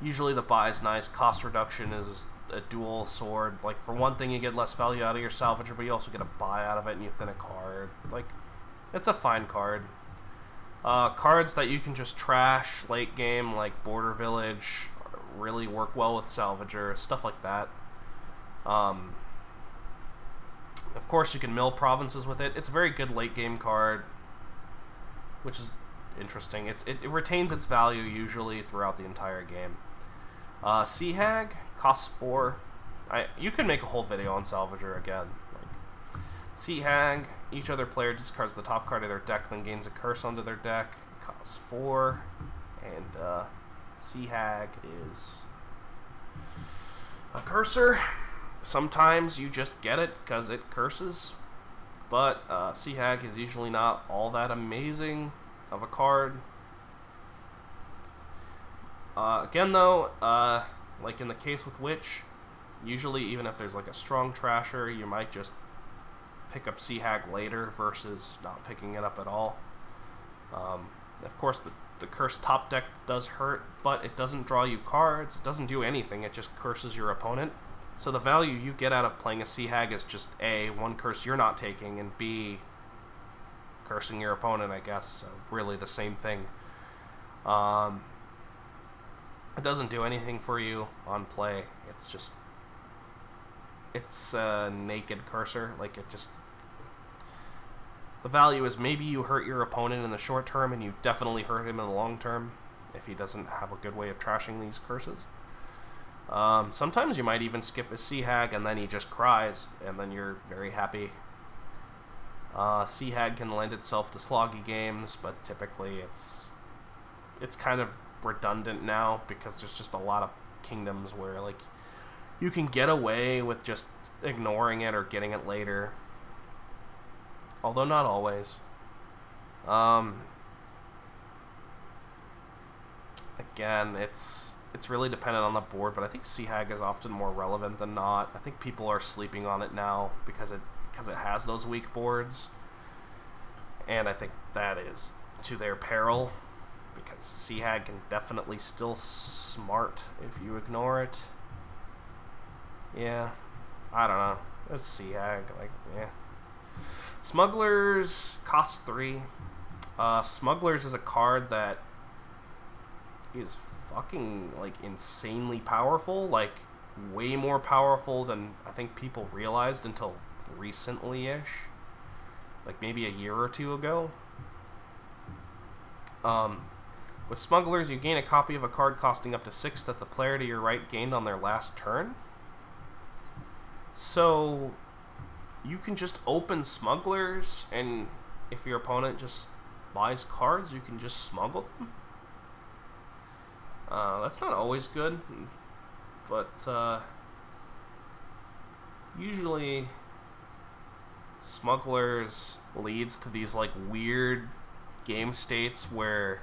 usually the buy is nice. Cost reduction is a dual sword. Like, for one thing, you get less value out of your Salvager, but you also get a buy out of it, and you thin a card. Like, it's a fine card. Cards that you can just trash late game, like Border Village, really work well with Salvager, stuff like that. Of course, you can mill provinces with it. It's a very good late game card, which is interesting. It retains its value usually throughout the entire game. Sea Hag costs 4. You can make a whole video on Salvager again. Like, Sea Hag, each other player discards the top card of their deck, then gains a curse onto their deck. Costs 4, and Sea Hag is a cursor. Sometimes you just get it because it curses, but Sea Hag is usually not all that amazing of a card. Again, though, like in the case with Witch, usually even if there's like a strong trasher, you might just pick up Sea Hag later versus not picking it up at all. Of course, the cursed top deck does hurt, but it doesn't draw you cards. It doesn't do anything. It just curses your opponent. So the value you get out of playing a Sea Hag is just A, one curse you're not taking, and B, cursing your opponent, I guess. So really the same thing. It doesn't do anything for you on play. It's just... it's a naked cursor. Like, it just... the value is maybe you hurt your opponent in the short term, and you definitely hurt him in the long term if he doesn't have a good way of trashing these curses. Sometimes you might even skip a Sea Hag and then he just cries, and then you're very happy. Sea Hag can lend itself to sloggy games, but typically it's kind of redundant now because there's just a lot of kingdoms where, like, you can get away with just ignoring it or getting it later. Although not always. Again, it's really dependent on the board, but I think Sea Hag is often more relevant than not. I think people are sleeping on it now because it has those weak boards, and I think that is to their peril, because Sea Hag can definitely still smart if you ignore it. Yeah, I don't know. It's Sea Hag, like, yeah. Smugglers costs 3. Smugglers is a card that is fucking, like, insanely powerful, like, way more powerful than I think people realized until recently-ish, like maybe a year or two ago. With Smugglers, you gain a copy of a card costing up to 6 that the player to your right gained on their last turn. So you can just open Smugglers, and if your opponent just buys cards, you can just smuggle them. That's not always good, but usually Smugglers leads to these, like, weird game states where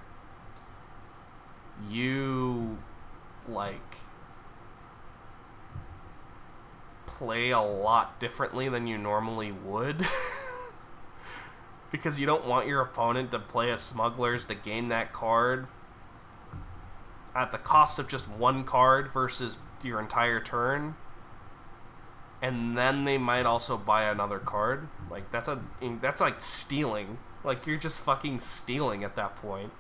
you, like, play a lot differently than you normally would. Because you don't want your opponent to play a Smugglers to gain that card at the cost of just one card versus your entire turn, and then they might also buy another card. Like, that's like stealing. Like, you're just fucking stealing at that point.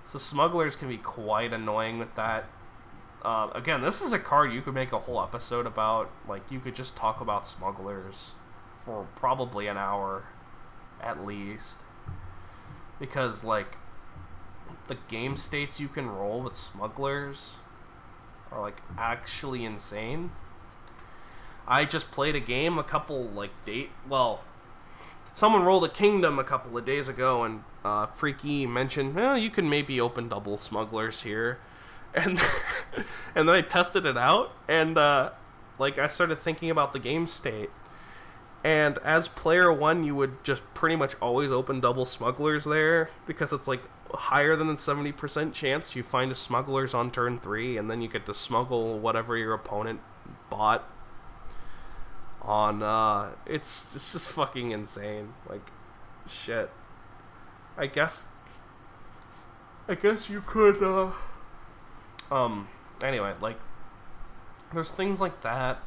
So smugglers can be quite annoying with that. Again, this is a card you could make a whole episode about. Like, you could just talk about smugglers for probably an hour at least, because like the game states you can roll with smugglers are like actually insane. I just played a game a couple like someone rolled a kingdom a couple of days ago, and Freaky mentioned, well, you can maybe open double smugglers here, and and then I tested it out, and like I started thinking about the game state, and as player one, you would just pretty much always open double smugglers there, because it's like higher than the 70% chance you find a smugglers on turn 3, and then you get to smuggle whatever your opponent bought on. It's just fucking insane. Like, shit. I guess you could anyway, like, there's things like that.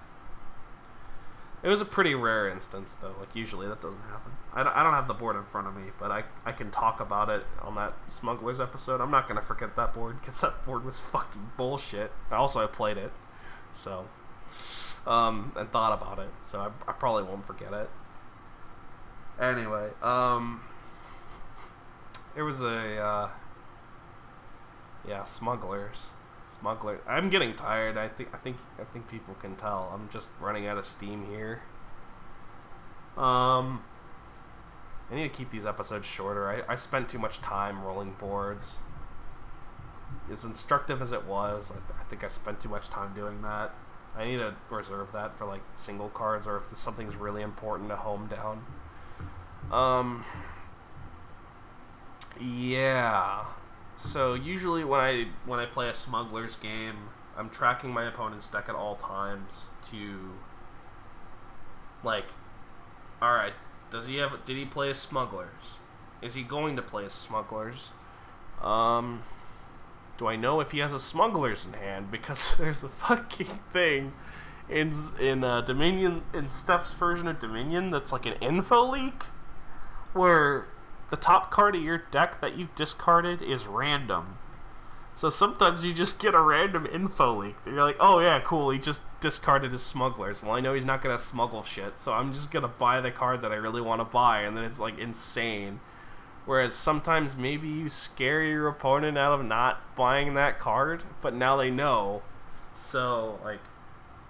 It was a pretty rare instance, though. Like, usually that doesn't happen. I don't have the board in front of me, but I can talk about it on that Smugglers episode. I'm not going to forget that board, because that board was fucking bullshit. I played it, so, and thought about it, so I probably won't forget it. Anyway, there was a, yeah, Smugglers. I'm getting tired. I think people can tell. I'm just running out of steam here. I need to keep these episodes shorter. I spent too much time rolling boards. As instructive as it was, I think I spent too much time doing that. I need to reserve that for like single cards, or if something's really important to home down. Yeah. So usually when I play a Smugglers game, I'm tracking my opponent's deck at all times to, like, alright, did he play a Smugglers? Is he going to play a Smugglers? Do I know if he has a Smugglers in hand? Because there's a fucking thing in Dominion, in Steph's version of Dominion, that's like an info leak, where the top card of your deck that you discarded is random. So sometimes you just get a random info leak. You're like, oh yeah, cool, he just discarded his Smugglers. Well, I know he's not going to smuggle shit, so I'm just going to buy the card that I really want to buy, and then it's like insane. Whereas sometimes maybe you scare your opponent out of not buying that card, but now they know. So, like,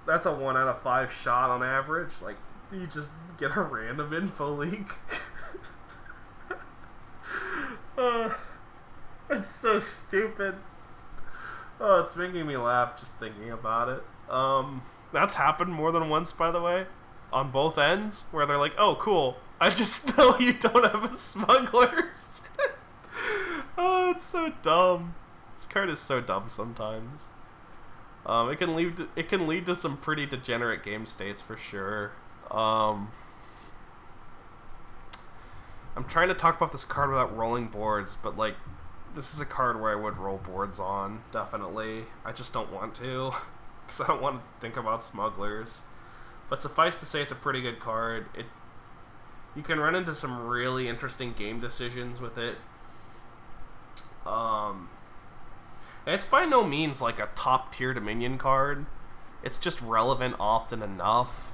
that's a 1 out of 5 shot on average. Like, you just get a random info leak. It's so stupid. Oh, it's making me laugh just thinking about it. That's happened more than once, by the way, on both ends, where they're like, oh, cool, I just know you don't have a Smugglers. Oh, it's so dumb. This card is so dumb sometimes. It can lead to some pretty degenerate game states for sure. I'm trying to talk about this card without rolling boards, but like, this is a card where I would roll boards on, definitely. I just don't want to, because I don't want to think about Smugglers. But suffice to say, it's a pretty good card. You can run into some really interesting game decisions with it. And it's by no means like a top-tier Dominion card. It's just relevant often enough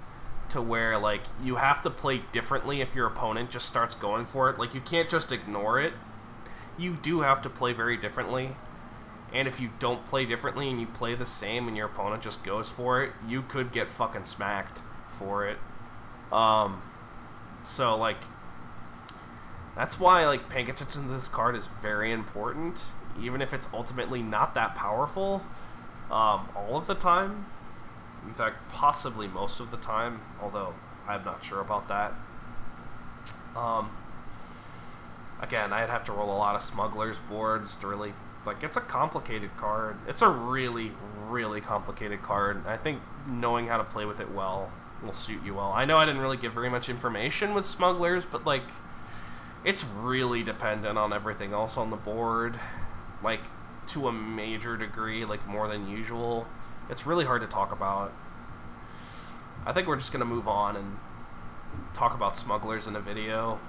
to where, like, you have to play differently if your opponent just starts going for it. Like, you can't just ignore it. You do have to play very differently. And if you don't play differently and you play the same and your opponent just goes for it, you could get fucking smacked for it. So, like, that's why, like, paying attention to this card is very important, even if it's ultimately not that powerful, all of the time. In fact, possibly most of the time, although I'm not sure about that. Again, I'd have to roll a lot of Smugglers boards to really, like, it's a complicated card. It's a really, really complicated card. I think knowing how to play with it well will suit you well. I know I didn't really give very much information with Smugglers, but, like, it's really dependent on everything else on the board, like, to a major degree, like, more than usual. It's really hard to talk about. I think we're just gonna move on and talk about smugglers in a video,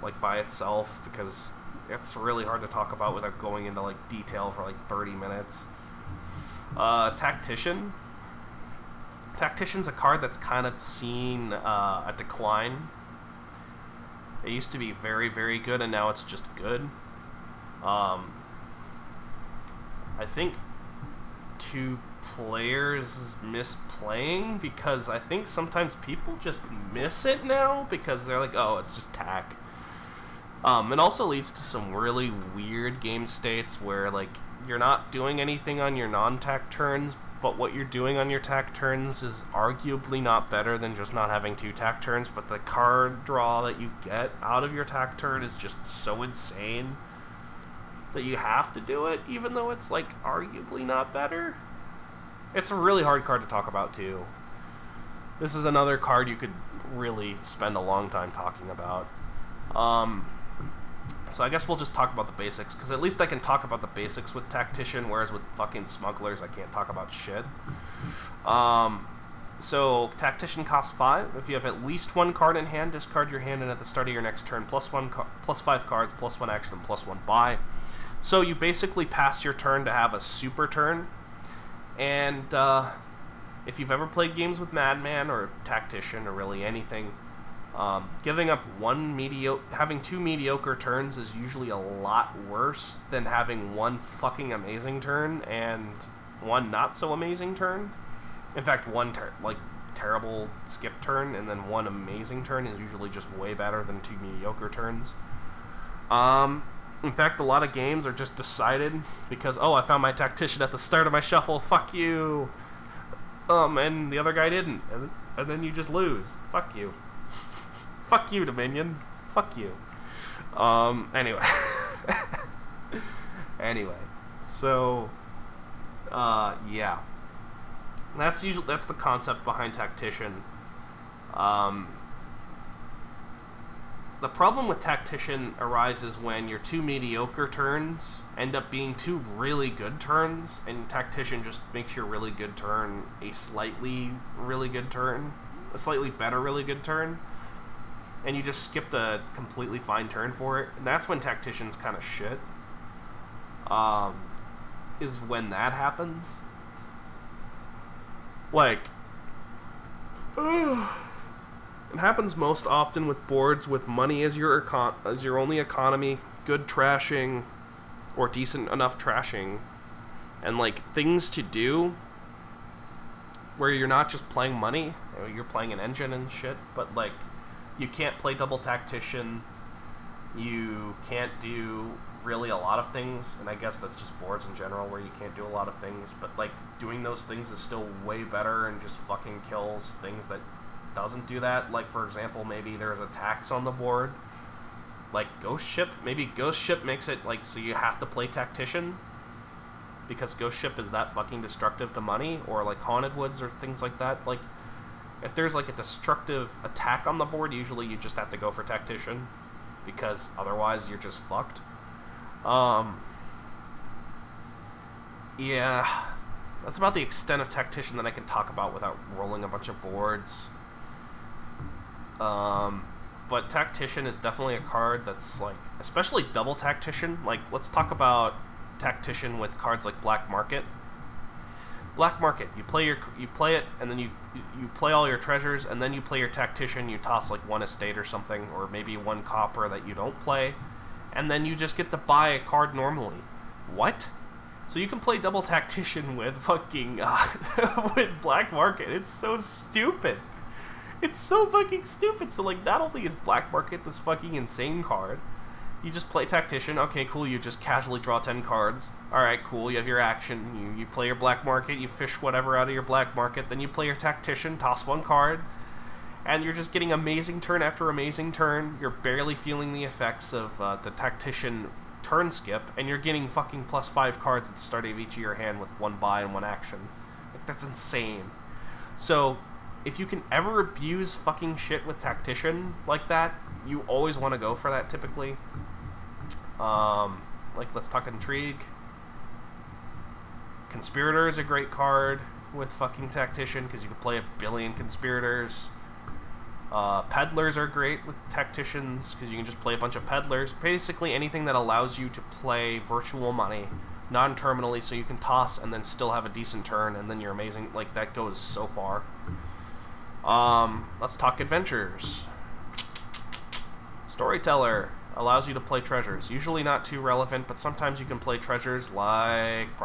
like by itself, because it's really hard to talk about without going into like detail for like 30 minutes. Tactician. Tactician's a card that's kind of seen a decline. It used to be very, very good, and now it's just good. I think 2 players miss playing because I think sometimes people just miss it now because they're like, oh, it's just tack. It also leads to some really weird game states where like you're not doing anything on your non-tack turns, but what you're doing on your tack turns is arguably not better than just not having 2 tack turns, but the card draw that you get out of your tack turn is just so insane that you have to do it, even though it's like arguably not better. It's a really hard card to talk about too. This is another card you could really spend a long time talking about. So I guess we'll just talk about the basics, because at least I can talk about the basics with Tactician, whereas with fucking smugglers I can't talk about shit. So Tactician costs 5. If you have at least 1 card in hand, discard your hand, and at the start of your next turn, plus 5 cards, plus 1 action, and plus 1 buy. So you basically pass your turn to have a super turn. And if you've ever played games with Madman or Tactician or really anything, giving up having 2 mediocre turns is usually a lot worse than having 1 fucking amazing turn and 1 not so amazing turn. In fact, 1 terrible skip turn and then 1 amazing turn is usually just way better than 2 mediocre turns. In fact, a lot of games are just decided because, oh, I found my Tactician at the start of my shuffle, fuck you. And the other guy didn't, and then you just lose. Fuck you. Fuck you, Dominion. Fuck you. Anyway. Anyway. So, yeah. That's the concept behind Tactician. The problem with Tactician arises when your 2 mediocre turns end up being 2 really good turns, and Tactician just makes your really good turn a slightly really good turn, a slightly better really good turn, and you just skipped a completely fine turn for it. And that's when Tactician's kind of shit. Is when that happens. Like, it happens most often with boards with money as your only economy, good trashing, or decent enough trashing, and like things to do where you're not just playing money, you're playing an engine and shit, but like you can't play double Tactician, you can't do really a lot of things, and I guess that's just boards in general where you can't do a lot of things, but like doing those things is still way better and just fucking kills things that doesn't do that. Like, for example, maybe there's a tax on the board, like Ghost Ship. Maybe Ghost Ship makes it like so you have to play Tactician because Ghost Ship is that fucking destructive to money, or like Haunted Woods or things like that. Like, if there's like a destructive attack on the board, usually you just have to go for Tactician because otherwise you're just fucked. Yeah, that's about the extent of Tactician that I can talk about without rolling a bunch of boards. But Tactician is definitely a card that's like, especially double Tactician. Like, let's talk about Tactician with cards like Black Market. Black Market, you play it, and then you play all your treasures, and then you play your Tactician. You toss like 1 estate or something, or maybe 1 copper that you don't play, and then you just get to buy a card normally. What? So you can play double Tactician with fucking with Black Market. It's so stupid. It's so fucking stupid. So like, not only is Black Market this fucking insane card, you just play Tactician. Okay, cool. You just casually draw 10 cards. All right, cool. You have your action. You play your Black Market. You fish whatever out of your Black Market. Then you play your Tactician. Toss 1 card, and you're just getting amazing turn after amazing turn. You're barely feeling the effects of the Tactician turn skip, and you're getting fucking plus 5 cards at the start of each of your hand with 1 buy and 1 action. Like, that's insane. So if you can ever abuse fucking shit with Tactician like that, you always want to go for that typically. Like, let's talk Intrigue. Conspirator is a great card. with fucking Tactician because you can play a billion conspirators. Peddlers are great with Tacticians because you can just play a bunch of peddlers. Basically anything that allows you to play virtual money non-terminally so you can toss and then still have a decent turn and then you're amazing. Like, that goes so far. Let's talk adventures. Storyteller allows you to play treasures. Usually not too relevant, but sometimes you can play treasures like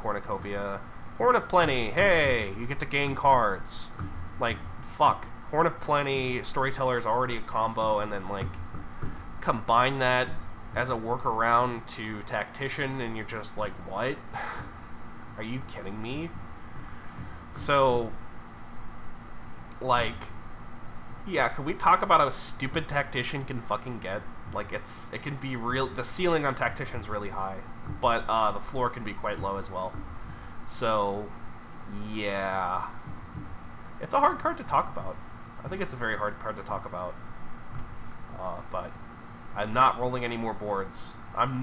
Cornucopia. Horn of Plenty, hey, you get to gain cards. Like, fuck. Horn of Plenty, Storyteller is already a combo, and then, like, combine that as a workaround to Tactician, and you're just like, what? Are you kidding me? So, like, yeah, can we talk about how stupid Tactician can fucking get? Like, it can be real, the ceiling on Tactician's really high, but the floor can be quite low as well. So, yeah. It's a hard card to talk about. I think it's a very hard card to talk about. But I'm not rolling any more boards. I don't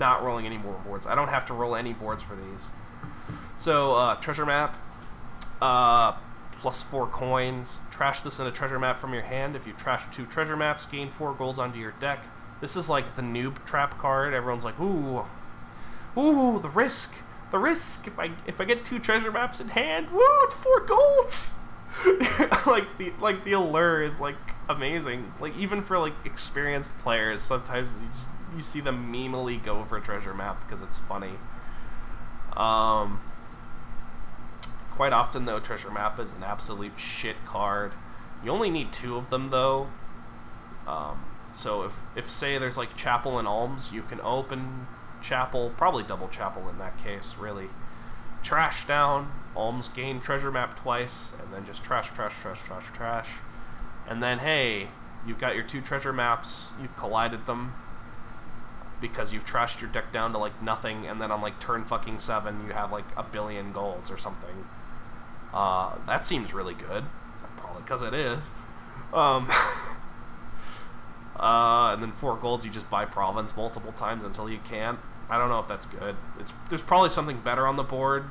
have to roll any boards for these. So, treasure map. Plus 4 coins. Trash this in a treasure map from your hand. If you trash 2 treasure maps, gain 4 golds onto your deck. This is like the noob trap card. Everyone's like, ooh, the risk. The risk. If I get 2 treasure maps in hand, woo, it's 4 golds. like the allure is like amazing. Like, even for like experienced players, sometimes you see them memeily go for a treasure map because it's funny. Quite often though, treasure map is an absolute shit card. You only need 2 of them though. So if say there's like Chapel and Alms, you can open Chapel, probably double Chapel in that case, really. Trash down, Alms gain treasure map twice, and then just trash. And then, hey, you've got your 2 treasure maps, you've collided them, because you've trashed your deck down to, like, nothing, and then on, like, turn fucking 7, you have, like, a billion golds or something. That seems really good. Probably because it is. And then 4 golds, you just buy Province multiple times until you can't. I don't know if that's good. There's probably something better on the board,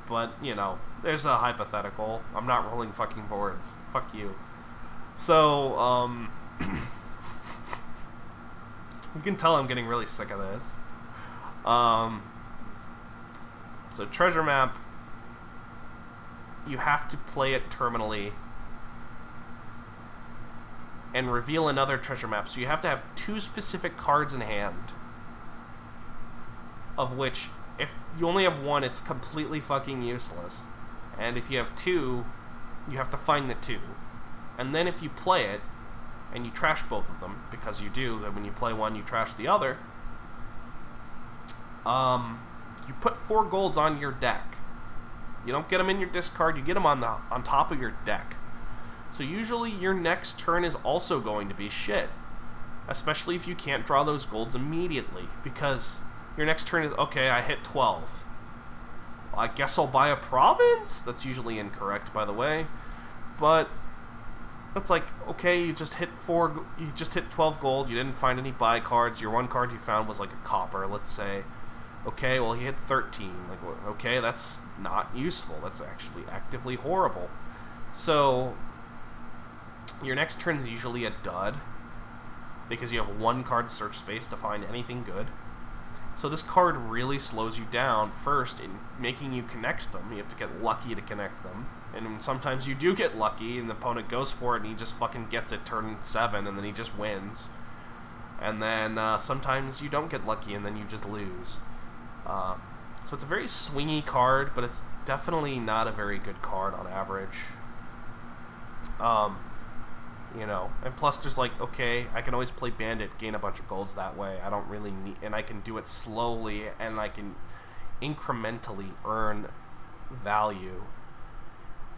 but, you know, there's a hypothetical. I'm not rolling fucking boards. Fuck you. So, you can tell I'm getting really sick of this. So treasure map, you have to play it terminally and reveal another treasure map. So you have to have 2 specific cards in hand, of which, if you only have 1, it's completely fucking useless. And if you have 2, you have to find the 2. And then if you play it, and you trash both of them, because you do, that when you play one, you trash the other, you put 4 golds on your deck. You don't get them in your discard, you get them on top of your deck. So usually your next turn is also going to be shit. Especially if you can't draw those golds immediately, because your next turn is, okay, I hit 12. Well, I guess I'll buy a province? That's usually incorrect, by the way. But that's like, okay, you just hit 12 gold, you didn't find any buy cards, your 1 card you found was like a copper, let's say. Okay, well, he hit 13. Like, okay, that's not useful. That's actually actively horrible. So your next turn is usually a dud, because you have 1 card search space to find anything good. So this card really slows you down first in making you connect them. You have to get lucky to connect them. And sometimes you do get lucky and the opponent goes for it and he just fucking gets it turn 7 and then he just wins. And then sometimes you don't get lucky and then you just lose. So it's a very swingy card, but it's definitely not a very good card on average. You know, and plus there's like, okay, I can always play Bandit, gain a bunch of golds that way. I don't really need, and I can do it slowly, and I can incrementally earn value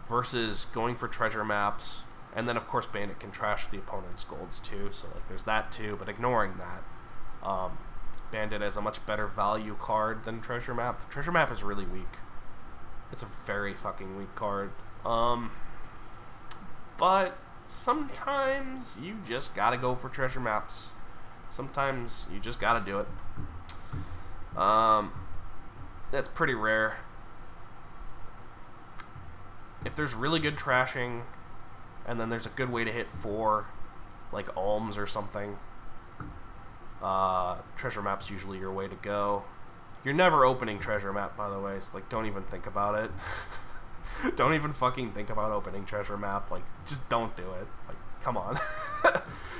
versus going for treasure maps. And then of course Bandit can trash the opponent's golds too, so like there's that too, but ignoring that, Bandit is a much better value card than treasure map. Treasure map is really weak. It's a very fucking weak card. But sometimes you just gotta go for treasure maps. Sometimes you just gotta do it. That's pretty rare. if there's really good trashing, and then there's a good way to hit 4, like alms or something, treasure map's usually your way to go. You're never opening treasure map, by the way. So, like, don't even think about it. Don't even fucking think about opening treasure map. Like, just don't do it. Like, come on.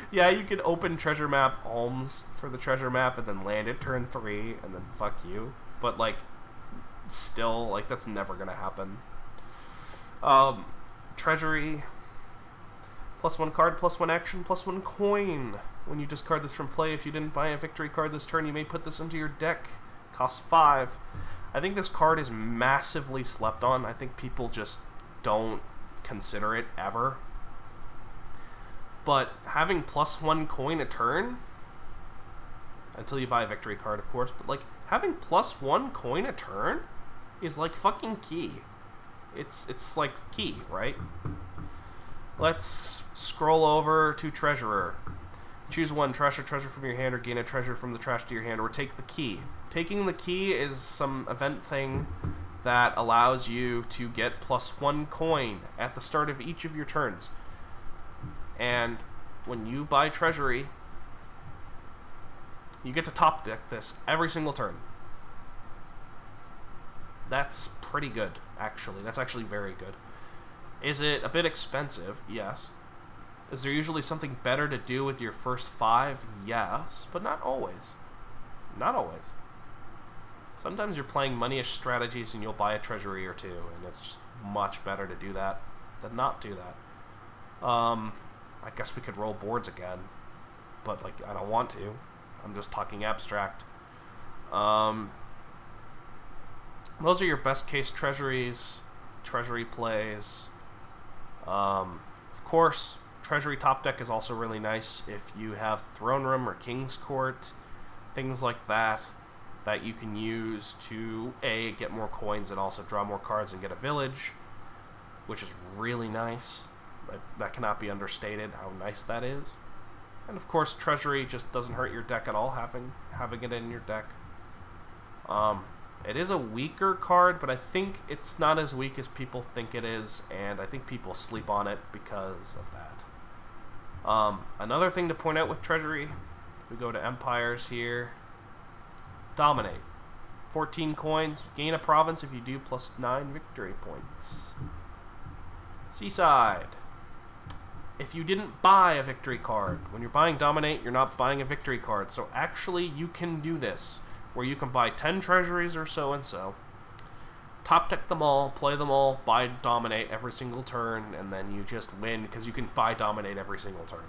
Yeah, you can open treasure map alms for the treasure map and then land it turn 3 and then fuck you. But, like, still, like, that's never gonna happen. Treasury. +1 card, +1 action, +1 coin. When you discard this from play, if you didn't buy a victory card this turn, you may put this into your deck. Costs 5. I think this card is massively slept on. I think people just don't consider it ever. But having +1 coin a turn, until you buy a victory card, of course, but like having +1 coin a turn is like fucking key. It's like key, right? Let's scroll over to Treasurer. Choose one, trash a treasure from your hand or gain a treasure from the trash to your hand, or take the key. Taking the key is some event thing that allows you to get +1 coin at the start of each of your turns. And when you buy Treasury, you get to top deck this every single turn. That's pretty good, actually. That's actually very good. Is it a bit expensive? Yes. Is there usually something better to do with your first 5? Yes, but not always. Not always. Sometimes you're playing moneyish strategies and you'll buy a treasury or 2, and it's just much better to do that than not do that. I guess we could roll boards again, but like I don't want to. I'm just talking abstract. Those are your best case treasuries, treasury plays. Of course, Treasury top deck is also really nice if you have Throne Room or King's Court, things like that, that you can use to A, get more coins and also draw more cards and get a village, which is really nice. That cannot be understated how nice that is. And of course, Treasury just doesn't hurt your deck at all, having it in your deck. It is a weaker card, but I think it's not as weak as people think it is, and I think people sleep on it because of that. Another thing to point out with Treasury, if we go to Empires here, Dominate. 14 coins, gain a province if you do, +9 victory points. Seaside. If you didn't buy a victory card, when you're buying Dominate, you're not buying a victory card, so actually you can do this, where you can buy 10 treasuries or so and so, top deck them all, play them all, buy Dominate every single turn, and then you just win because you can buy Dominate every single turn.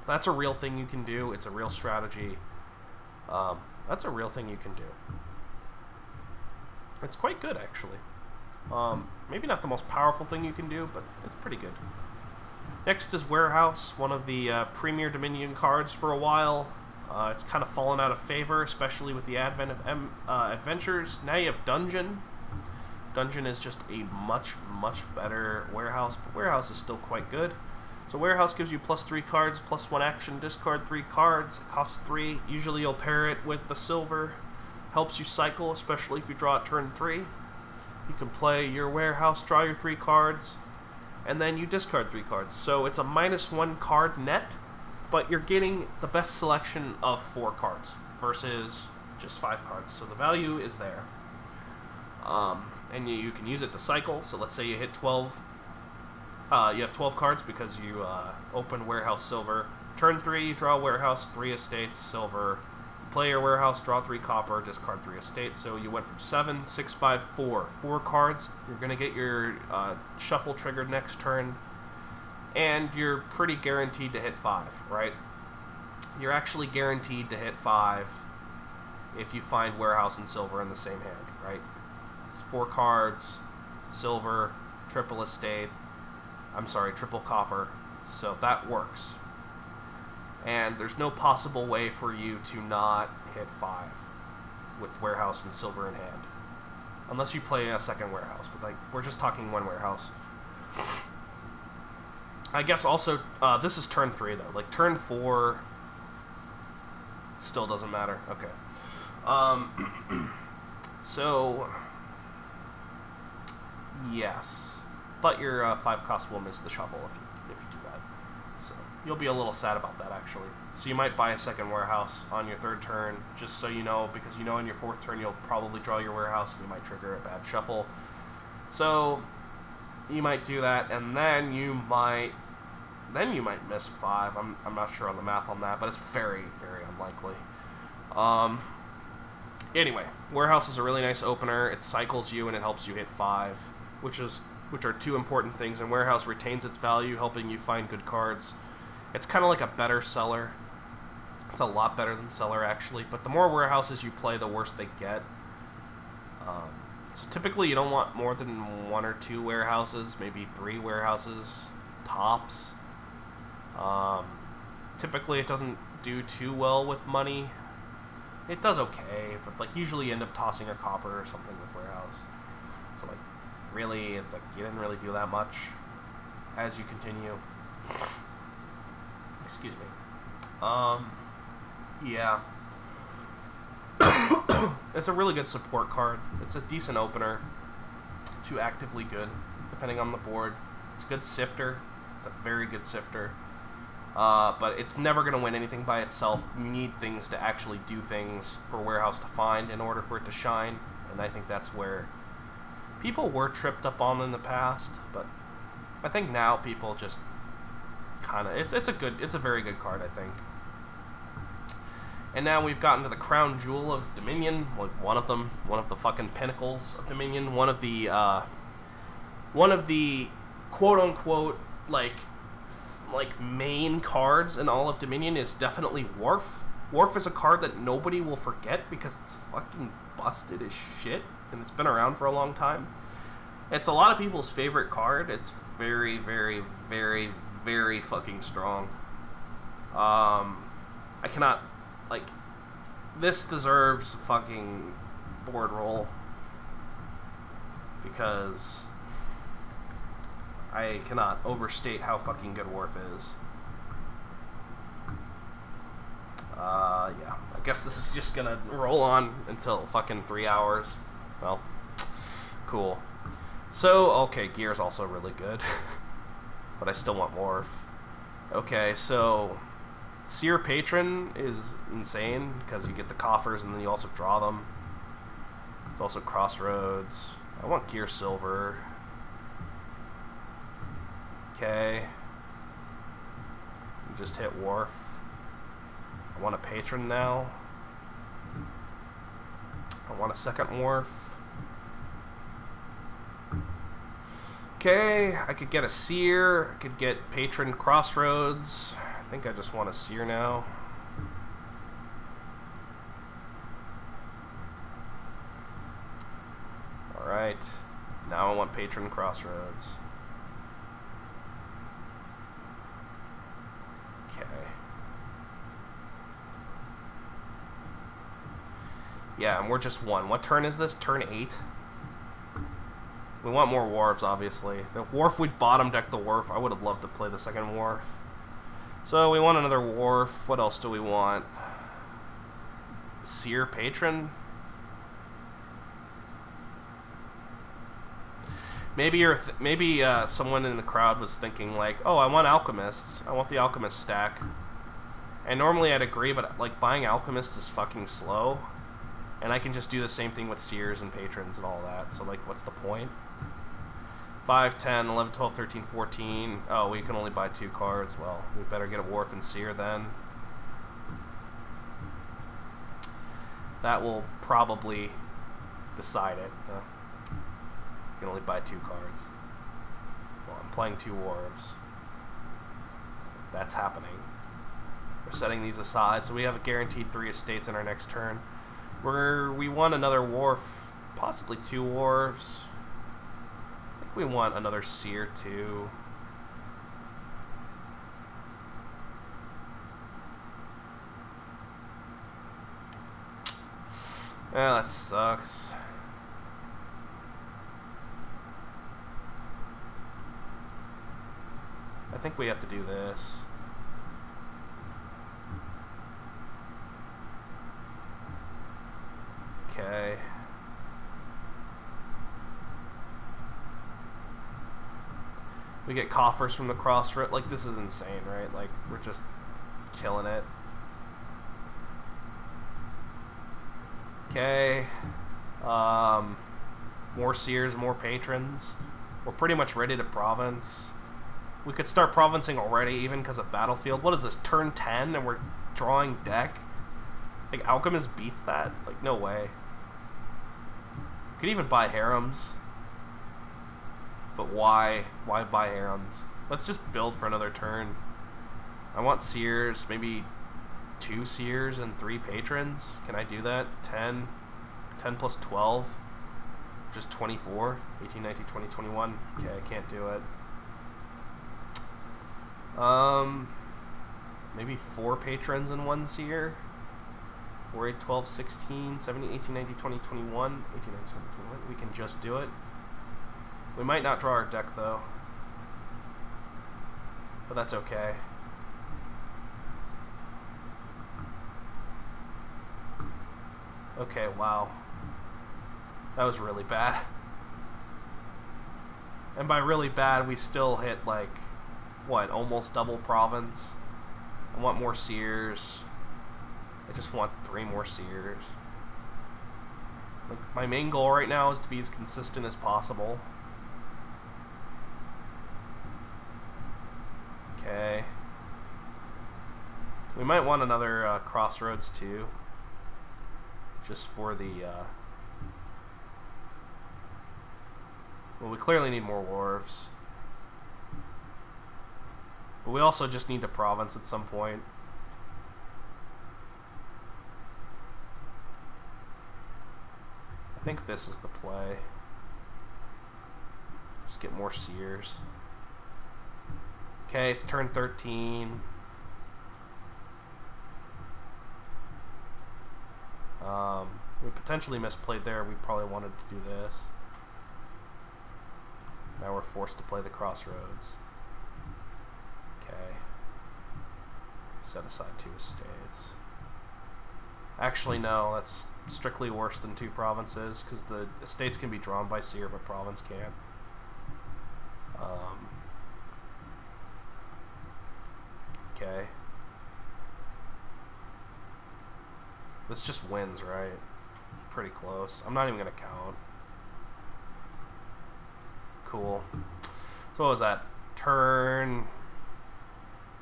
That's a real thing you can do. It's a real strategy. That's a real thing you can do. It's quite good, actually. Maybe not the most powerful thing you can do, but it's pretty good. Next is Warehouse, one of the premier Dominion cards for a while. It's kind of fallen out of favor, especially with the advent of Adventures. Now you have Dungeon. Dungeon is just a much, much better Warehouse, but Warehouse is still quite good. So Warehouse gives you +3 cards, +1 action, discard 3 cards, it costs 3. Usually you'll pair it with the silver. Helps you cycle, especially if you draw at turn 3. You can play your Warehouse, draw your 3 cards, and then you discard 3 cards. So it's a -1 card net, but you're getting the best selection of 4 cards versus just 5 cards. So the value is there. And you can use it to cycle. So let's say you hit 12. You have 12 cards because you open Warehouse Silver. Turn 3, you draw Warehouse, 3 estates, silver. Play your Warehouse, draw 3 copper, discard 3 estates. So you went from 7, 6, 5, 4. 4 cards. You're going to get your shuffle triggered next turn. And you're pretty guaranteed to hit 5, right? You're actually guaranteed to hit 5 if you find Warehouse and silver in the same hand, right? It's 4 cards, silver, triple estate. I'm sorry, triple copper. So that works. And there's no possible way for you to not hit 5 with Warehouse and silver in hand. Unless you play a second Warehouse, but like we're just talking 1 Warehouse. I guess also, this is turn 3 though. Like turn 4 still doesn't matter. Okay. So, yes. but your 5 cost will miss the shuffle if you do that. So you'll be a little sad about that, actually. So you might buy a second warehouse on your 3rd turn, just so you know, because you know in your 4th turn you'll probably draw your warehouse and you might trigger a bad shuffle. So you might do that, and then you might miss 5. I'm not sure on the math on that, but it's very, very unlikely. Anyway, warehouse is a really nice opener. It cycles you and it helps you hit 5, which are 2 important things. And warehouse retains its value, helping you find good cards. It's kind of like a better cellar. It's a lot better than cellar, actually. But the more warehouses you play, the worse they get. So typically, you don't want more than 1 or 2 warehouses, maybe 3 warehouses tops. Typically, it doesn't do too well with money. It does okay, but like usually you end up tossing a copper or something with warehouse. So like, really, it's like you didn't really do that much as you continue. Excuse me. Yeah. It's a really good support card. It's a decent opener to actively good, depending on the board. It's a good sifter. It's a very good sifter. But it's never going to win anything by itself. You need things to actually do things for warehouse to find in order for it to shine. And I think that's where people were tripped up on in the past. But I think now people just kind of... It's a very good card, I think. And now we've gotten to the crown jewel of Dominion, like one of them, one of the fucking pinnacles of Dominion, one of the quote unquote like main cards in all of Dominion is definitely Wharf. Wharf is a card that nobody will forget because it's fucking busted as shit and it's been around for a long time. It's a lot of people's favorite card. It's very, very, very, very fucking strong. I cannot... Like, this deserves a fucking board roll because I cannot overstate how fucking good Wharf is. Yeah, I guess this is just gonna roll on until fucking 3 hours. Well, cool. So, okay, Gear's also really good, but I still want Wharf. Okay, so... Seer Patron is insane because you get the coffers and then you also draw them. There's also Crossroads. I want Gear Silver. Okay. You just hit Wharf. I want a Patron now. I want a second Wharf. Okay, I could get a Seer. I could get Patron Crossroads. I think I just want a Seer now. Alright. Now I want Patron Crossroads. Okay. Yeah, and we're just 1. What turn is this? Turn 8? We want more Wharfs, obviously. The Wharf, we'd bottom deck the Wharf. I would have loved to play the second Wharf. So we want another Wharf. What else do we want? Seer Patron? Maybe someone in the crowd was thinking like, oh, I want Alchemists. I want the Alchemist stack. And normally I'd agree, but like buying Alchemists is fucking slow. And I can just do the same thing with Seers and Patrons and all that. So like, what's the point? 5, 10, 11, 12, 13, 14. Oh, we can only buy 2 cards. Well, we better get a Wharf and Seer then. That will probably decide it. You can only buy 2 cards. Well, I'm playing 2 Wharfs. That's happening. We're setting these aside, so we have a guaranteed 3 estates in our next turn. We want another Wharf, possibly 2 Wharfs. We want another Seer too. Yeah, that sucks. I think we have to do this. Okay. We get coffers from the crossroad. Like, this is insane, right? Like, we're just killing it. Okay. More seers, more patrons. We're pretty much ready to province. We could start provincing already, even because of Battlefield. What is this, turn 10, and we're drawing deck? Like, Alchemist beats that? Like, no way. We could even buy harems. But why? Why buy harems? Let's just build for another turn. I want seers, maybe 2 seers and 3 patrons. Can I do that? 10 plus 12, just 24. 18, 19, 20, 21. Okay, I can't do it. Maybe 4 patrons and 1 seer. 4, 8, 12, 16, 17, 18, 19, 20, 21. 18, 19, 20, 21. We can just do it. We might not draw our deck, though. But that's okay. Okay, wow. That was really bad. And by really bad, we still hit, like, what, almost double province? I want more seers. I just want 3 more seers. Like, my main goal right now is to be as consistent as possible. Okay. We might want another crossroads too. Just for the well, we clearly need more wharves. But we also just need to province at some point. I think this is the play. Just get more seers. Okay, it's turn 13. We potentially misplayed there. We probably wanted to do this. Now we're forced to play the crossroads. Okay. Set aside 2 estates. Actually, no, that's strictly worse than 2 provinces, because the estates can be drawn by seer, but province can't. Okay. This just wins, right? Pretty close. I'm not even gonna count. Cool. So what was that? Turn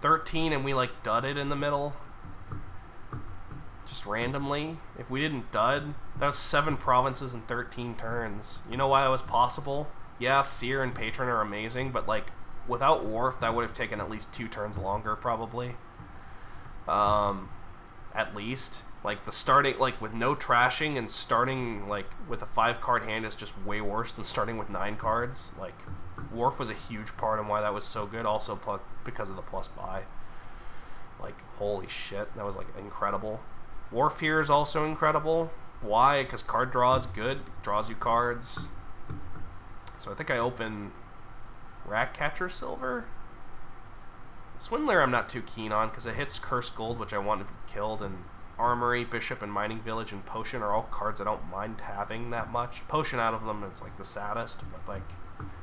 13 and we like dudded in the middle. Just randomly. If we didn't dud, that was 7 provinces and 13 turns. You know why that was possible? Yeah, seer and patron are amazing, but like without wharf, that would have taken at least 2 turns longer, probably. At least. Like, the starting, like, with no trashing and starting, like, with a 5-card hand is just way worse than starting with 9 cards. Like, wharf was a huge part of why that was so good. Also, because of the plus buy. Like, holy shit. That was, like, incredible. Wharf here is also incredible. Why? Because card draw is good. Draws you cards. So I think I open Ratcatcher Silver. Swindler I'm not too keen on because it hits Cursed Gold, which I want to be killed, and Armory, Bishop, and Mining Village, and Potion are all cards I don't mind having that much. Potion out of them is like the saddest, but like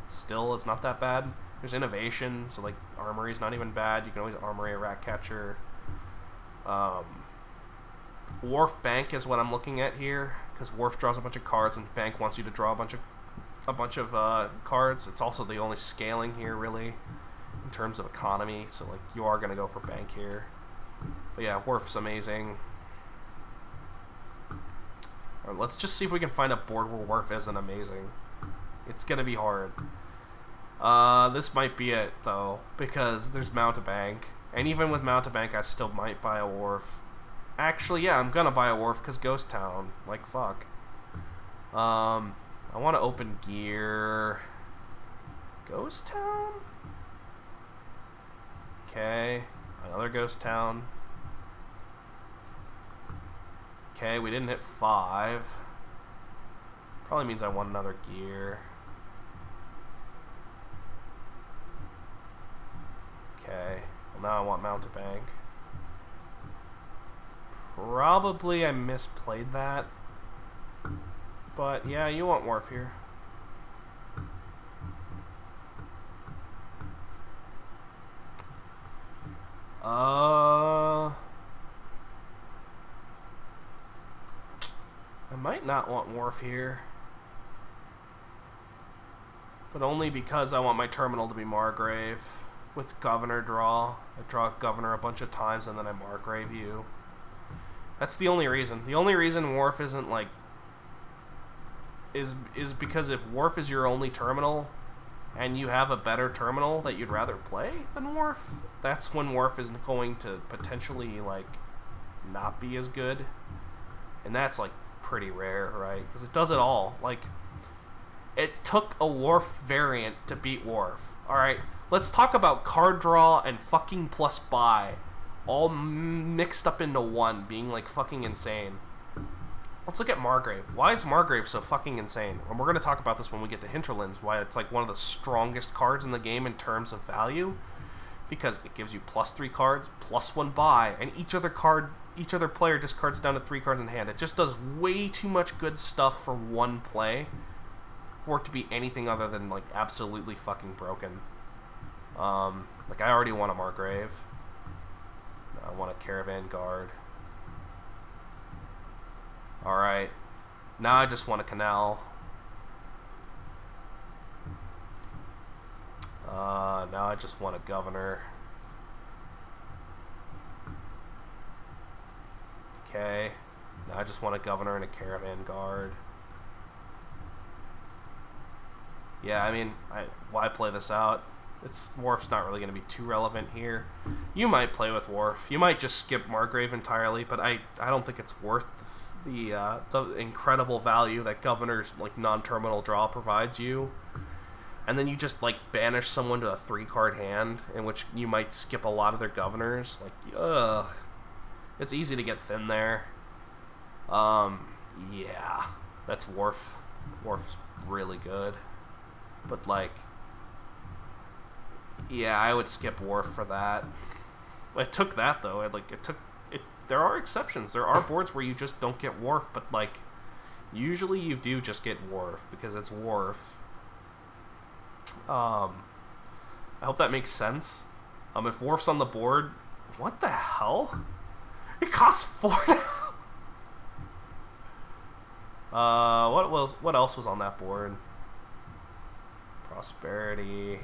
still is not that bad. There's Innovation, so like Armory's not even bad. You can always Armory a Ratcatcher. Wharf Bank is what I'm looking at here, because Wharf draws a bunch of cards and Bank wants you to draw a bunch of cards. It's also the only scaling here really in terms of economy, so like you are gonna go for Bank here. But yeah, Wharf's amazing. Alright, let's just see if we can find a board where Wharf isn't amazing. It's gonna be hard. This might be it though, because there's Mountebank, and even with Mountebank I still might buy a Wharf. Actually, yeah, I'm gonna buy a Wharf because Ghost Town. Like, fuck. I want to open gear. Ghost Town? Okay, another Ghost Town. Okay, we didn't hit 5. Probably means I want another gear. Okay, well now I want Mountebank. Probably I misplayed that. But yeah, you want Wharf here. I might not want Wharf here. But only because I want my terminal to be Margrave. With Governor draw. I draw Governor a bunch of times and then I Margrave you. That's the only reason. The only reason Wharf isn't like... Is because if Wharf is your only terminal and you have a better terminal that you'd rather play than Wharf, that's when Wharf is going to potentially like not be as good. And that's like pretty rare, right? Because it does it all. Like, it took a Wharf variant to beat Wharf. Alright, let's talk about card draw and fucking plus buy all mixed up into one, being like fucking insane. Let's look at Margrave. Why is Margrave so fucking insane? And we're going to talk about this when we get to Hinterlands, why it's like one of the strongest cards in the game in terms of value. Because it gives you +3 cards, +1 buy, and each other player discards down to 3 cards in hand. It just does way too much good stuff for one play for it to be anything other than like absolutely fucking broken. Like I already want a Margrave. I want a Caravan Guard. Alright, now I just want a Canal. Now I just want a Governor. Okay, now I just want a Governor and a Caravan Guard. Yeah, I mean, why play this out? Wharf's not really going to be too relevant here. You might play with Wharf. You might just skip Margrave entirely, but I don't think it's worth the incredible value that Governor's like non-terminal draw provides you. And then you just like banish someone to a 3-card hand, in which you might skip a lot of their Governors. Like, ugh, it's easy to get thin there. Yeah, that's Wharf. Wharf's really good, but like, yeah, I would skip Wharf for that. It took that though. There are exceptions. There are boards where you just don't get Wharf, but like, usually you do just get Wharf because it's Wharf. I hope that makes sense. If Wharf's on the board, what the hell? It costs 4 now. What else was on that board? Prosperity.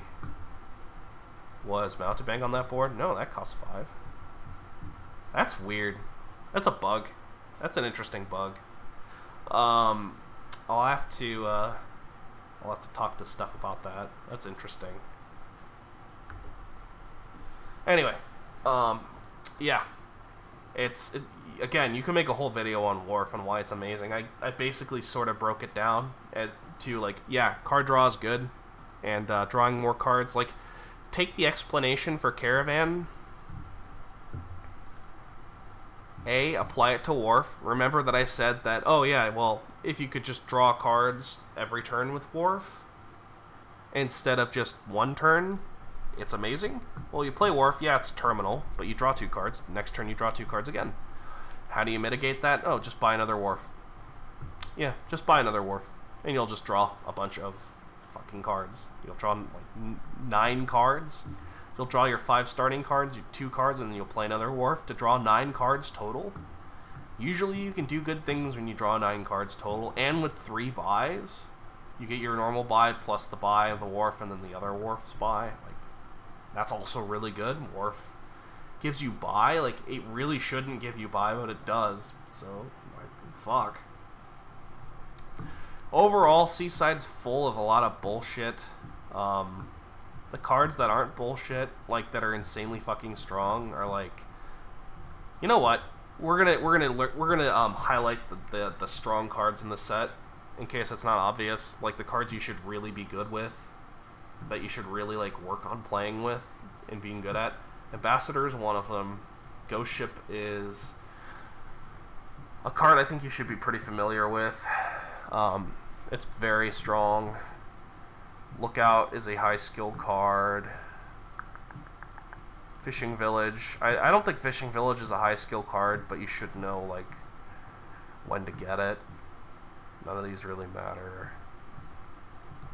Was Mountebank on that board? No, that costs 5. That's weird. That's a bug. That's an interesting bug. I'll have to talk to Steph about that. That's interesting. Anyway, yeah. Again, you can make a whole video on Wharf and why it's amazing. I basically sort of broke it down as to like, yeah, card draw is good, and drawing more cards. Like, take the explanation for Caravan. Apply it to Wharf. Remember that I said that, oh yeah, well, if you could just draw cards every turn with Wharf instead of just one turn, it's amazing. Well, you play Wharf, yeah, it's terminal, but you draw 2 cards. Next turn, you draw 2 cards again. How do you mitigate that? Oh, just buy another Wharf. Yeah, just buy another Wharf, and you'll just draw a bunch of fucking cards. You'll draw like 9 cards. You'll draw your 5 starting cards, your 2 cards, and then you'll play another Wharf to draw 9 cards total. Usually you can do good things when you draw 9 cards total, and with 3 buys, you get your normal buy plus the buy of the Wharf and then the other Wharf's buy. Like, that's also really good. Wharf gives you buy. Like, it really shouldn't give you buy, but it does. So, like, fuck. Overall, Seaside's full of a lot of bullshit. The cards that aren't bullshit, like that are insanely fucking strong, are like, you know what? We're gonna highlight the strong cards in the set in case it's not obvious. Like the cards you should really be good with, that you should really like work on playing with and being good at. Ambassador is one of them. Ghost Ship is a card I think you should be pretty familiar with. It's very strong. Lookout is a high skill card. Fishing Village. I don't think Fishing Village is a high skill card, but you should know like when to get it. None of these really matter.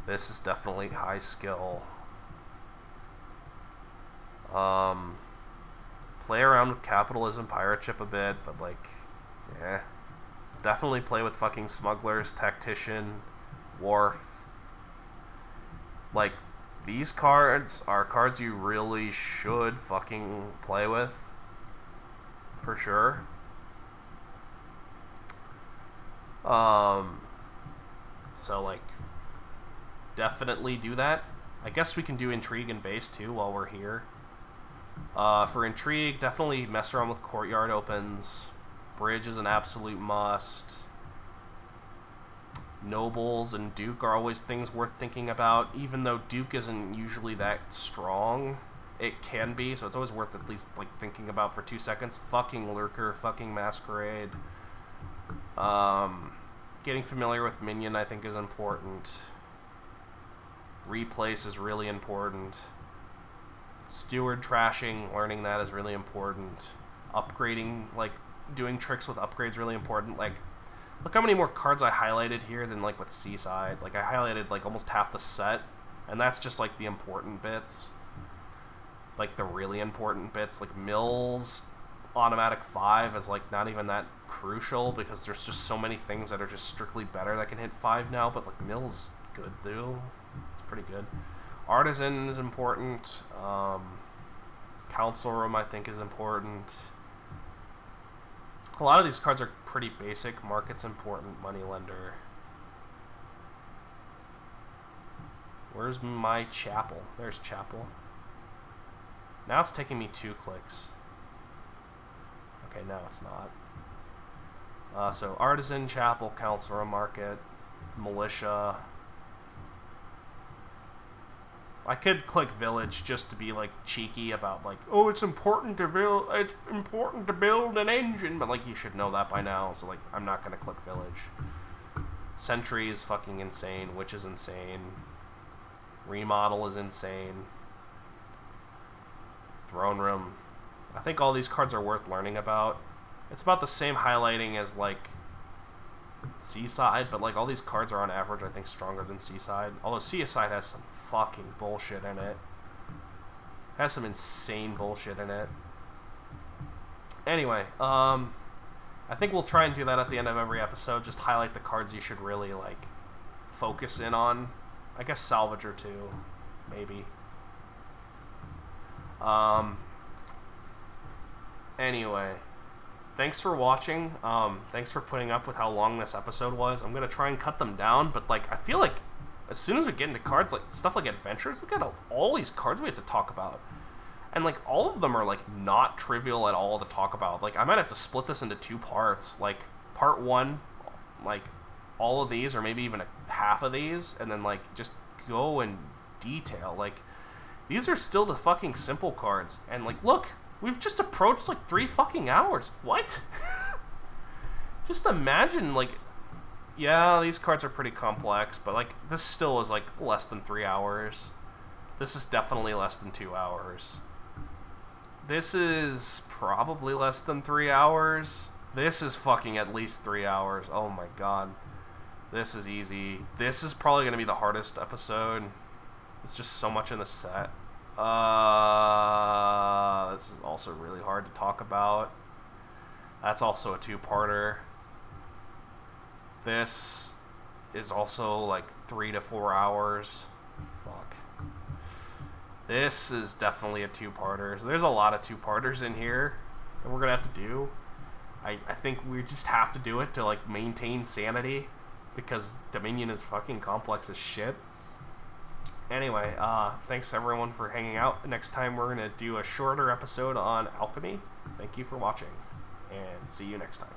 This is definitely high skill. Play around with Capitalism Pirate Ship a bit, but, like, yeah. Definitely play with fucking Smugglers, Tactician, Wharf. Like, these cards are cards you really should fucking play with. For sure. So, like, definitely do that. I guess we can do Intrigue and Base, too, while we're here. For Intrigue, definitely mess around with Courtyard opens. Bridge is an absolute must. Nobles and Duke are always things worth thinking about. Even though Duke isn't usually that strong, it can be, so it's always worth at least, like, thinking about for 2 seconds. Fucking Lurker, fucking Masquerade. Getting familiar with Minion, I think, is important. Replace is really important. Steward trashing, learning that is really important. Upgrading, like, doing tricks with upgrades really important. Like, look how many more cards I highlighted here than, like, with Seaside. Like, I highlighted, like, almost half the set, and that's just, like, the important bits. Like, the really important bits. Like, Mills automatic 5 is, like, not even that crucial, because there's just so many things that are just strictly better that can hit 5 now, but, like, Mills good, though. It's pretty good. Artisan is important. Council Room, I think, is important. A lot of these cards are pretty basic. Market's important. Moneylender. Where's my Chapel? There's Chapel. Now it's taking me 2 clicks. Okay, now it's not. So Artisan, Chapel, Council Room, Market, Militia. I could click Village just to be, like, cheeky about, like, oh, it's important to build an engine, but, like, you should know that by now, so, like, I'm not gonna click Village. Sentry is fucking insane. Witch is insane. Remodel is insane. Throne Room. I think all these cards are worth learning about. It's about the same highlighting as, like, Seaside, but, like, all these cards are on average, I think, stronger than Seaside. Although Seaside has some fucking bullshit in it. Has some insane bullshit in it. Anyway, I think we'll try and do that at the end of every episode. Just highlight the cards you should really, like, focus in on. I guess Salvager too, maybe. Anyway, thanks for watching. Thanks for putting up with how long this episode was. I'm gonna try and cut them down, but, like, I feel like as soon as we get into cards, like, stuff like Adventures, look at all these cards we have to talk about. And, like, all of them are, like, not trivial at all to talk about. Like, I might have to split this into 2 parts. Like, part 1, like, all of these, or maybe even half of these, and then, like, just go in detail. Like, these are still the fucking simple cards. And, like, look, we've just approached, like, 3 fucking hours. What? Just imagine, like, yeah, these cards are pretty complex, but, like, this still is, like, less than 3 hours. This is definitely less than 2 hours. This is probably less than 3 hours. This is fucking at least 3 hours. Oh my god. This is easy. This is probably going to be the hardest episode. It's just so much in the set. This is also really hard to talk about. That's also a 2-parter. This is also like 3 to 4 hours. Fuck. This is definitely a 2-parter. So there's a lot of 2-parters in here that we're gonna have to do. I think we just have to do it to, like, maintain sanity, because Dominion is fucking complex as shit. Anyway, thanks everyone for hanging out. Next time we're gonna do a shorter episode on alchemy. Thank you for watching, and see you next time.